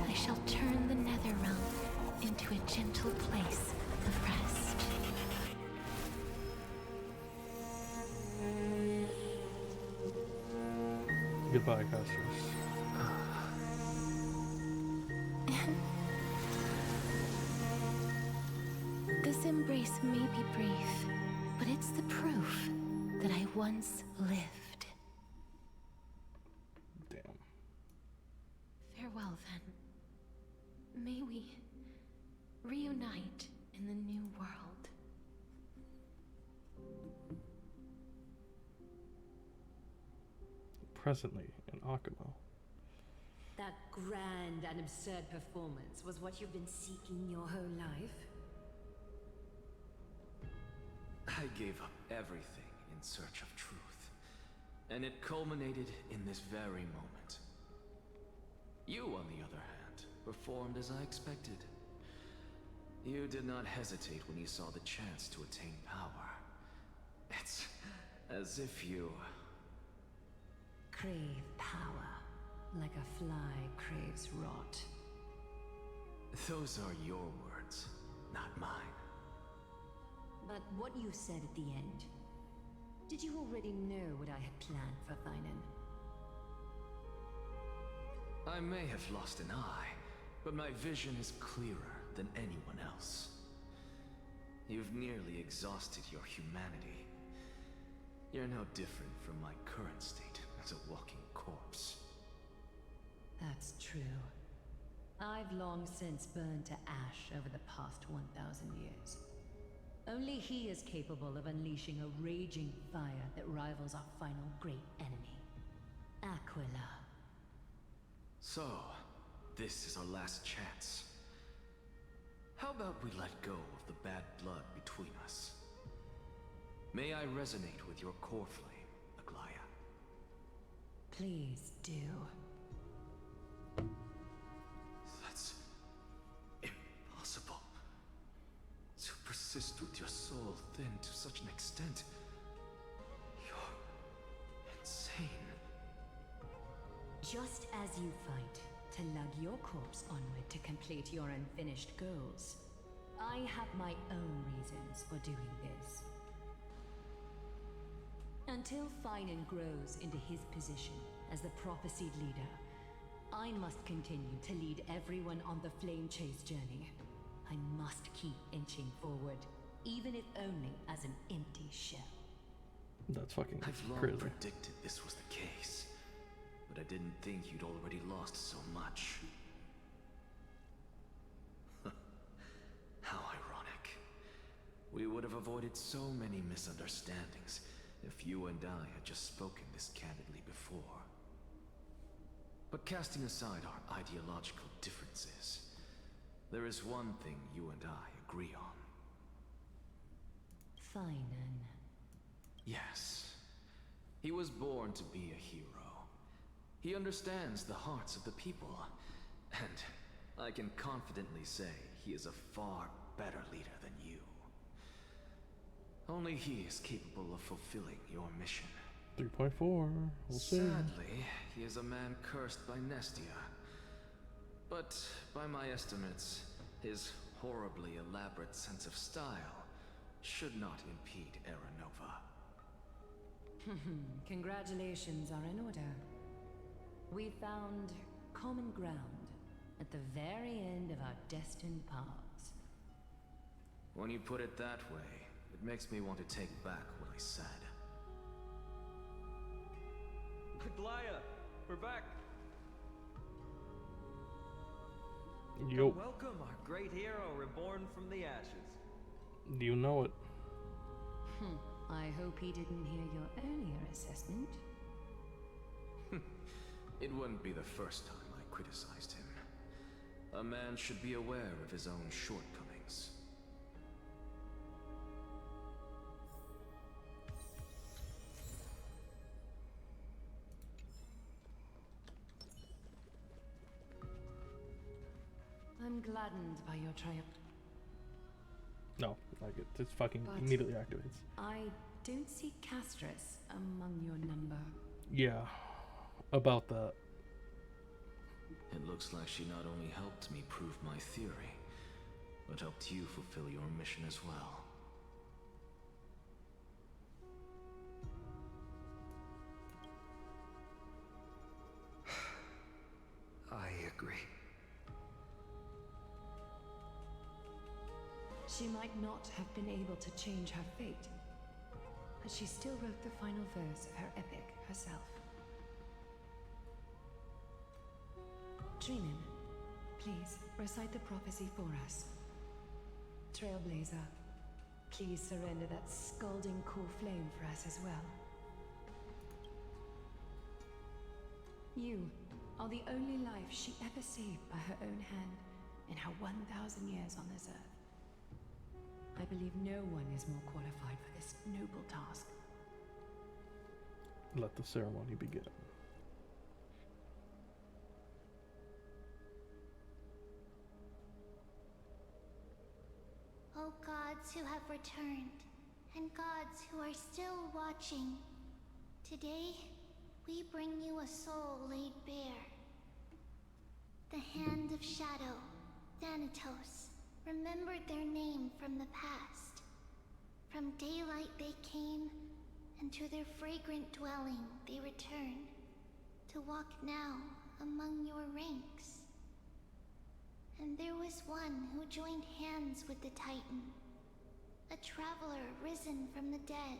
I shall turn the Netherrealm into a gentle place of rest. Goodbye, casters. This embrace may be brief, but it's the proof that I once lived. Damn. Farewell, then. May we reunite in the new world. Presently in Akuma. That grand and absurd performance was what you've been seeking your whole life? I gave up everything in search of truth, and it culminated in this very moment. You, on the other hand, performed as I expected. You did not hesitate when you saw the chance to attain power. It's as if you... Crave power, like a fly craves rot. Those are your words, not mine. But what you said at the end, did you already know what I had planned for Thainan? I may have lost an eye, but my vision is clearer than anyone else. You've nearly exhausted your humanity. You're no different from my current state as a walking corpse. That's true. I've long since burned to ash over the past 1,000 years. Only he is capable of unleashing a raging fire that rivals our final great enemy, Aquila. So, this is our last chance. How about we let go of the bad blood between us? May I resonate with your core flame, Aglaya? Please do. That's impossible. To persist with your soul thin to such an extent. You're insane. Just as you fight to lug your corpse onward to complete your unfinished goals, I have my own reasons for doing this. Until Thainan grows into his position as the prophesied leader, I must continue to lead everyone on the flame chase journey. I must keep inching forward, even if only as an empty shell. That's fucking I've long crazy. predicted this was the case, but I didn't think you'd already lost so much. How ironic. We would have avoided so many misunderstandings if you and I had just spoken this candidly before. But casting aside our ideological differences, there is one thing you and I agree on. Thainan. Yes. He was born to be a hero. He understands the hearts of the people, and I can confidently say he is a far better leader than you. Only he is capable of fulfilling your mission. 3.4. We'll see. Sadly, he is a man cursed by Nestia. But by my estimates, his horribly elaborate sense of style should not impede Aranova. Congratulations are in order. We found common ground at the very end of our destined paths. When you put it that way, it makes me want to take back what I said. Aglaya, we're back. Yo. Welcome, our great hero reborn from the ashes. You know it. I hope he didn't hear your earlier assessment. It wouldn't be the first time I criticized him. A man should be aware of his own shortcomings. I'm gladdened by your triumph. No, like it fucking But immediately activates. I don't see Castrus among your number. Yeah, about that. It looks like she not only helped me prove my theory, but helped you fulfill your mission as well. I agree. She might not have been able to change her fate, but she still wrote the final verse of her epic herself. Trinan, please recite the prophecy for us. Trailblazer, please surrender that scalding cool flame for us as well. You are the only life she ever saved by her own hand in her 1,000 years on this earth. I believe no one is more qualified for this noble task. Let the ceremony begin. gods who have returned, and gods who are still watching. Today, we bring you a soul laid bare. The Hand of Shadow, Thanatos, remembered their name from the past. From daylight they came, and to their fragrant dwelling they return, to walk now among your ranks. And there was one who joined hands with the Titan, a traveler risen from the dead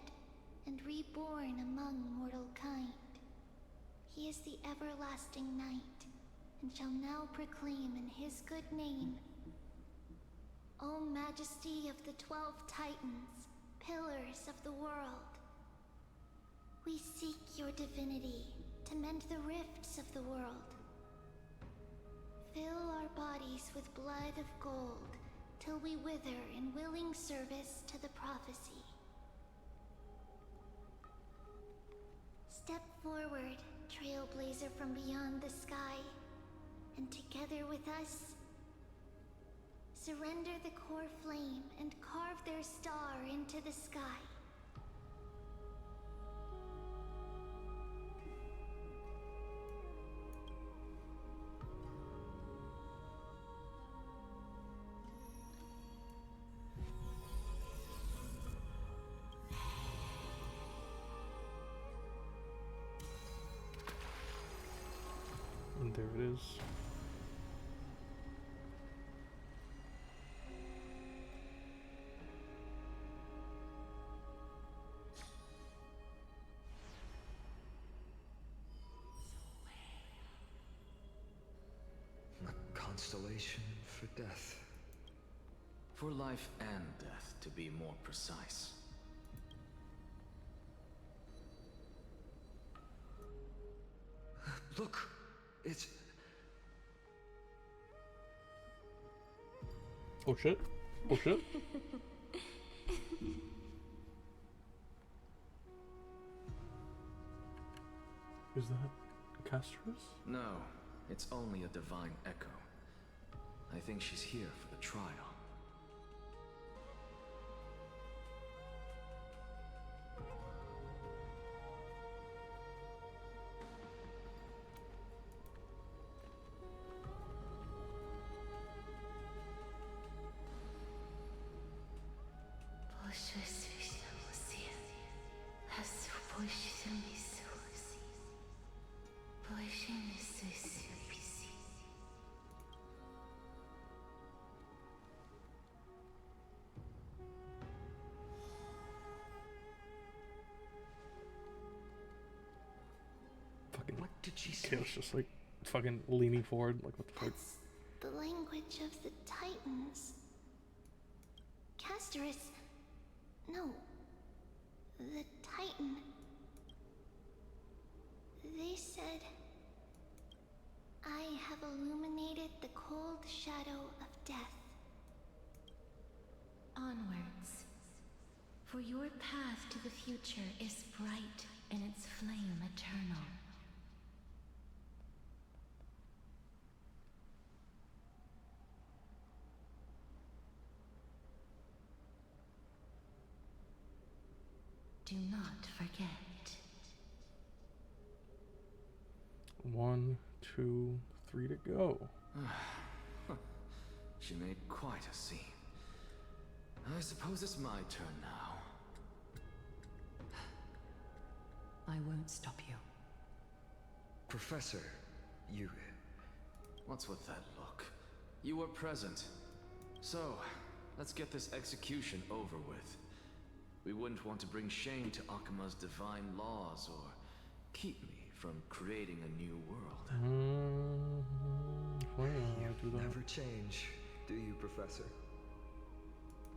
and reborn among mortal kind. He is the everlasting night, and shall now proclaim in his good name, O Majesty of the 12 Titans, pillars of the world. We seek your divinity to mend the rifts of the world. Fill our bodies with blood of gold, till we wither in willing service to the prophecy. Step forward, trailblazer from beyond the sky, and together with us, surrender the core flame and carve their star into the sky. And there it is. A constellation for death. For life and death, to be more precise. Look! It's... Oh shit. Oh shit. Is that Casterus? No, it's only a divine echo. I think she's here for the trial. What did she say? Kale's just like fucking leaning forward, like what the fuck? That's the language of the Titans. Casterus... No. The Titan. They said... I have illuminated the cold shadow of death. Onwards. For your path to the future is bright and its flame eternal. Do not forget. 1, 2, 3 to go. She made quite a scene. I suppose it's my turn now. I won't stop you. Professor, you... What's with that look? You were present. So, let's get this execution over with. We wouldn't want to bring shame to Akima's divine laws or keep me from creating a new world. You never change, do you, Professor?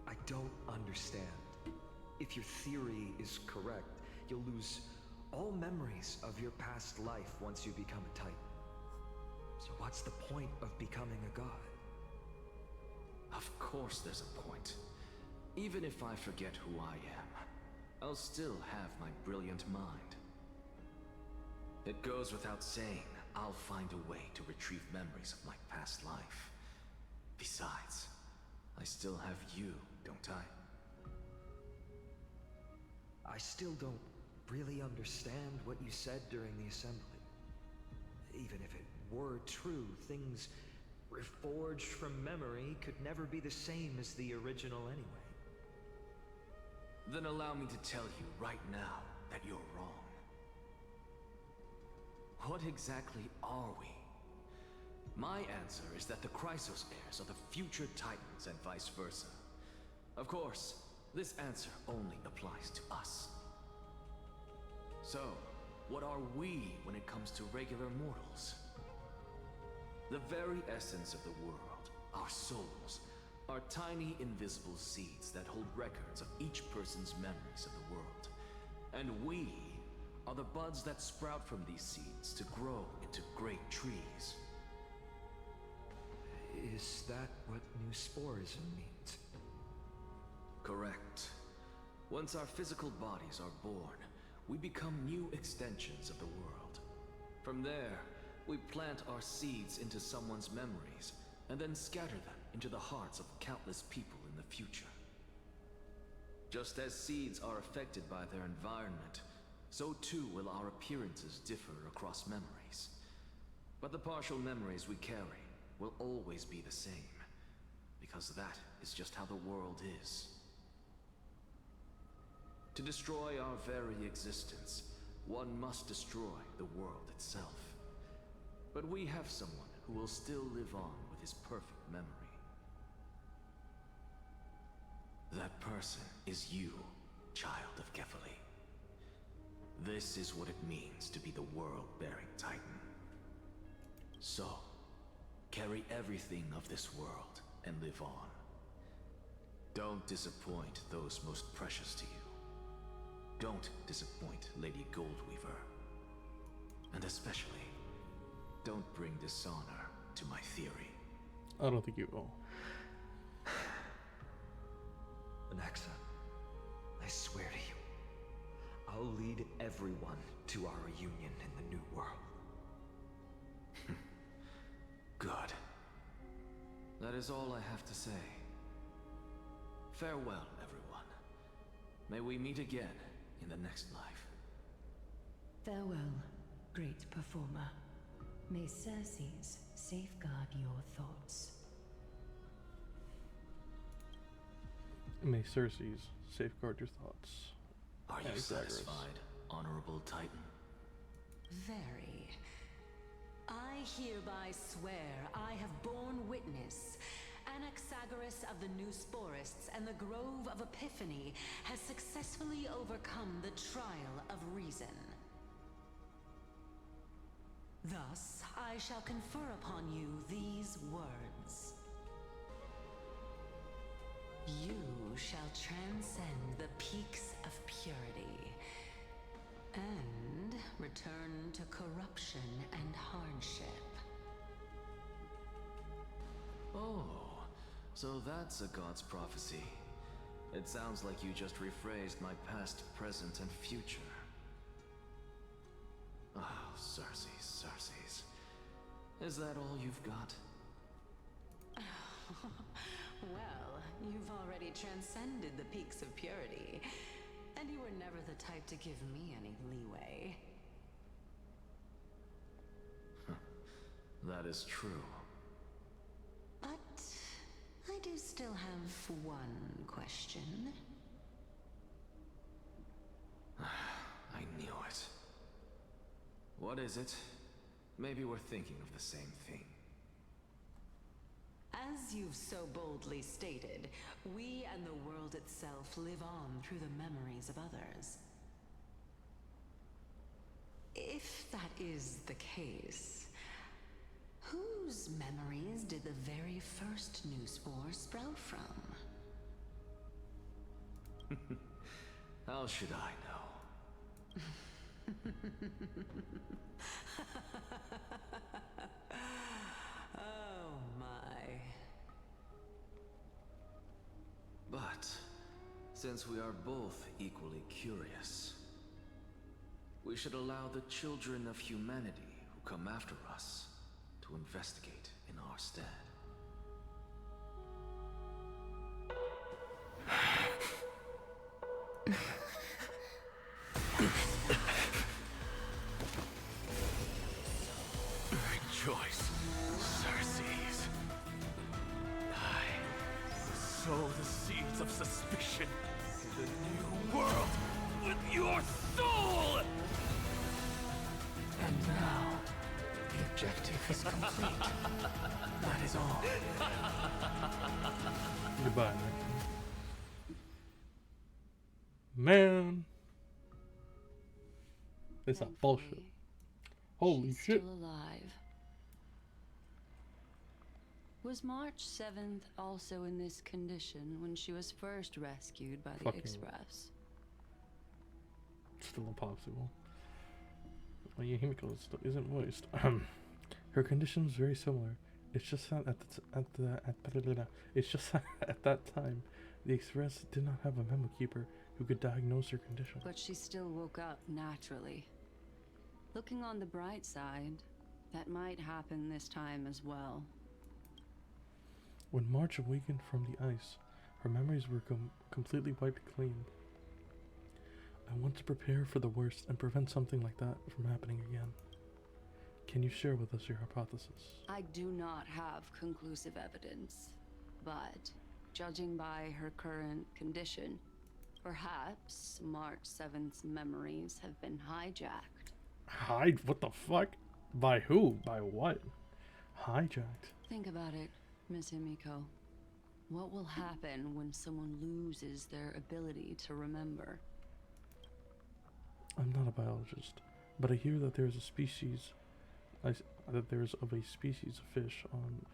I don't understand. If your theory is correct, you'll lose all memories of your past life once you become a Titan. So what's the point of becoming a god? Of course there's a point. Even if I forget who I am, I'll still have my brilliant mind. It goes without saying, I'll find a way to retrieve memories of my past life. Besides, I still have you, don't I? I still don't really understand what you said during the assembly. Even if it were true, things reforged from memory could never be the same as the original anyway. Then allow me to tell you right now that you're wrong. What exactly are we? My answer is that the Chrysos heirs are the future Titans and vice versa. Of course, this answer only applies to us. So, what are we when it comes to regular mortals? The very essence of the world, our souls, are tiny invisible seeds that hold records of each person's memories of the world. And we are the buds that sprout from these seeds to grow into great trees. Is that what new sporism means? Correct. Once our physical bodies are born, we become new extensions of the world. From there, we plant our seeds into someone's memories, and then scatter them into the hearts of countless people in the future. Just as seeds are affected by their environment, so too will our appearances differ across memories. But the partial memories we carry will always be the same, because that is just how the world is. To destroy our very existence, one must destroy the world itself. But we have someone who will still live on with his perfect memory. That person is you, child of Kefali. This is what it means to be the world-bearing Titan. So, carry everything of this world and live on. Don't disappoint those most precious to you. Don't disappoint Lady Goldweaver. And especially, don't bring dishonor to my theory. I don't think you will. Anaxa, I swear to you, I'll lead everyone to our reunion in the New World. Good. That is all I have to say. Farewell, everyone. May we meet again in the next life. Farewell, great performer. May Circes safeguard your thoughts. May Circes safeguard your thoughts. Are you satisfied, Honorable Titan? Very. I hereby swear I have borne witness. Anaxagoras of the New Sporists and the Grove of Epiphany has successfully overcome the trial of reason. Thus, I shall confer upon you these words. You shall transcend the peaks of purity and return to corruption and hardship. Oh, so that's a god's prophecy. It sounds like you just rephrased my past, present, and future. Oh, Circes, Circes. Is that all you've got? Well, you've already transcended the peaks of purity, and you were never the type to give me any leeway. That is true. But I do still have one question. I knew it. What is it? Maybe we're thinking of the same thing. As you've so boldly stated, we and the world itself live on through the memories of others. If that is the case, whose memories did the very first new spore sprout from? How should I know? Oh my. But, since we are both equally curious, we should allow the children of humanity who come after us to investigate in our stead. Rejoice, Circes. I sow the seeds of suspicion in the new world with your soul! And now, the objective is complete. That is all. Goodbye, man. It's a bullshit. Holy She's shit. Still alive. Was March 7th also in this condition when she was first rescued by the Fucking Express? Still impossible. Well, yeah, Himiko isn't moist. Her condition was very similar. It's just that at that time, the Express did not have a memo keeper who could diagnose her condition. But she still woke up naturally. Looking on the bright side, that might happen this time as well. When March awakened from the ice, her memories were completely wiped clean. I want to prepare for the worst and prevent something like that from happening again. Can you share with us your hypothesis? I do not have conclusive evidence, but judging by her current condition, perhaps March 7th's memories have been hijacked. What the fuck? By who? By what? Hijacked. Think about it, Miss Himiko. What will happen when someone loses their ability to remember? I'm not a biologist, but I hear that there is a species, that there's of a species of fish on,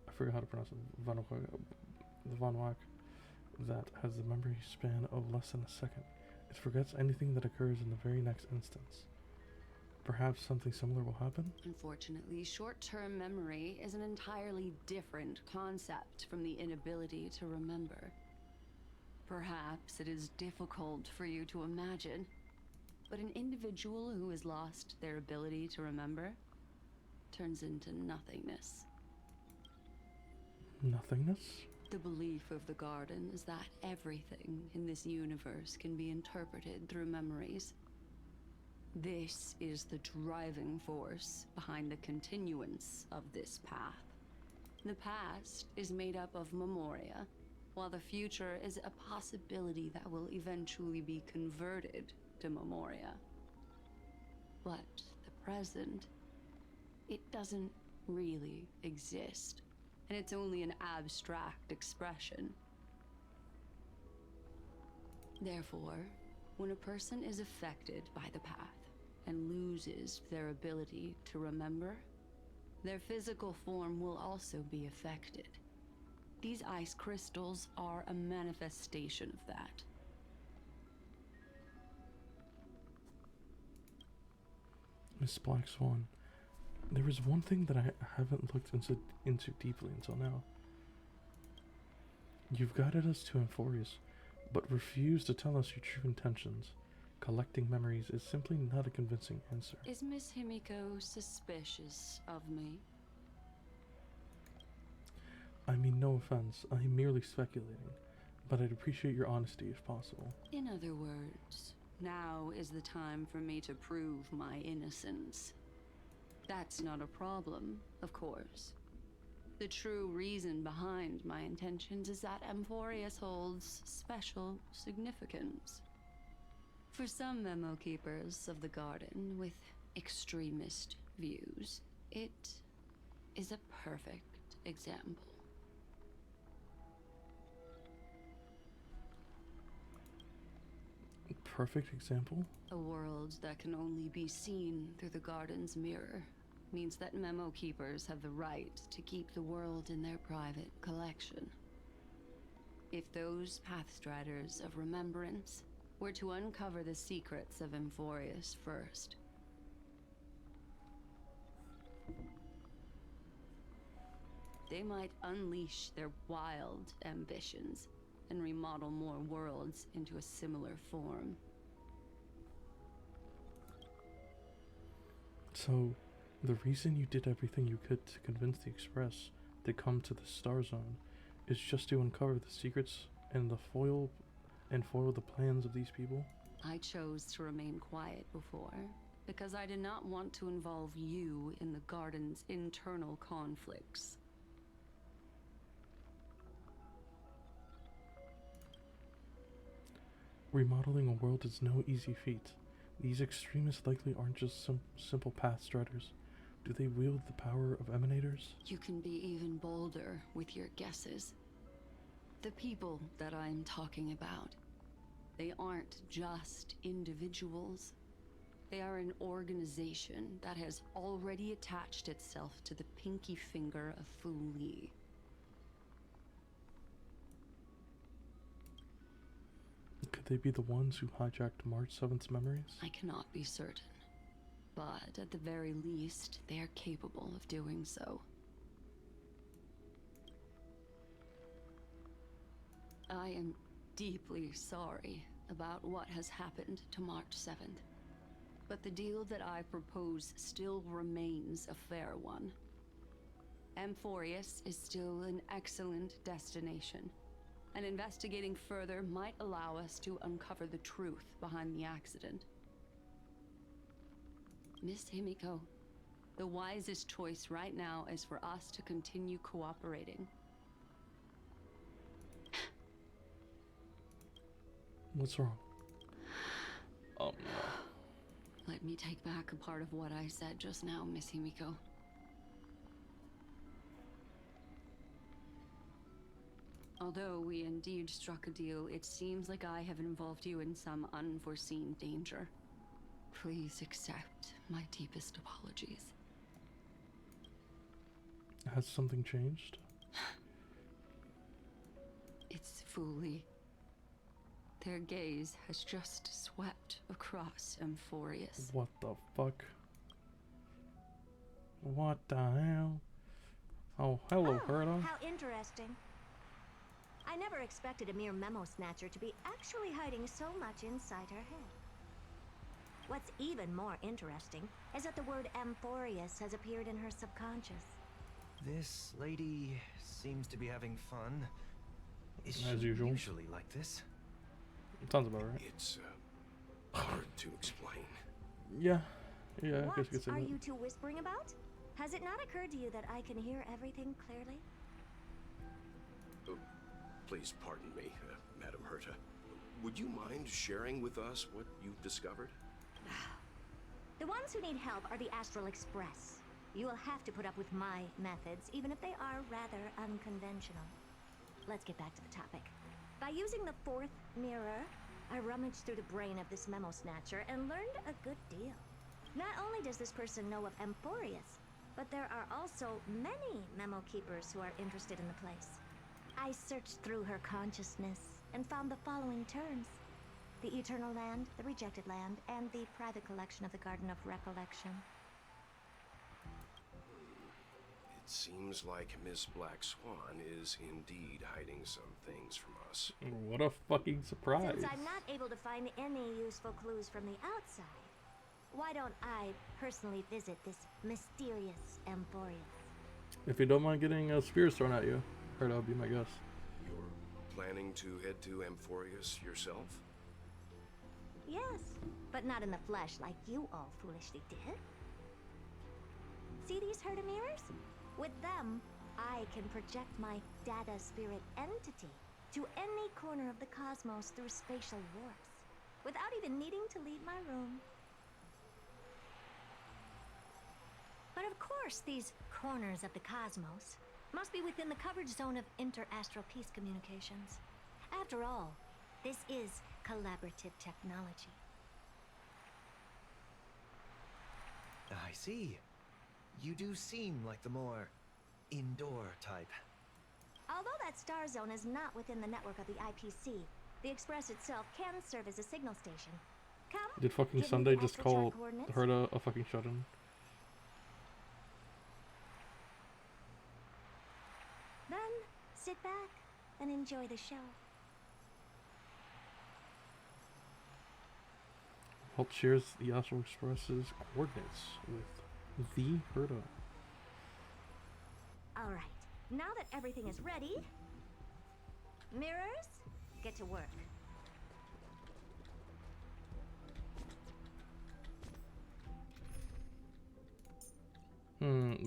I forgot how to pronounce it, Vanuatu, that has the memory span of less than a second. It forgets anything that occurs in the very next instance. Perhaps something similar will happen? Unfortunately, short-term memory is an entirely different concept from the inability to remember. Perhaps it is difficult for you to imagine, but an individual who has lost their ability to remember turns into nothingness. Nothingness? The belief of the Garden is that everything in this universe can be interpreted through memories. This is the driving force behind the continuance of this path. The past is made up of memoria, while the future is a possibility that will eventually be converted to memoria. But the present, it doesn't really exist, and it's only an abstract expression. Therefore, when a person is affected by the path and loses their ability to remember, their physical form will also be affected. These ice crystals are a manifestation of that. Miss Black Swan, there is one thing that I haven't looked into deeply until now. You've guided us to Amphoreus, but refused to tell us your true intentions. Collecting memories is simply not a convincing answer. Is Miss Himiko suspicious of me? I mean no offense, I'm merely speculating, but I'd appreciate your honesty if possible. In other words, now is the time for me to prove my innocence. That's not a problem, of course. The true reason behind my intentions is that Amphoreus holds special significance. For some memo keepers of the Garden with extremist views, it is a perfect example. Perfect example? A world that can only be seen through the Garden's mirror means that memo keepers have the right to keep the world in their private collection. If those Pathstriders of Remembrance were to uncover the secrets of Amphoreus first, they might unleash their wild ambitions and remodel more worlds into a similar form. So, the reason you did everything you could to convince the Express to come to the Star Zone is just to uncover the secrets and foil the plans of these people? I chose to remain quiet before, because I did not want to involve you in the garden's internal conflicts. Remodeling a world is no easy feat. These extremists likely aren't just some simple path stridders. Do they wield the power of emanators? You can be even bolder with your guesses. The people that I'm talking about, they aren't just individuals. They are an organization that has already attached itself to the pinky finger of Fu Li. Could they be the ones who hijacked March 7th's memories? I cannot be certain, but at the very least, they are capable of doing so. I am deeply sorry about what has happened to March 7th. But the deal that I propose still remains a fair one. Amphoreus is still an excellent destination, and investigating further might allow us to uncover the truth behind the accident. Miss Himiko, the wisest choice right now is for us to continue cooperating. What's wrong? Oh no. Let me take back a part of what I said just now, Miss Himiko. Although we indeed struck a deal, it seems like I have involved you in some unforeseen danger. Please accept my deepest apologies. Has something changed? It's Fu Li. Their gaze has just swept across Amphoreus. What the fuck? What the hell? Oh, hello, Herta. How interesting. I never expected a mere memo snatcher to be actually hiding so much inside her head. What's even more interesting is that the word Amphoreus has appeared in her subconscious. This lady seems to be having fun. Is As she usual. usually like this? Sounds about right. It's hard to explain. Yeah, I guess What you could say are that. you two whispering about? Has it not occurred to you that I can hear everything clearly? Oh, please pardon me, Madam Herta. Would you mind sharing with us what you've discovered? The ones who need help are the Astral Express. You will have to put up with my methods, even if they are rather unconventional. Let's get back to the topic. By using the fourth mirror, I rummaged through the brain of this memo snatcher and learned a good deal. Not only does this person know of Amphoreus, but there are also many memo keepers who are interested in the place. I searched through her consciousness and found the following terms: the Eternal Land, the Rejected Land, and the private collection of the Garden of Recollection. It seems like Miss Black Swan is indeed hiding some things from us. What a fucking surprise. Since I'm not able to find any useful clues from the outside, why don't I personally visit this mysterious Amphoreus? If you don't mind getting spears thrown at you, Herta would be my guess. You're planning to head to Amphoreus yourself? Yes, but not in the flesh like you all foolishly did. See these Herta mirrors? With them, I can project my data spirit entity to any corner of the cosmos through spatial warps, without even needing to leave my room. But of course, these corners of the cosmos must be within the coverage zone of inter-astral peace communications. After all, this is collaborative technology. I see. You do seem like the more indoor type. Although that star zone is not within the network of the IPC, the Express itself can serve as a signal station. Come, Did fucking give me Sunday the just astral chart call coordinates. Herta a fucking shut-in? Then sit back and enjoy the show. Halt shares the Astral Express's coordinates with the Herta. All right, now that everything is ready, mirrors, get to work.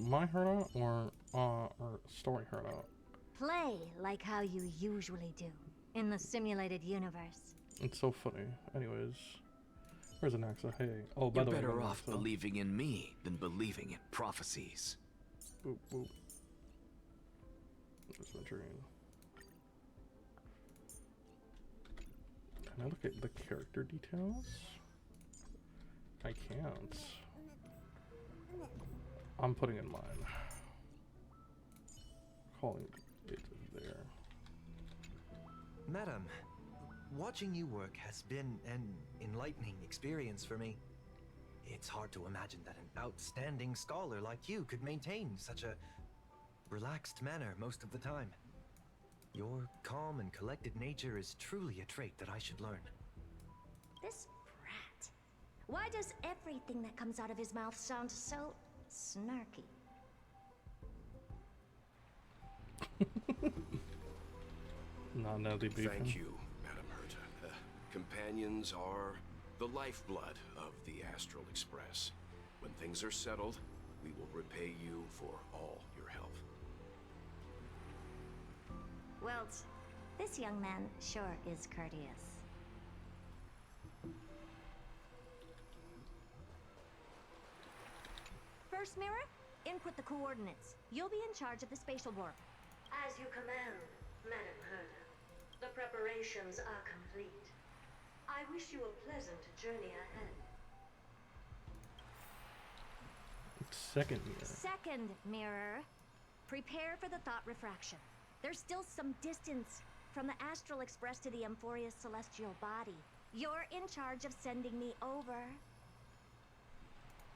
my Herda or story Herda? Play like how you usually do in the simulated universe. It's so funny. Anyways, where's Anaxa? Hey. Oh, by You're the way, better off Anaxa. believing in me than believing in prophecies. Boop, boop. Where's my dream? Can I look at the character details? I can't. I'm putting in mine. Calling it there. Madam, watching you work has been an enlightening experience for me. It's hard to imagine that an outstanding scholar like you could maintain such a relaxed manner most of the time. Your calm and collected nature is truly a trait that I should learn. This brat. Why does everything that comes out of his mouth sound so snarky? Not Nelly beefing. Thank you, Madam Herta. Companions are the lifeblood of the Astral Express. When things are settled, we will repay you for all your help. Well, this young man sure is courteous. First mirror, input the coordinates. You'll be in charge of the spatial warp. As you command, Madam Herta. The preparations are complete. I wish you a pleasant journey ahead. Second mirror. Second mirror, prepare for the thought refraction. There's still some distance from the Astral Express to the Amphoreus celestial body. You're in charge of sending me over.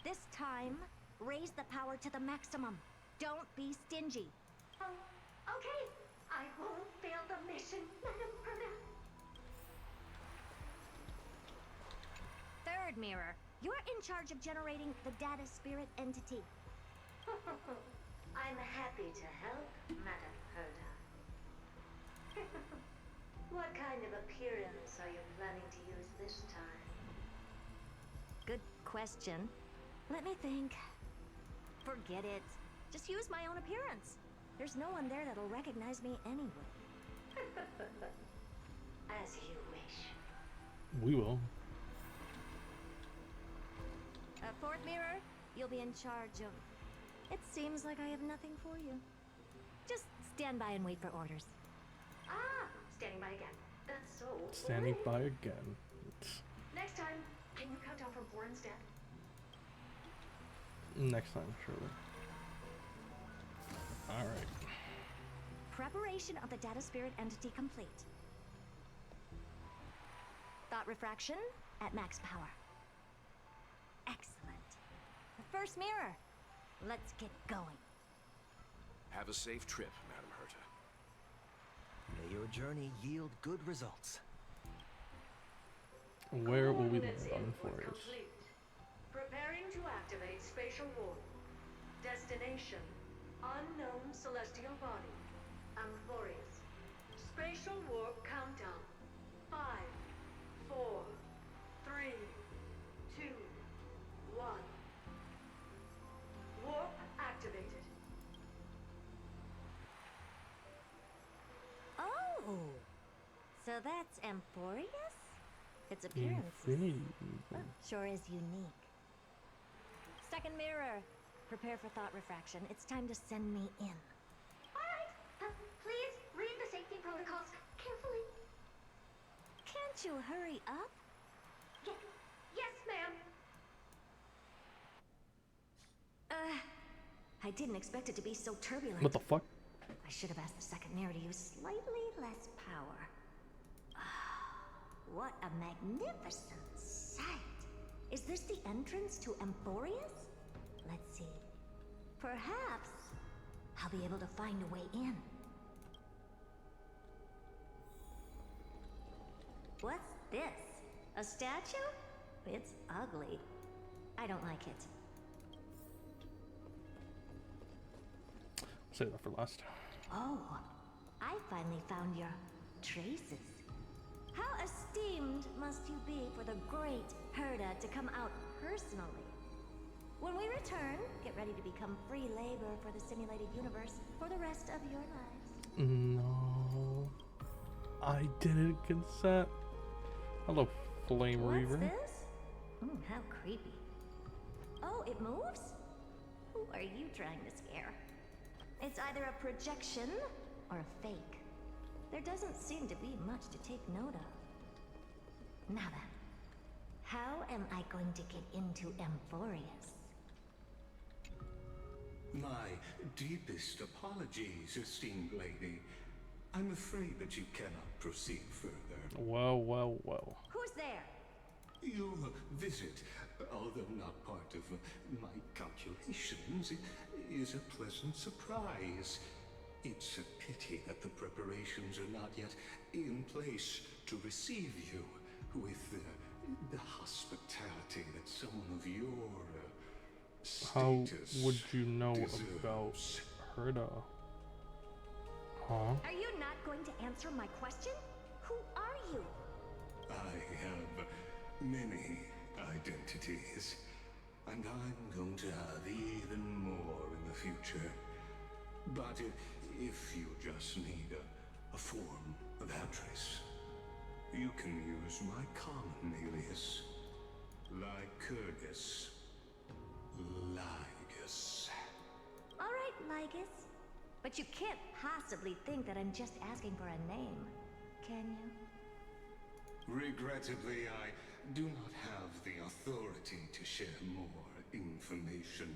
This time, raise the power to the maximum. Don't be stingy. Okay. I won't fail the mission, Madam Herta. Third mirror, you're in charge of generating the data spirit entity. I'm happy to help, Madam Herta. What kind of appearance are you planning to use this time? Good question. Let me think. Forget it. Just use my own appearance. There's no one there that'll recognize me anyway. As you wish. We will. Fourth mirror, you'll be in charge of... It seems like I have nothing for you. Just stand by and wait for orders. Ah, standing by again. That's so... Standing by again. Next time, can you count down from 4 instead? Next time, surely. Alright. Preparation of the data spirit entity complete. Thought refraction at max power. Excellent. The first mirror. Let's get going. Have a safe trip, Madam Herta. May your journey yield good results. Where will we land Coordinates on input Amphoreus? complete. Preparing to activate spatial warp. Destination: unknown celestial body. Amphoreus. Spatial warp countdown. 5, 4, 3, 2, 1. Warp activated. Oh! So that's Amphoreus? Its appearance sure is unique. Second mirror. Prepare for thought refraction. It's time to send me in. Alright, please read the safety protocols carefully. Can't you hurry up? Yes, ma'am. I didn't expect it to be so turbulent. What the fuck? I should have asked the second mirror to use slightly less power. What a magnificent sight! Is this the entrance to Amphoreus? Let's see. Perhaps I'll be able to find a way in. What's this? A statue? It's ugly. I don't like it. Save that for last. Oh, I finally found your traces. How esteemed must you be for the great Herta to come out personally? When we return, get ready to become free labor for the simulated universe for the rest of your lives. No. I didn't consent. Hello, Flame Reaver. What's this? How creepy. Oh, it moves? Who are you trying to scare? It's either a projection or a fake. There doesn't seem to be much to take note of. Now then, how am I going to get into Amphoreus? My deepest apologies, esteemed lady. I'm afraid that you cannot proceed further. Well, well, well. Who's there? Your visit, although not part of my calculations, is a pleasant surprise. It's a pity that the preparations are not yet in place to receive you with the hospitality that someone of your How status would you know deserves. about Herda? Huh? Are you not going to answer my question? Who are you? I have many identities, and I'm going to have even more in the future. But if you just need a form of address, you can use my common alias, Lycurgus. Lygus. All right, Lygus. But you can't possibly think that I'm just asking for a name, can you? Regrettably, I do not have the authority to share more information.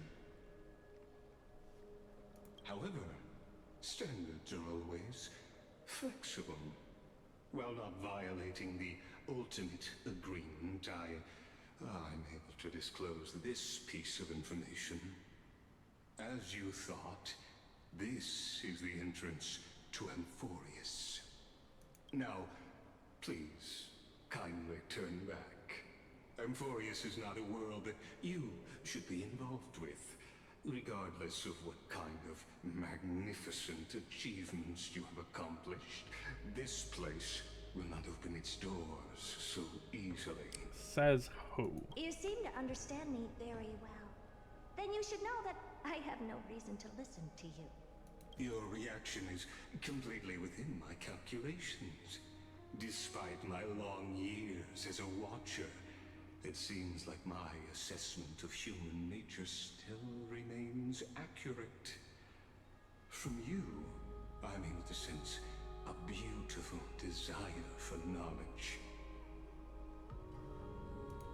However, standards are always flexible. While not violating the ultimate agreement, I'm able to disclose this piece of information. As you thought, this is the entrance to Amphoreus. Now, please, kindly turn back. Amphoreus is not a world that you should be involved with, regardless of what kind of magnificent achievements you have accomplished. This place will not open its doors so easily. Says who? You seem to understand me very well. Then you should know that I have no reason to listen to you. Your reaction is completely within my calculations. Despite my long years as a watcher, it seems like my assessment of human nature still remains accurate. From you, I'm able to sense a beautiful desire for knowledge.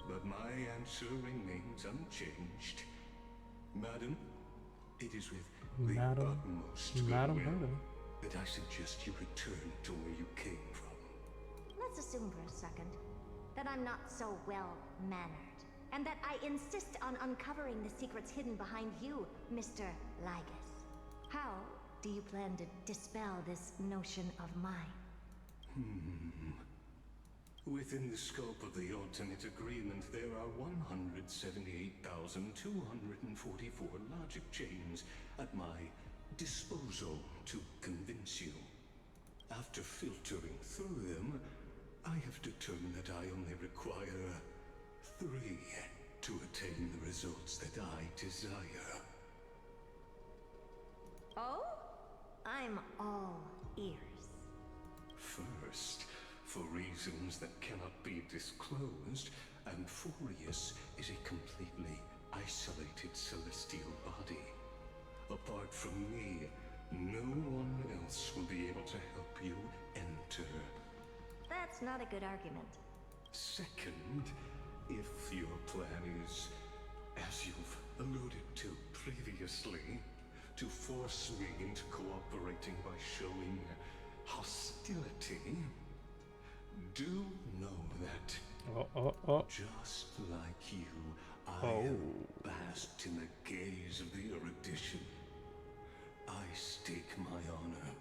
But my answer remains unchanged. Madam, it is with the utmost Madam goodwill Herda. that I suggest you return to where you came from. Let's assume for a second that I'm not so well-mannered, and that I insist on uncovering the secrets hidden behind you, Mr. Lygus. How do you plan to dispel this notion of mine? Within the scope of the ultimate agreement, there are 178,244 logic chains at my disposal to convince you. After filtering through them, I have determined that I only require 3 to attain the results that I desire. Oh? I'm all ears. First, for reasons that cannot be disclosed, Amphoreus is a completely isolated celestial body. Apart from me, no one else will be able to help you enter. That's not a good argument. Second, if your plan is, as you've alluded to previously, to force me into cooperating by showing hostility, do know that just like you, I have basked in the gaze of the erudition. I stake my honor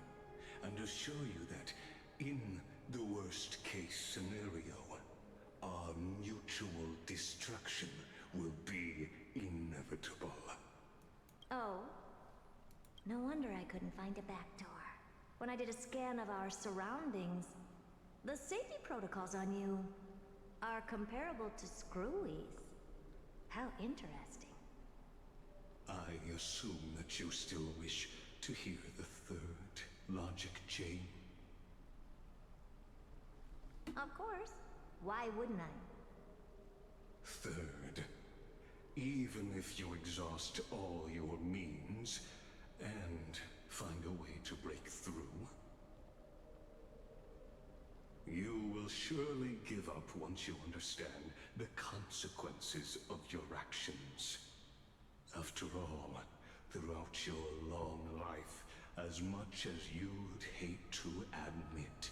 and assure you that in the worst case scenario, our mutual destruction will be inevitable. Oh? No wonder I couldn't find a back door. When I did a scan of our surroundings, the safety protocols on you are comparable to Screwy's. How interesting. I assume that you still wish to hear the third logic chain? Of course. Why wouldn't I? Third, even if you exhaust all your means and find a way to break through, you will surely give up once you understand the consequences of your actions. After all, throughout your long life, as much as you'd hate to admit,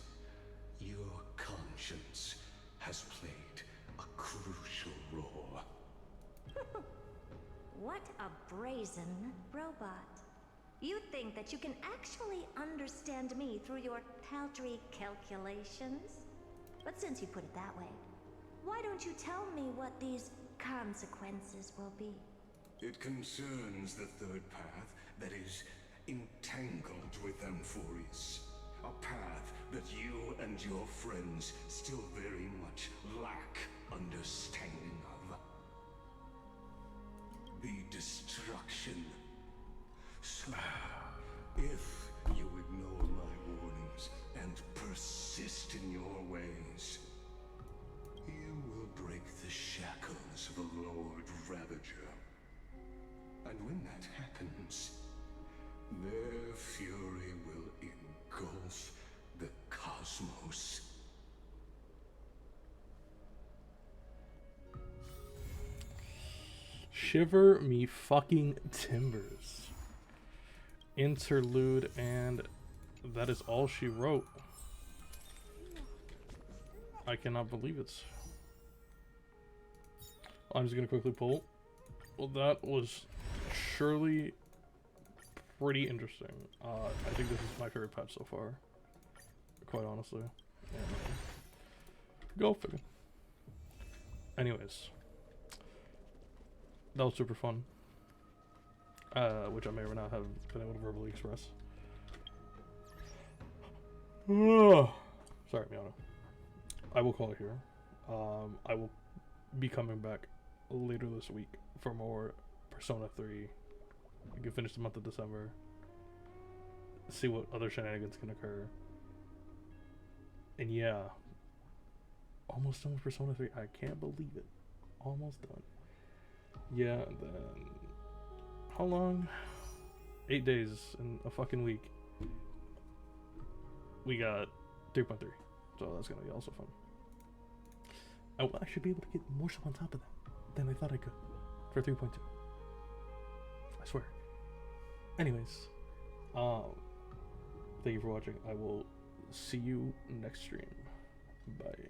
your conscience has played a crucial role. What a brazen robot. You think that you can actually understand me through your paltry calculations? But since you put it that way, why don't you tell me what these consequences will be? It concerns the third path that is entangled with Amphoreus. A path that you and your friends still very much lack understanding of. The destruction. So, if you ignore my warnings and persist in your ways, you will break the shackles of a Lord Ravager. And when that happens, their fury will engulf the cosmos. Shiver me fucking timbers. Interlude, and that is all she wrote. I cannot believe it. I'm just gonna quickly pull. Well, that was surely pretty interesting. I think this is my favorite patch so far, quite honestly. And, go figure. Anyways, that was super fun. Which I may or may not have been able to verbally express. Sorry, Miana. I will call it here. I will be coming back later this week for more Persona 3. We can finish the month of December. See what other shenanigans can occur. And yeah, almost done with Persona 3. I can't believe it. Almost done. Yeah, and then how long? 8 days in a fucking week. We got 3.3. So that's gonna be also fun. I will actually be able to get more stuff on top of that than I thought I could for 3.2. I swear. Anyways, thank you for watching. I will see you next stream. Bye.